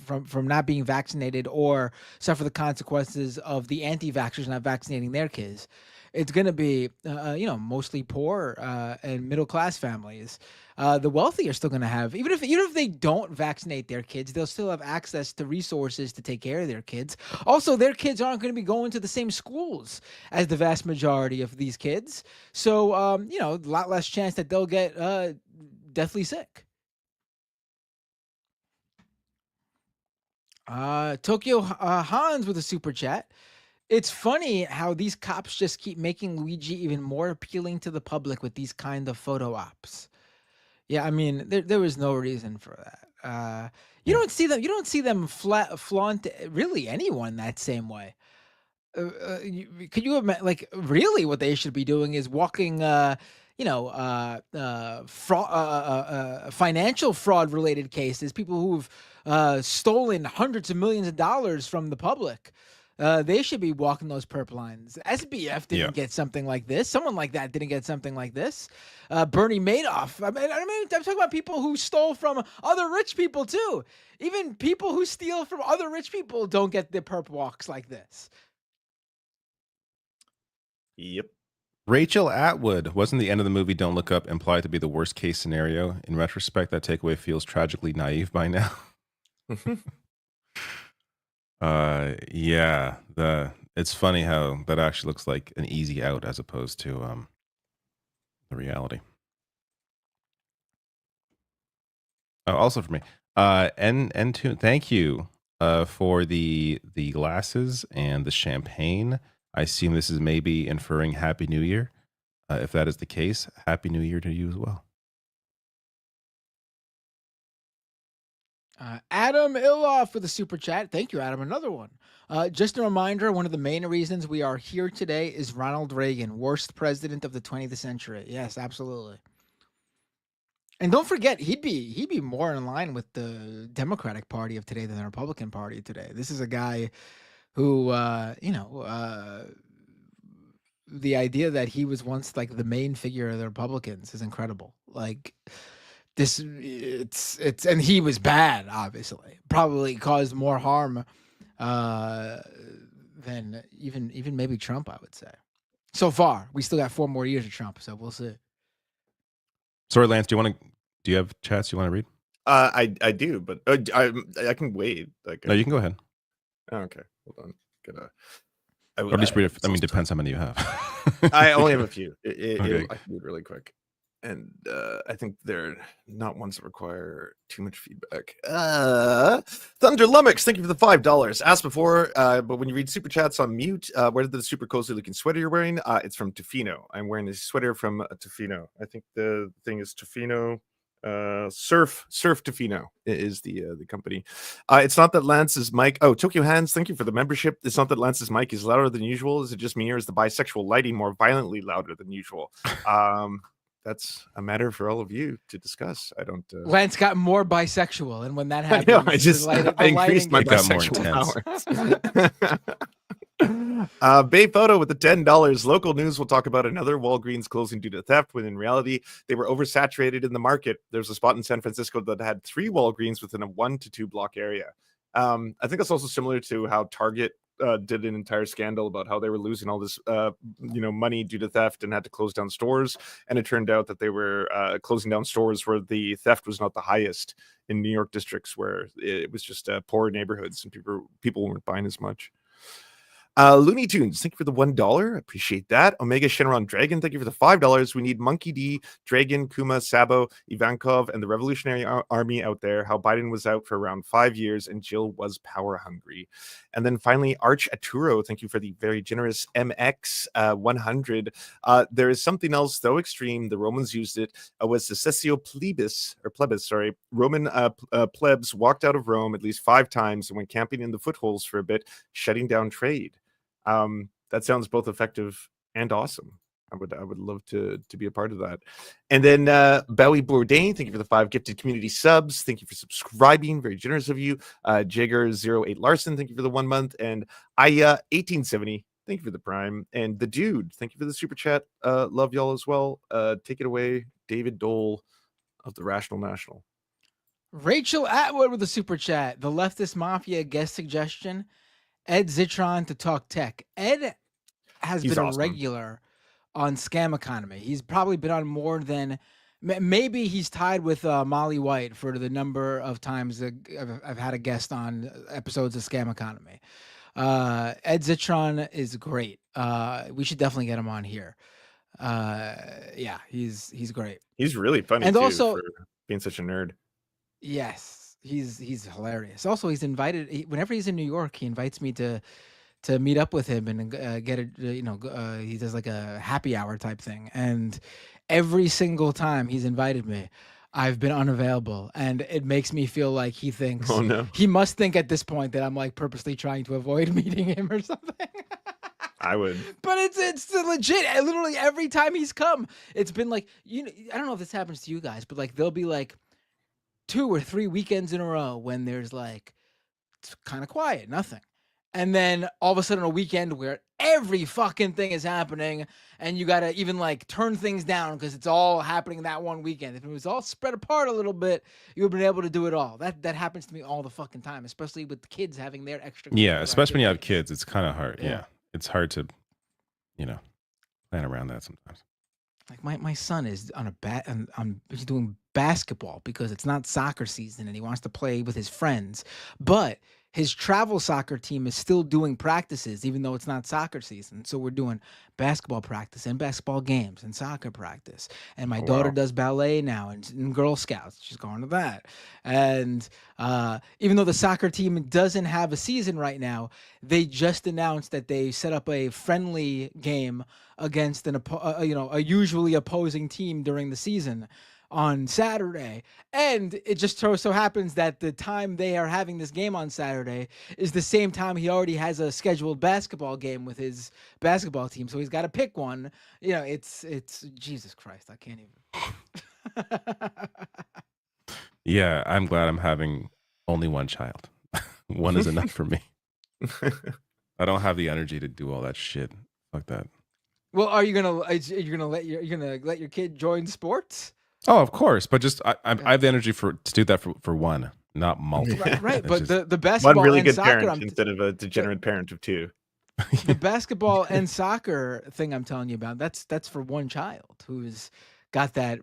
from not being vaccinated or suffer the consequences of the anti-vaxxers not vaccinating their kids. It's going to be mostly poor and middle class families. The wealthy are still going to have, even if they don't vaccinate their kids, they'll still have access to resources to take care of their kids. Also, their kids aren't going to be going to the same schools as the vast majority of these kids. So, a lot less chance that they'll get deathly sick. Tokyo Hans with a super chat. It's funny how these cops just keep making Luigi even more appealing to the public with these kind of photo ops. Yeah, I mean, there was no reason for that. You don't see them flaunt really anyone that same way. Could you imagine? Like, really, what they should be doing is walking, financial fraud related cases, people who've stolen hundreds of millions of dollars from the public. They should be walking those perp lines. SBF didn't get something like this. Someone like that didn't get something like this. Bernie Madoff. I mean, I'm talking about people who stole from other rich people too. Even people who steal from other rich people don't get the perp walks like this.
Yep.
Rachel Atwood, wasn't the end of the movie Don't Look Up implied to be the worst case scenario? In retrospect, that takeaway feels tragically naive by now. Yeah, it's funny how that actually looks like an easy out as opposed to the reality. Also for me, N2, thank you for the glasses and the champagne. I assume this is maybe inferring Happy New Year. If that is the case, Happy New Year to you as well.
Adam Iloff with a super chat. Thank you, Adam. Another one. Just a reminder, one of the main reasons we are here today is Ronald Reagan, worst president of the 20th century. Yes, absolutely. And don't forget, he'd be more in line with the Democratic Party of today than the Republican Party of today. This is a guy who, the idea that he was once like the main figure of the Republicans is incredible. Like this, it's, and he was bad, obviously, probably caused more harm than even maybe Trump, I would say. So far, we still got 4 more years of Trump, so we'll see.
Sorry, Lance, do you have chats you want to read?
I do, but I can wait.
No, you can go ahead.
Oh, okay, hold on.
Or at least read it. I mean, depends how many you have.
I only have a few.
Okay.
I can read really quick. And I think they're not ones that require too much feedback. Thunder Lummox, thank you for the $5. Asked before, but when you read super chats on mute, where did the super cozy looking sweater you're wearing? It's from Tofino. I'm wearing a sweater from Tofino. I think the thing is Tofino. Surf Tofino is the company. It's not that Lance's mic. Oh, Tokyo Hands, thank you for the membership. It's not that Lance's mic is louder than usual. Is it just me, or is the bisexual lighting more violently louder than usual? That's a matter for all of you to discuss. I don't.
Lance got more bisexual, and when that
I
happens,
know, I increased my bisexual powers. Bay Photo with the $10. Local news will talk about another Walgreens closing due to theft, when in reality they were oversaturated in the market. There's a spot in San Francisco that had 3 Walgreens within a 1 to 2 block area. I think that's also similar to how Target did an entire scandal about how they were losing all this money due to theft and had to close down stores, and it turned out that they were closing down stores where the theft was not the highest in New York districts, where it was just poor neighborhoods and people weren't buying as much. Looney Tunes, thank you for the $1. Appreciate that. Omega Shenron Dragon, thank you for the $5. We need Monkey D, Dragon, Kuma, Sabo, Ivankov, and the Revolutionary Army out there. How Biden was out for around 5 years and Jill was power hungry. And then finally, Arch Aturo, thank you for the very generous MX 100. There is something else, though extreme. The Romans used it. Was the Cessio Plebis. Roman plebs walked out of Rome at least 5 times and went camping in the footholds for a bit, shutting down trade. That sounds both effective and awesome. I would love to be a part of that. And then Bowie Bourdain, thank you for the 5 gifted community subs. Thank you for subscribing. Very generous of you. Jagger08 Larson, thank you for the 1 month. And Aya 1870, thank you for the Prime. And the Dude, thank you for the super chat. Love y'all as well. Take it away, David Dole of the Rational National.
Rachel Atwood with a super chat. The Leftist Mafia guest suggestion. Ed Zitron to talk tech. Ed has been awesome. A regular on Scam Economy. He's probably been on more than, maybe he's tied with Molly White for the number of times I've had a guest on episodes of Scam Economy. Ed Zitron is great. We should definitely get him on here. Yeah, he's great.
He's really funny, and too, also for being such a nerd.
Yes. He's hilarious. Also, he's invited whenever he's in New York. He invites me to meet up with him and get a he does like a happy hour type thing. And every single time he's invited me, I've been unavailable, and it makes me feel like he thinks he must think at this point that I'm like purposely trying to avoid meeting him or something.
I would,
but it's legit. Literally every time he's come, it's been like I don't know if this happens to you guys, but like there'll be like 2 or 3 weekends in a row when there's like it's kind of quiet, nothing. And then all of a sudden a weekend where every fucking thing is happening and you got to even like turn things down because it's all happening that one weekend. If it was all spread apart a little bit, you would have been able to do it all. That happens to me all the fucking time, especially with the kids having their extra.
Yeah, especially when you have kids, it's kind of hard. Yeah. It's hard to, plan plan around that sometimes.
Like my son is on he's doing basketball because it's not soccer season and he wants to play with his friends. But his travel soccer team is still doing practices even though it's not soccer season. So we're doing basketball practice and basketball games and soccer practice. And my daughter does ballet now and Girl Scouts. She's going to that. And even though the soccer team doesn't have a season right now, they just announced that they set up a friendly game against a usually opposing team during the season on Saturday. And it just so happens that the time they are having this game on Saturday is the same time he already has a scheduled basketball game with his basketball team. So he's got to pick one. It's Jesus Christ. I can't even.
Yeah, I'm glad I'm having only one child. One is enough for me. I don't have the energy to do all that shit. Fuck that.
Well, are you gonna let your kid join sports?
Oh, of course, but just I have the energy to do that for one, not multiple.
Right, but the basketball
one really
and
good
soccer,
parent instead of a degenerate parent of two.
The basketball and soccer thing I'm telling you about, that's for one child who's got that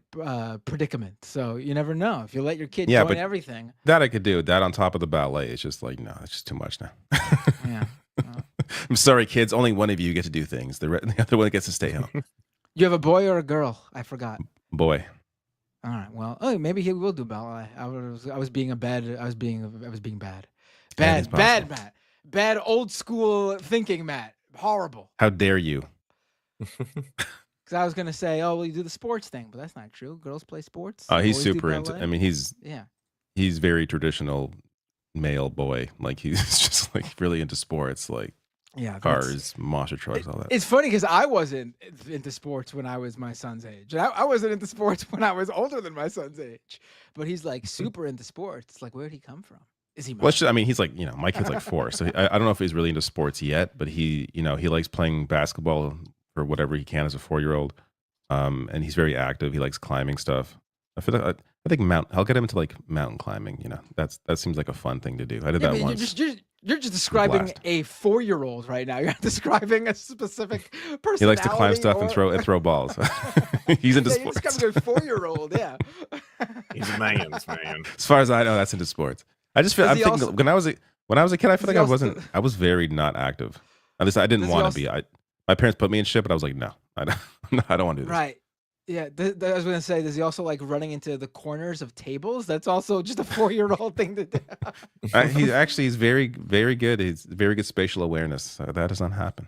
predicament. So you never know if you let your kid join everything.
That I could do. That on top of the ballet, it's just like no, it's just too much now.
Yeah.
I'm sorry, kids. Only one of you get to do things. The other one gets to stay home.
You have a boy or a girl? I forgot.
Boy.
All right. Well, maybe he will do ballet. I was being bad. Bad old school thinking, Matt. Horrible.
How dare you?
Because I was gonna say, well, you do the sports thing, but that's not true. Girls play sports.
Oh, he's super into. I mean, he's very traditional male boy. Like he's just like really into sports, like cars, monster trucks, all that.
It's funny because I wasn't into sports when I was my son's age. And I wasn't into sports when I was older than my son's age. But he's like super into sports. Like, where'd he come from? Is he?
Well, I mean, he's like, my kid's like 4, so I don't know if he's really into sports yet. But he likes playing basketball or whatever he can as a 4-year-old. And he's very active. He likes climbing stuff. I feel like I think I'll get him into like mountain climbing. That seems like a fun thing to do. I did that once.
You're just describing a 4-year-old right now. You're not describing a specific personality.
He likes to climb stuff and throw balls. He's into sports.
You're describing a 4-year-old. Yeah.
He's a man.
As far as I know, that's into sports. I just feel. I'm thinking when I was a kid, I feel like I was very not active. At least I didn't want to be. My parents put me in shit, but I was like, no, I don't want to do this.
Right. Yeah, I was going to say, does he also like running into the corners of tables? That's also just a 4-year-old thing to do.
He's very, very good. He's very good spatial awareness. So that does not happen.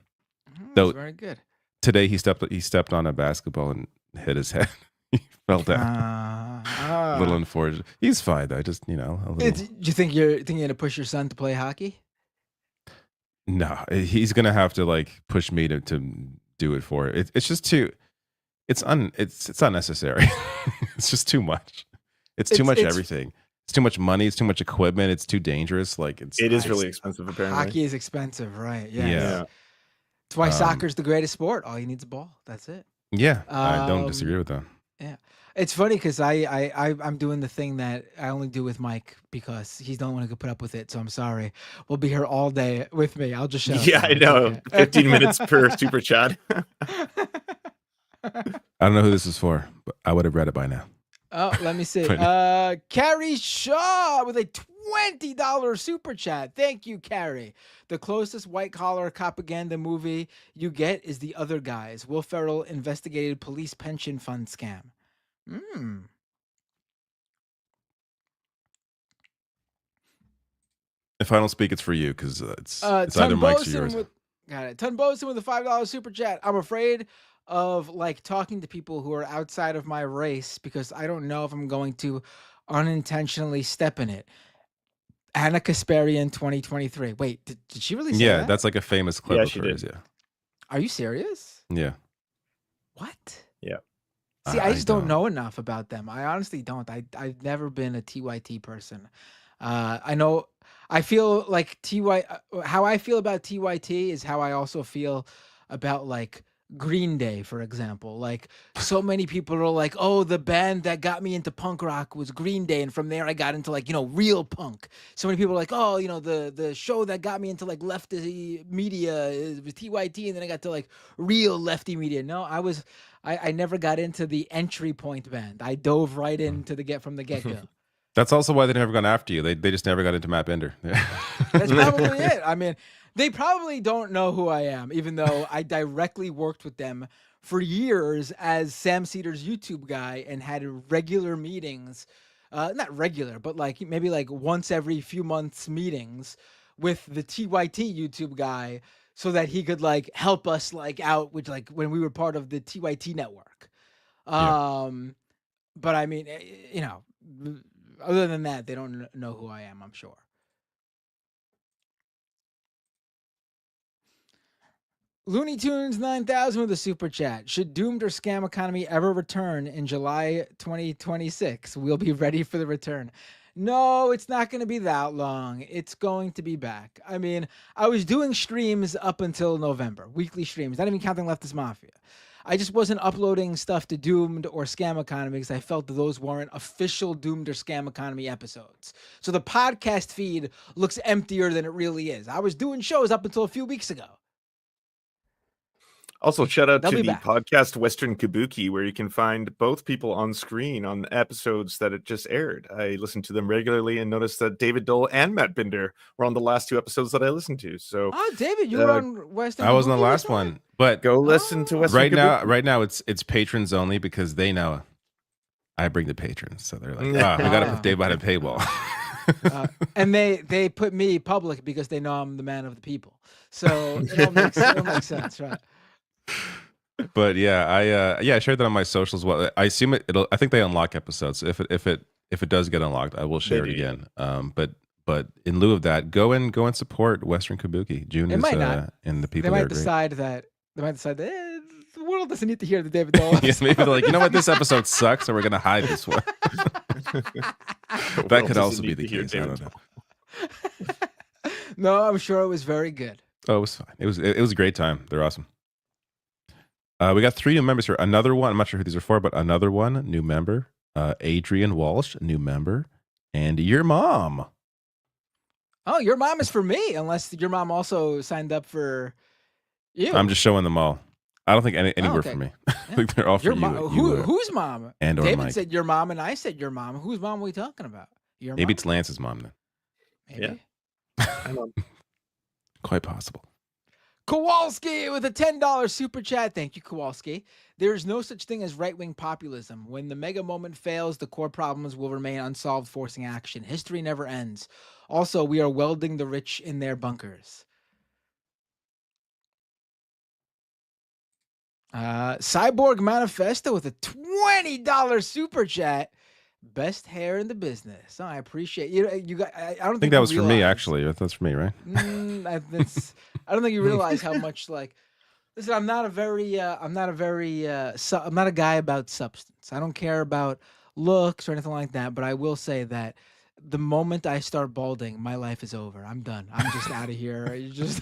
That's very good.
Today he stepped on a basketball and hit his head. He fell down. A little unfortunate. He's fine though. Just
Do you think you're going to push your son to play hockey?
No, he's going to have to like push me to do it for it. It's just too. It's unnecessary. It's just too much. It's too much everything. It's too much money. It's too much equipment. It's too dangerous. Like it is
really expensive. Apparently,
hockey is expensive, right? Yeah.
Yeah.
That's why soccer's the greatest sport. All you need is a ball. That's it.
Yeah, I don't disagree with that.
Yeah, it's funny because I'm doing the thing that I only do with Mike because he's the only one who could put up with it. So I'm sorry. We'll be here all day with me. I'll just shut up.
I know. 15 minutes per super chat.
I don't know who this is for, but I would have read it by now.
Oh, let me see. Carrie Shaw with a $20 super chat. Thank you, Carrie. The closest white-collar propaganda movie you get is The Other Guys. Will Ferrell investigated police pension fund scam.
If I don't speak, it's for you because it's either Mike's or yours.
Got it. Ton Bosun with a $5 super chat. I'm afraid of like talking to people who are outside of my race because I don't know if I'm going to unintentionally step in it. Anna Kasparian 2023. Wait, did she really say that?
That's like a famous clip of
she
hers.
did.
Yeah.
Are you serious?
Yeah.
What?
Yeah.
See, I just don't know enough about them. I honestly don't. I've never been a TYT person. I feel like how I feel about TYT is how I also feel about like Green Day, for example. Like, so many people are like, oh, the band that got me into punk rock was Green Day, and from there I got into, like, real punk. So many people are like, oh, the show that got me into, like, lefty media was TYT, and then I got to, like, real lefty media. No, I never got into the entry point band. I dove right into from the get-go.
That's also why they never gone after you. They just never got into Map Bender.
That's probably it. I mean, they probably don't know who I am, even though I directly worked with them for years as Sam Cedar's YouTube guy and had regular meetings, not regular, but like maybe like once every few months meetings with the TYT YouTube guy so that he could like help us like out with like when we were part of the TYT network.
Yeah.
But I mean, other than that, they don't know who I am, I'm sure. Looney Tunes 9000 with a super chat. Should doomed or scam economy ever return in July 2026? We'll be ready for the return. No, it's not going to be that long. It's going to be back. I mean, I was doing streams up until November, weekly streams, not even counting Leftist Mafia. I just wasn't uploading stuff to Doomed or Scam Economy because I felt that those weren't official Doomed or Scam Economy episodes. So the podcast feed looks emptier than it really is. I was doing shows up until a few weeks ago.
Also, shout out
They'll
to
be
the
back.
podcast Western Kabuki, where you can find both people on screen on episodes that it just aired. I listen to them regularly and noticed that David Dole and Matt Binder were on the last two episodes that I listened to. So,
Oh, David, you were on Western
I was on the
Kabuki or
last
something?
one, but
go listen to Western Kabuki.
right now it's patrons only because they know I bring the patrons, so they're like, we got to put Dave behind a paywall.
And they put me public because they know I'm the man of the people. So it all makes sense, right?
But yeah, I shared that on my socials. Well, I assume I think they unlock episodes. If it does get unlocked, I will share it again. But in lieu of that, go and support Western Kabuki. June
It
is
might not.
and the people
They
there
might
are
decide that the world doesn't need to hear the David Dole.
great. Yeah, maybe they're like, you know what, this episode sucks, so we're gonna hide this one. That could also be the case. I don't know.
No, I'm sure it was very good.
Oh, it was fine. It was a great time. They're awesome. We got 3 new members here. Another one, I'm not sure who these are for, but another one, new member. Adrian Walsh, new member. And your mom.
Oh, your mom is for me, unless your mom also signed up for you.
I'm just showing them all. I don't think any were
okay.
for me. I think they're all for
Your
you.
mom, whose mom?
And or
David
Mike.
said your mom, and I said your mom. Whose mom are we talking about? Your
Maybe
mom?
it's Lance's mom then.
Maybe.
Yeah.
Quite possible.
Kowalski with a $10 super chat. Thank you, Kowalski. There is no such thing as right-wing populism. When the mega moment fails, the core problems will remain unsolved, forcing action. History never ends. Also, we are welding the rich in their bunkers. Cyborg Manifesto with a $20 super chat. Best hair in the business. Oh, I appreciate you. You got. I don't think
that was for me, actually. That's for me, right?
I don't think you realize how much like. Listen, I'm not a guy about substance. I don't care about looks or anything like that. But I will say that the moment I start balding, my life is over. I'm done. I'm just out of here. You just.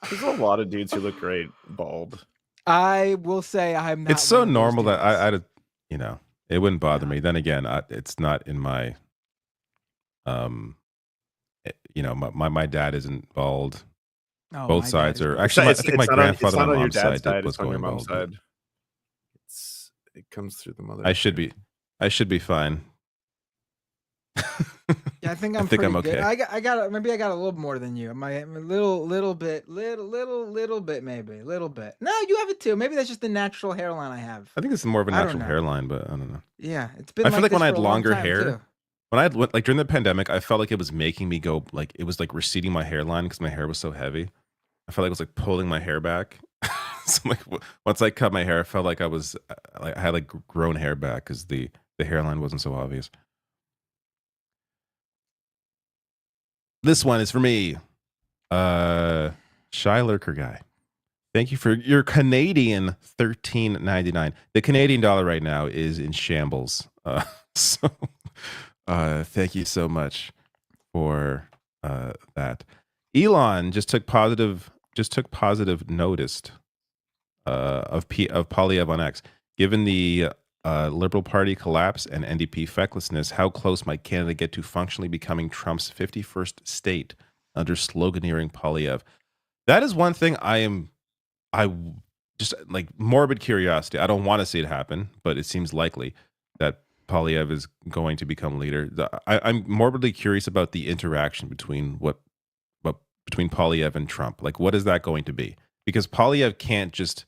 There's a lot of dudes who look great bald.
I will say I'm not.
It's so normal that I it wouldn't bother me. Then again, it's not in my, my dad isn't bald.
Oh,
both sides are actually. I think my grandfather on my mom's side was going bald.
It comes through the mother.
I should be fine.
Yeah, I think I'm
okay.
good. I got maybe I got a little more than you. I'm a little bit maybe a little bit. No, you have it too. Maybe that's just the natural hairline I have.
I think it's more of a natural hairline, but I don't know.
Yeah, it's been.
I feel like when I had
for a
longer
long time,
hair,
too.
when I had like during the pandemic, I felt like it was making me go like it was like receding my hairline because my hair was so heavy. I felt like it was like pulling my hair back. So like once I cut my hair, I felt like I was like I had like grown hair back because the hairline wasn't so obvious. This one is for me. Shy Lurker guy. Thank you for your Canadian $13.99. The Canadian dollar right now is in shambles. So thank you so much for that. Elon just took positive just took positive notice of Polyev on X. Given the Liberal Party collapse and NDP fecklessness, how close might Canada get to functionally becoming Trump's 51st state under sloganeering Polyev? That is one thing I just like morbid curiosity. I don't want to see it happen, but it seems likely that Polyev is going to become leader. I'm morbidly curious about the interaction between between Polyev and Trump. Like, what is that going to be? Because Polyev can't just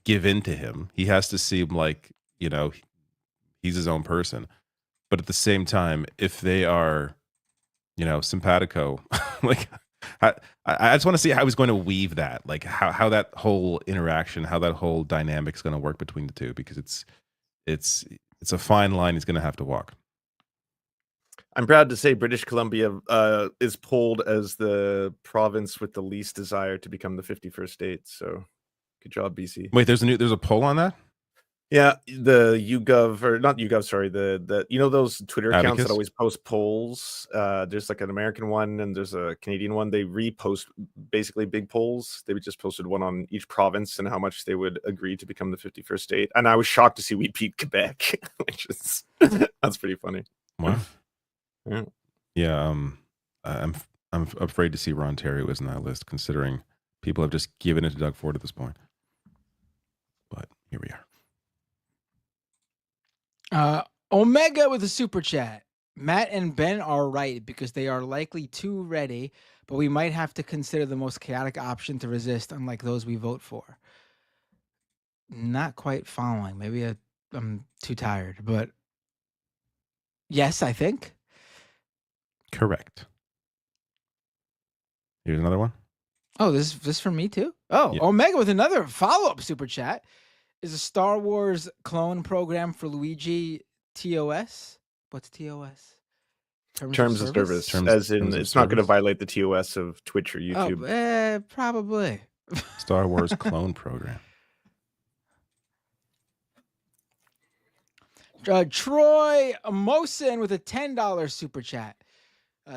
give in to him. He has to seem like, you know, he's his own person. But at the same time, if they are, you know, simpatico, like I just want to see how he's going to weave that, like how that whole interaction, how that whole dynamic is going to work between the two, because it's a fine line he's going to have to walk.
I'm proud to say British Columbia is polled as the province with the least desire to become the 51st state. So good job, BC.
Wait, there's a poll on that?
Yeah, the YouGov, or not YouGov, sorry, the you know those Twitter accounts
Abacus?
that always post polls. There's like an American one and there's a Canadian one. They repost basically big polls. They just posted one on each province and how much they would agree to become the 51st state. And I was shocked to see we beat Quebec, which is that's pretty funny.
Wow.
Yeah.
I'm afraid to see where Ontario is in that list, considering people have just given it to Doug Ford at this point. But here we are.
Omega with a super chat. Matt and Ben are right because they are likely too ready, but we might have to consider the most chaotic option to resist, unlike those we vote for. Not quite following. Maybe I'm too tired, but yes, I think.
Correct. Here's another one.
Oh, this for me too? Oh, yeah. Omega with another follow-up super chat. Is a Star Wars clone program for Luigi TOS? What's TOS?
Terms of service. As in, it's not going to violate the TOS of Twitch or YouTube.
Oh, probably.
Star Wars clone program.
Troy Mosin with a $10 super chat.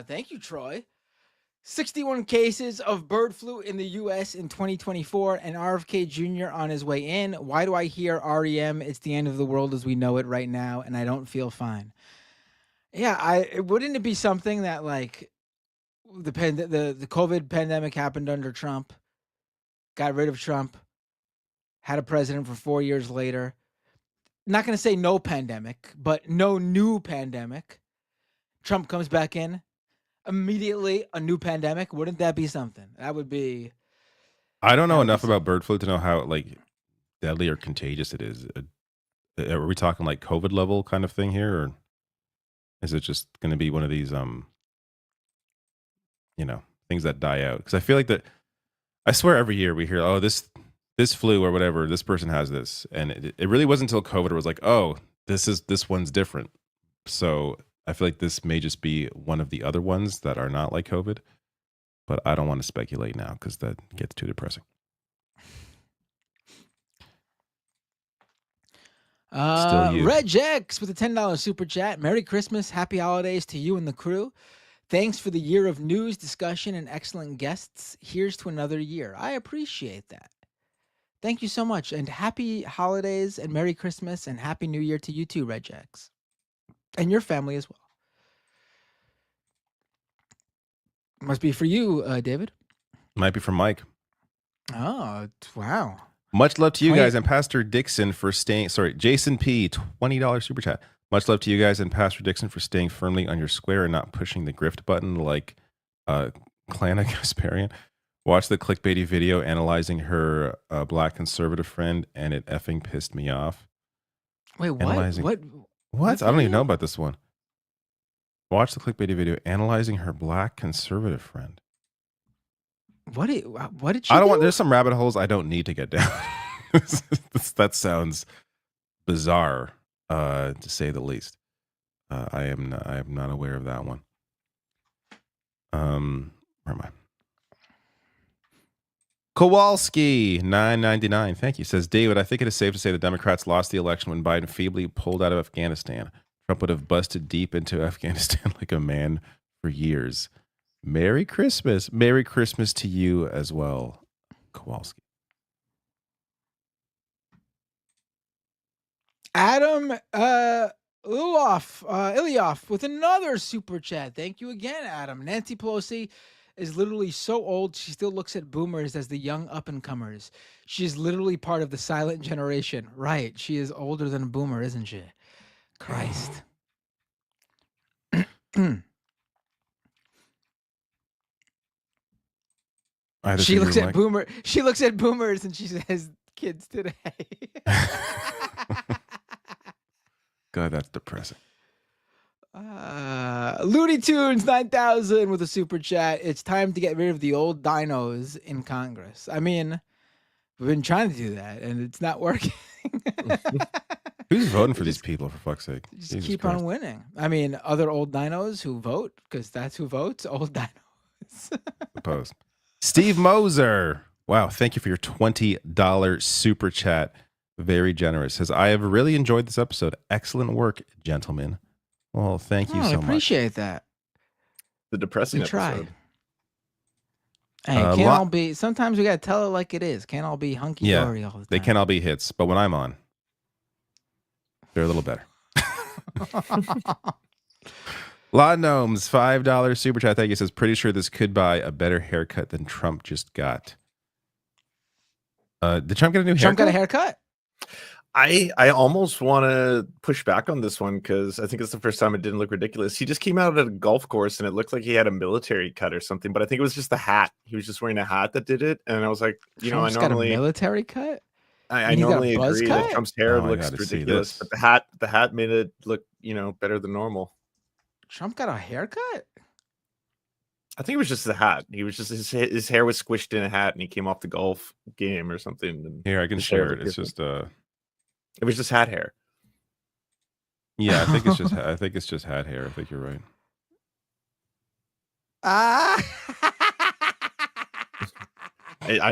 Thank you, Troy. 61 cases of bird flu in the U.S. in 2024, and RFK Jr. on his way in. Why do I hear REM? It's the end of the world as we know it right now, and I don't feel fine. Yeah, wouldn't it be something that like the COVID pandemic happened under Trump, got rid of Trump, had a president for 4 years later. Not going to say no pandemic, but no new pandemic. Trump comes back in. Immediately a new pandemic. Wouldn't that be something? That would be.
I don't know enough about bird flu to know how like deadly or contagious it is. Are we talking like COVID level kind of thing here, or is it just going to be one of these things that die out? Because I feel like that. I swear every year we hear, oh, this flu or whatever, this person has this, and it really wasn't until COVID it was like, oh, this one's different. So I feel like this may just be one of the other ones that are not like COVID, but I don't want to speculate now because that gets too depressing.
Reg X with a $10 super chat. Merry Christmas, happy holidays to you and the crew. Thanks for the year of news, discussion, and excellent guests. Here's to another year. I appreciate that. Thank you so much, and happy holidays and Merry Christmas and Happy New Year to you too, Reg X. And your family as well. Must be for you, David.
Might be for Mike.
Oh, wow.
Much love to you guys and Pastor Dixon for staying. Sorry, Jason P, $20 super chat. Much love to you guys and Pastor Dixon for staying firmly on your square and not pushing the grift button like Klana Gasparian. Watched the clickbaity video analyzing her black conservative friend, and it effing pissed me off.
Wait, what?
What? I don't even know about this one. Watch the clickbaity video analyzing her black conservative friend.
What did she
I don't
do?
want. There's some rabbit holes I don't need to get down. That sounds bizarre, to say the least. I am not aware of that one. Where am I? Kowalski, $9.99. Thank you. Says, David, I think it is safe to say the Democrats lost the election when Biden feebly pulled out of Afghanistan. Trump would have busted deep into Afghanistan like a man for years. Merry Christmas. Merry Christmas to you as well, Kowalski.
Adam Ilyoff with another super chat. Thank you again, Adam. Nancy Pelosi is literally so old, she still looks at boomers as the young up-and-comers. She is literally part of the silent generation. Right. She is older than a boomer, isn't she? Christ. She looks at boomers and she says kids today.
God, that's depressing.
Looney Tunes 9000 with a super chat. It's time to get rid of the old dinos in Congress. I mean, we've been trying to do that and it's not working.
Who's voting for these people, for fuck's sake?
Just
Jesus
keep
Christ.
on winning. I mean, other old dinos who vote, because that's who votes, old dinos.
Opposed. Steve Moser. Wow, thank you for your $20 super chat. Very generous. Says, I have really enjoyed this episode. Excellent work, gentlemen. Well, thank you so
I
much.
appreciate that.
The depressing
We tried.
episode.
Hey, can't all be, sometimes we got to tell it like it is. Can't all be hunky-dory all the time.
They can't all be hits, but when I'm on, they're a little better. Law Gnomes, $5 super chat. Thank you. Says, pretty sure this could buy a better haircut than Trump just got. Did Trump get a new haircut?
Trump got a haircut?
I almost want to push back on this one because I think it's the first time it didn't look ridiculous. He just came out at a golf course and it looked like he had a military cut or something, but I think it was just the hat. He was just wearing a hat that did it, and I was like,
Trump's
I normally
got a military cut.
I normally
got a buzz
agree
cut?
that Trump's hair
Oh, I
looks
gotta see
ridiculous,
this.
but the hat made it look better than normal.
Trump got a haircut?
I think it was just the hat. He was just his hair was squished in a hat, and he came off the golf game or something. And
Here, I can
his hair
share it.
looked
It's
different.
just
It was just hat hair.
yeah, I think it's just hat hair. I think you're right.
I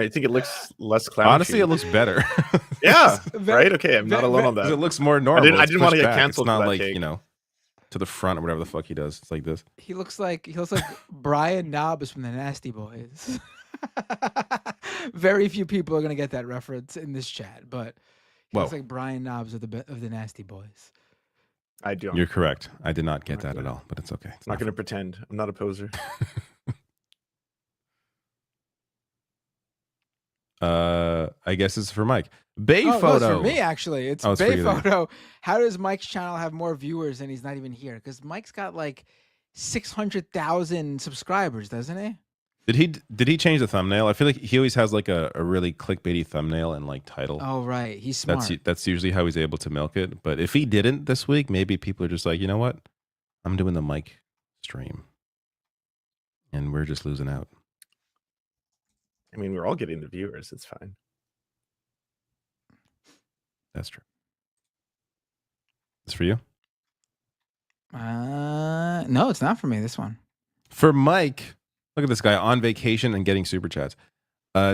think it looks less clowny.
Honestly, it looks better.
Yeah, right. Okay, I'm not alone on that.
It looks more normal.
I
It's
didn't want to
pushed
get
back.
canceled.
It's not
for that
like,
take.
to the front or whatever the fuck he does. It's like this.
He looks like Brian Knobs from the Nasty Boys. Very few people are gonna get that reference in this chat, but he looks
Whoa.
like Brian Knobs of the Nasty Boys.
I do.
You're correct. I did not get that at all, but it's okay. It's
I'm not going to pretend. I'm not a poser.
I guess it's for Mike. Bay
Oh, no,
photo.
it's for me actually. It's
Oh, it's for
Bay
you then.
Photo. How does Mike's channel have more viewers and he's not even here? Because Mike's got like 600,000 subscribers, doesn't he?
Did he change the thumbnail? I feel like he always has like a really clickbaity thumbnail and like title.
Oh right, he's smart.
That's usually how he's able to milk it. But if he didn't this week, maybe people are just like, you know what? I'm doing the Mike stream, and we're just losing out.
I mean, we're all getting the viewers. It's fine.
That's true. It's for you.
No, it's not for me. This one.
For Mike, look at this guy on vacation and getting super chats.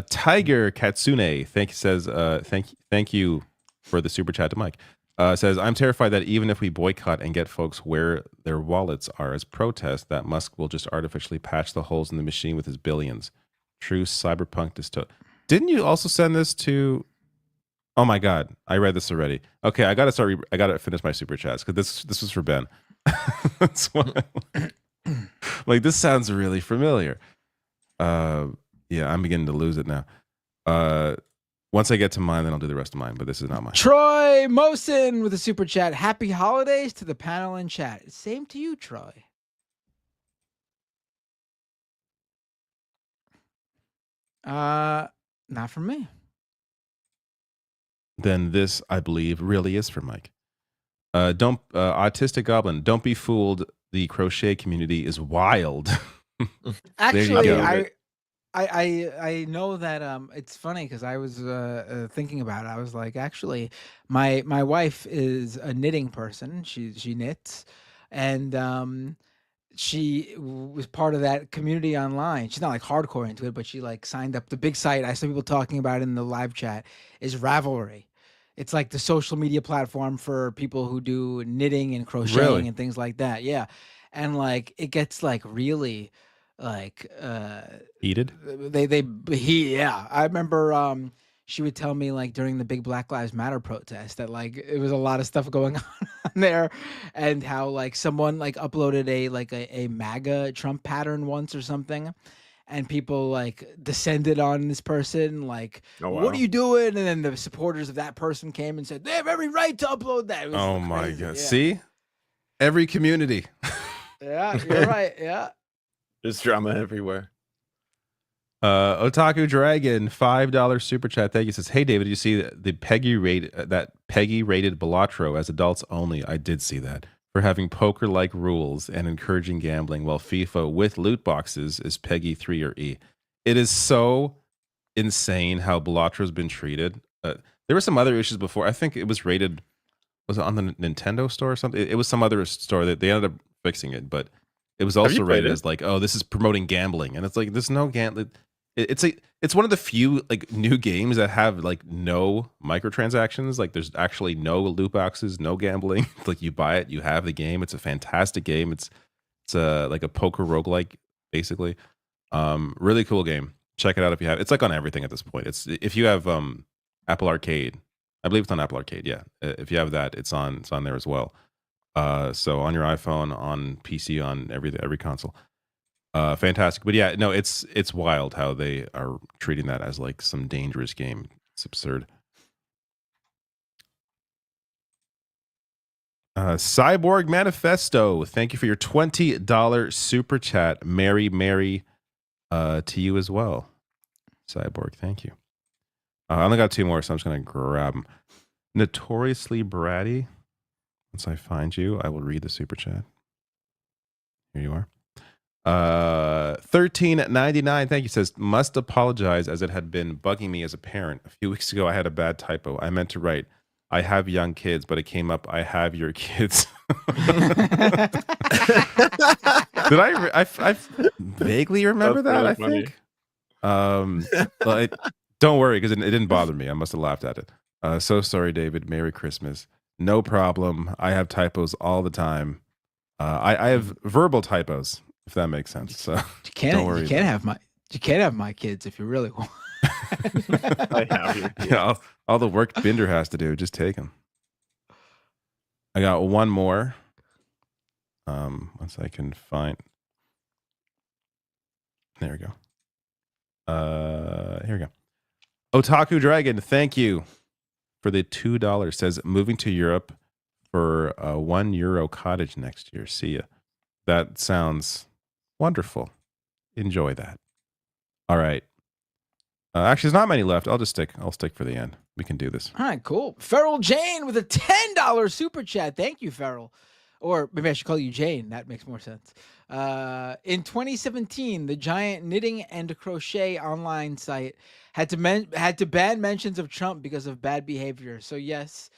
Tiger Katsune thank you for the super chat to Mike. Says, I'm terrified that even if we boycott and get folks where their wallets are as protest, that Musk will just artificially patch the holes in the machine with his billions. True cyberpunk dystopia. Didn't you also send this to? Oh my God, I read this already. Okay, I gotta finish my super chats because this was for Ben. That's why. Like, this sounds really familiar. Yeah, I'm beginning to lose it now. Once I get to mine, then I'll do the rest of mine, but this is not mine.
Troy Mosin with a super chat. Happy holidays to the panel and chat. Same to you, Troy. Not for me.
Then this, I believe, really is for Mike. Autistic Goblin, don't be fooled. The crochet community is wild.
Actually, I know that it's funny because I was thinking about it. I was like, actually, my wife is a knitting person. She knits, and she was part of that community online. She's not like hardcore into it, but she like signed up. The big site I saw people talking about it in the live chat is Ravelry. It's like the social media platform for people who do knitting and crocheting and things like that. Yeah. And like, it gets like really like
Heated?
Yeah. I remember she would tell me like during the big Black Lives Matter protest that like it was a lot of stuff going on there, and how like someone like uploaded a MAGA Trump pattern once or something, and people like descended on this person like, what are you doing? And then the supporters of that person came and said they have every right to upload that. It was
Oh my
crazy.
God.
Yeah.
See? Every community.
Yeah, you're right. Yeah.
There's drama everywhere.
Otaku Dragon, $5 super chat. Thank you. Says, hey David, did you see the Peggy rated Balatro as adults only? I did see that. For having poker-like rules and encouraging gambling, while FIFA with loot boxes is Peggy 3 or E. It is so insane how Balatro's been treated. There were some other issues before. I think it was rated, was it on the Nintendo store or something? It was some other store that they ended up fixing it, but it was also rated as like, oh, this is promoting gambling. And it's like, there's no gambling. It's one of the few like new games that have like no microtransactions. Like there's actually no loot boxes, no gambling. Like you buy it, you have the game. It's a fantastic game. It's like a poker roguelike, basically. Really cool game. Check it out if you have. It's like on everything at this point. It's if you have Apple Arcade, I believe it's on Apple Arcade. Yeah, if you have that, it's on there as well. So on your iPhone, on PC, on every console. Fantastic. But yeah, no, it's wild how they are treating that as like some dangerous game. It's absurd. Cyborg Manifesto, thank you for your $20 super chat. Mary to you as well. Cyborg, thank you. I only got 2 more, so I'm just going to grab them. Notoriously Bratty. Once I find you, I will read the super chat. Here you are. $13.99. Thank you. Says, must apologize as it had been bugging me as a parent. A few weeks ago, I had a bad typo. I meant to write, I have young kids, but it came up, I have your kids. Did I vaguely remember that, I think. But don't worry, because it didn't bother me. I must have laughed at it. So sorry, David. Merry Christmas. No problem. I have typos all the time. I have verbal typos, if that makes sense. So don't worry.
You can't have my kids if you really want.
I have your kids.
Yeah, all the work Binder has to do, just take them. I got one more. Once I can find. There we go. Here we go. Otaku Dragon, thank you for the $2. Says, moving to Europe for a €1 cottage next year. See ya. That sounds wonderful. Enjoy that. All right. Actually, there's not many left. I'll stick for the end. We can do this.
All right, cool. Feral Jane with a $10 super chat. Thank you, Feral. Or maybe I should call you Jane. That makes more sense. In 2017, the giant knitting and crochet online site had to ban mentions of Trump because of bad behavior. So yes,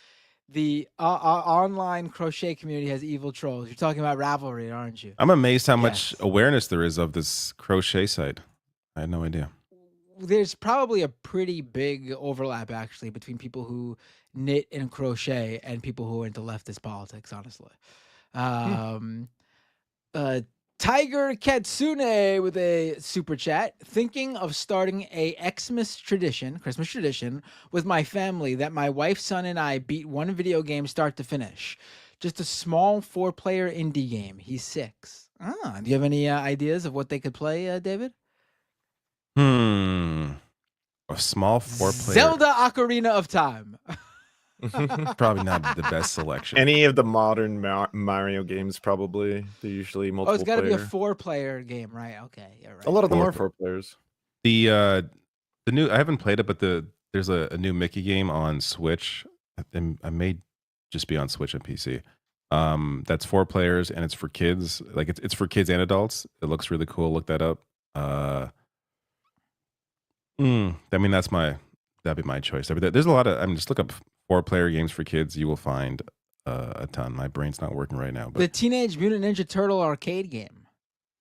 the online crochet community has evil trolls. You're talking about Ravelry, aren't you?
I'm amazed how much awareness there is of this crochet site. I had no idea.
There's probably a pretty big overlap actually between people who knit and crochet and people who are into leftist politics, honestly. Tiger Katsune with a super chat, thinking of starting a Christmas tradition with my family that my wife, son, and I beat one video game start to finish. Just a small 4-player indie game. He's 6. Do you have any ideas of what they could play, David?
A small 4-player.
Zelda Ocarina of Time.
Probably not the best selection.
Any of the modern Mario games, probably. They're usually multiple.
Oh, it's got to be a 4-player game, right? Okay, yeah, right.
A lot of them are 4 players.
The new, I haven't played it, but there's a new Mickey game on Switch. I may just be on Switch and PC. That's 4 players and it's for kids. Like it's for kids and adults. It looks really cool. Look that up. I mean, that'd be my choice. There's a lot of. Just look up 4-player games for kids. You will find a ton. My brain's not working right now. But
the Teenage Mutant Ninja Turtle arcade game.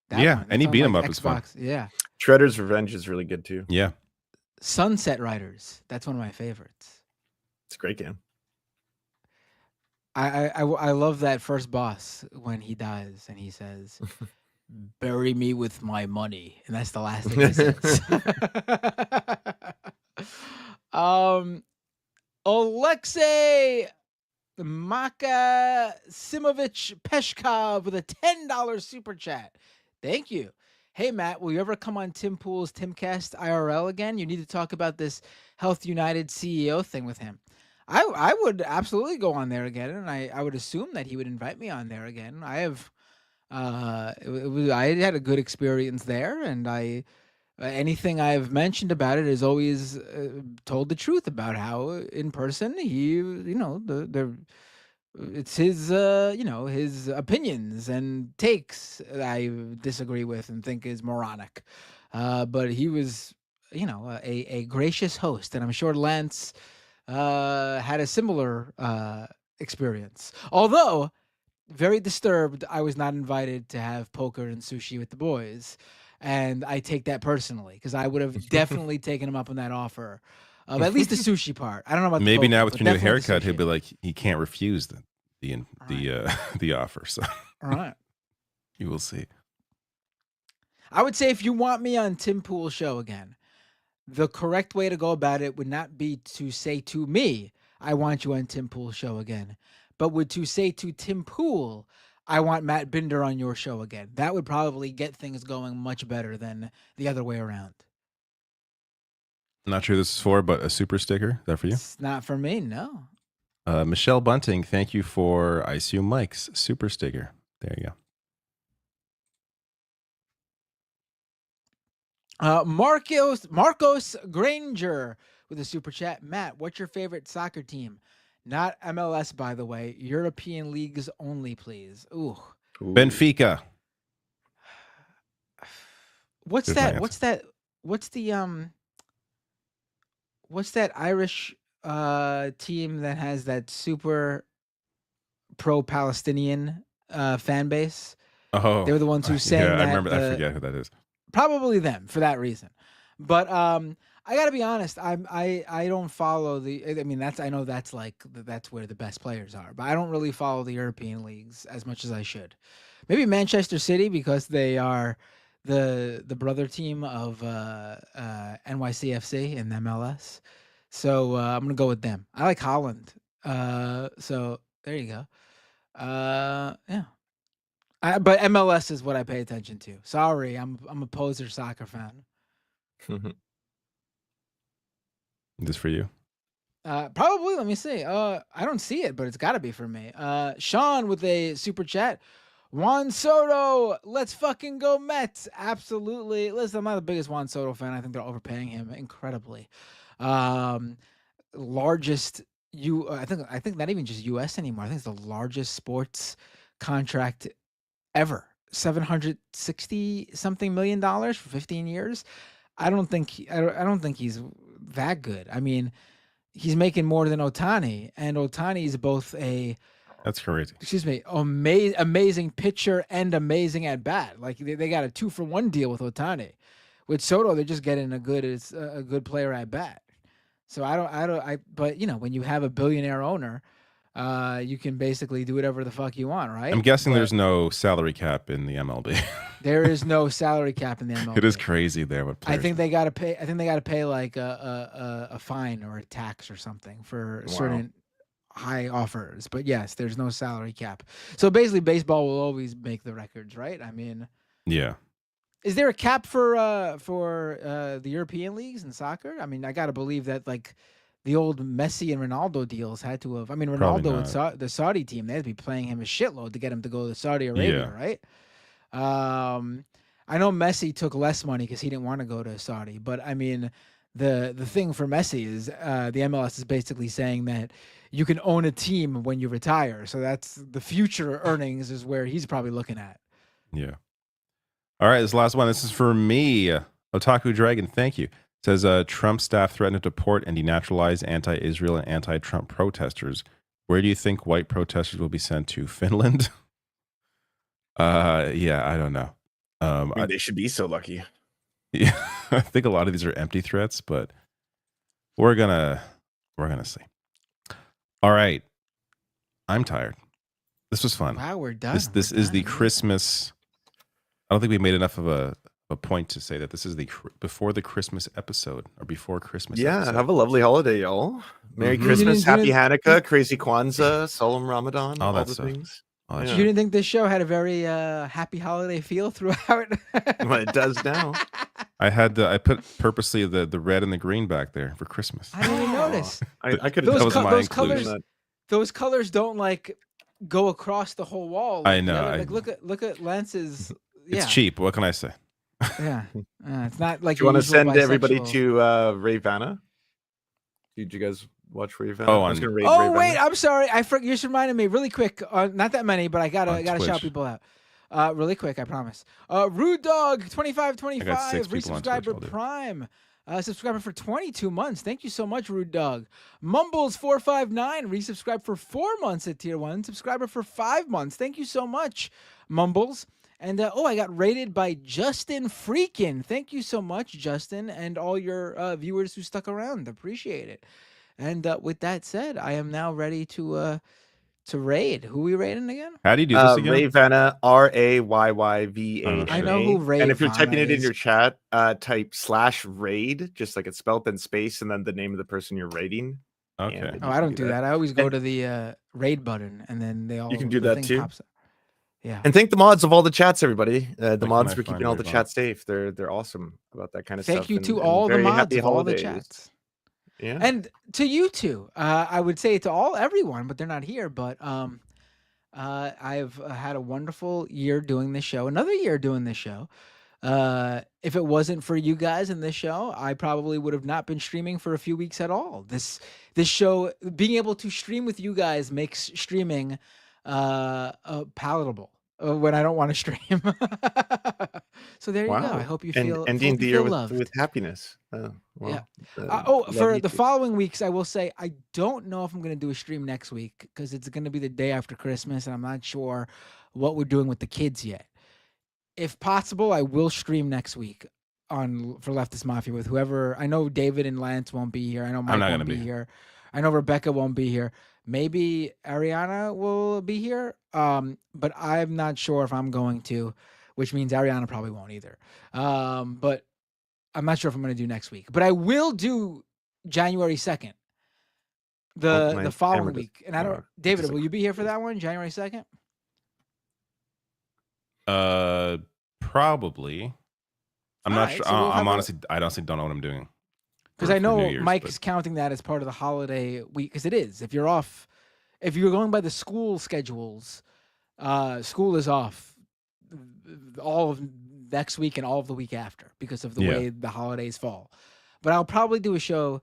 Any beat 'em up is fun.
Yeah.
Shredder's Revenge is really good too.
Yeah.
Sunset Riders. That's one of my favorites.
It's a great game.
I love that first boss when he dies and he says, bury me with my money. And that's the last thing he says. Alexei Makasimovich Peshkov with a $10 super chat. Thank you. Hey, Matt, will you ever come on Tim Pool's Timcast IRL again? You need to talk about this Health United CEO thing with him. I would absolutely go on there again, and I would assume that he would invite me on there again. I have, I had a good experience there, and anything I've mentioned about it is always told the truth about how in person he, it's his, his opinions and takes that I disagree with and think is moronic. But he was, a gracious host, and I'm sure Lance had a similar experience. Although very disturbed, I was not invited to have poker and sushi with the boys. And I take that personally because I would have definitely taken him up on that offer of at least the sushi part. I don't know about
maybe
the poker,
now with
but
your new
definitely the
haircut, he'll
sushi.
be like he can't refuse the offer. So
All right.
you will see.
I would say if you want me on Tim Pool's show again, the correct way to go about it would not be to say to me, I want you on Tim Pool's show again, but would to say to Tim Pool, I want Matt Binder on your show again. That would probably get things going much better than the other way around.
Not sure this is for, but a super sticker. Is that for you?
It's not for me, no.
Michelle Bunting, thank you for ICU Mike's super sticker. There you go.
Marcos Granger with a super chat. Matt, what's your favorite soccer team? Not MLS, by the way. European leagues only, please. Ooh.
Benfica.
What's
Good
that?
plans.
What's that? What's that Irish team that has that super pro-Palestinian fan base?
Oh,
They were the ones who sang that.
I remember. I forget who that is.
Probably them for that reason. But I got to be honest. I don't follow the. I mean, I know that's where the best players are. But I don't really follow the European leagues as much as I should. Maybe Manchester City because they are the brother team of NYCFC in MLS. So I'm gonna go with them. I like Holland. So there you go. Yeah. But MLS is what I pay attention to. Sorry, I'm a poser soccer fan.
This for you?
Probably. Let me see. I don't see it, but it's got to be for me. Sean with a super chat. Juan Soto, let's fucking go Mets. Absolutely. Listen, I'm not the biggest Juan Soto fan. I think they're overpaying him incredibly. Largest I think not even just US anymore. I think it's the largest sports contract ever. $760 something million for 15 years. I don't think he's that good. I mean, he's making more than Ohtani, and Ohtani is both
that's crazy.
Excuse me, amazing pitcher and amazing at bat. Like they got a 2-for-1 deal with Ohtani. With Soto, they're just getting a good player at bat. So but when you have a billionaire owner, you can basically do whatever the fuck you want, right?
I'm guessing there's no salary cap in the MLB.
There is no salary cap in the MLB.
It is crazy there. What
I think they got to pay. I think they got to pay like a fine or a tax or something for certain high offers. But yes, there's no salary cap. So basically, baseball will always make the records, right? I mean,
yeah.
Is there a cap for the European leagues and soccer? I mean, I got to believe that like the old Messi and Ronaldo deals had to have. I mean, Ronaldo with the Saudi team, they'd be paying him a shitload to get him to go to Saudi Arabia, right? I know Messi took less money because he didn't want to go to Saudi, but I mean, the thing for Messi is the MLS is basically saying that you can own a team when you retire. So that's the future earnings is where he's probably looking at.
Yeah. All right, this last one. This is for me. Otaku Dragon, thank you. It says Trump staff threatened to deport and denaturalize anti-Israel and anti-Trump protesters. Where do you think white protesters will be sent to? Finland? Yeah, I don't know.
I mean, they should be so lucky.
Yeah, I think a lot of these are empty threats, but we're gonna see. All right, I'm tired. This was fun.
Wow, we're done.
This is the Christmas don't think we made enough of a point to say that this is the before the Christmas episode or before Christmas.
Yeah,
episode.
have a lovely holiday, y'all. Merry Christmas, Happy Hanukkah, Crazy Kwanzaa, Solemn Ramadan, all
that
the
stuff.
things.
You didn't think this show had a very happy holiday feel throughout?
Well, it does now.
I put purposely the red and the green back there for Christmas.
I didn't even notice.
I could
that
have
was my
those
inclusion.
colors. Those colors don't like go across the whole wall.
I know.
Like look at Lance's.
It's cheap. What can I say?
Yeah, it's not like.
Do you want to send everybody
bisexual.
to Ravana? Did you guys watch Ravana?
Oh,
I was gonna raid
Oh
Ravana.
wait, I'm sorry. You just reminded me really quick. Not that many, but I gotta
Twitch.
shout people out. Really quick, I promise. Rude Dog 2525 resubscriber Prime. Subscriber for 22 months. Thank you so much, Rude Dog. Mumbles 459 resubscribe for 4 months at tier 1. Subscriber for 5 months. Thank you so much, Mumbles. And I got rated by Justin Freakin. Thank you so much, Justin, and all your viewers who stuck around. Appreciate it. And with that said, I am now ready to raid. Who are we raiding again?
How do you do this again?
Ravana, RAYYVANA.
I know who Ravana
And if you're typing it in
is.
your chat, type /raid, just like it's spelled, then space, and then the name of the person you're raiding.
Okay.
Oh, I don't do that. I always go to the raid button, and then they all.
You can do
the
that
thing
too.
pops up. Yeah.
And thank the mods of all the chats, everybody. The mods
I
for
find
keeping all the
Ravana?
chats safe. They're awesome about that kind of
Thank
stuff.
you
and-
to
and
all the
very
mods
happy
of all the
holidays.
chats.
Yeah.
And to you two, I would say to everyone, but they're not here. But I've had a wonderful year doing this show. Another year doing this show. If it wasn't for you guys in this show, I probably would have not been streaming for a few weeks at all. This show, being able to stream with you guys, makes streaming palatable when I don't want to stream. So there you go. I hope you feel
ending
hope
the
you
year
feel
with,
loved.
with happiness.
Yeah.
Love
For
you
the
too.
following weeks, I will say I don't know if I'm going to do a stream next week because it's going to be the day after Christmas, and I'm not sure what we're doing with the kids yet. If possible, I will stream next week for Leftist Mafia with whoever. I know David and Lance won't be here. I know Mike
not
won't
gonna
be
be.
here. I know Rebecca won't be here. Maybe Ariana will be here, but I'm not sure if I'm going to, which means Ariana probably won't either. But I'm not sure if I'm going to do next week. But I will do January 2nd, the following week. And I don't, David, will you be here for that one, January 2nd?
Probably. I'm not
Alright,
sure.
so we'll have
I honestly don't know what I'm doing.
Because I know Mike is counting that as part of the holiday week. Because it is. If you're off, if you're going by the school schedules, school is off all of next week and all of the week after because of the way the holidays fall. But I'll probably do a show,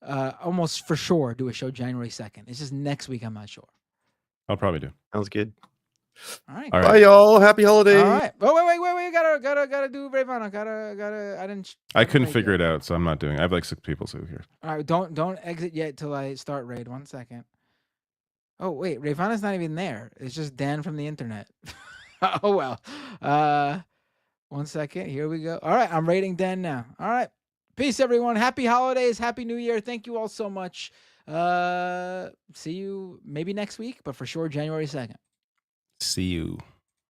almost for sure, do a show January 2nd. It's just next week. I'm not sure.
I'll probably do.
Sounds good.
All right.
All
Bye,
right.
y'all. Happy holidays.
All right. Oh, wait. Gotta do Ravana. Gotta. I didn't.
I couldn't
raid
figure
yet.
it out, so I'm not doing it. I have like 6 people so here.
All right. Don't exit yet till I start raid. 1 second. Oh wait, Ravana's not even there. It's just Dan from the internet. Oh well. 1 second. Here we go. All right. I'm raiding Dan now. All right. Peace, everyone. Happy holidays. Happy New Year. Thank you all so much. See you maybe next week, but for sure January 2nd.
See you.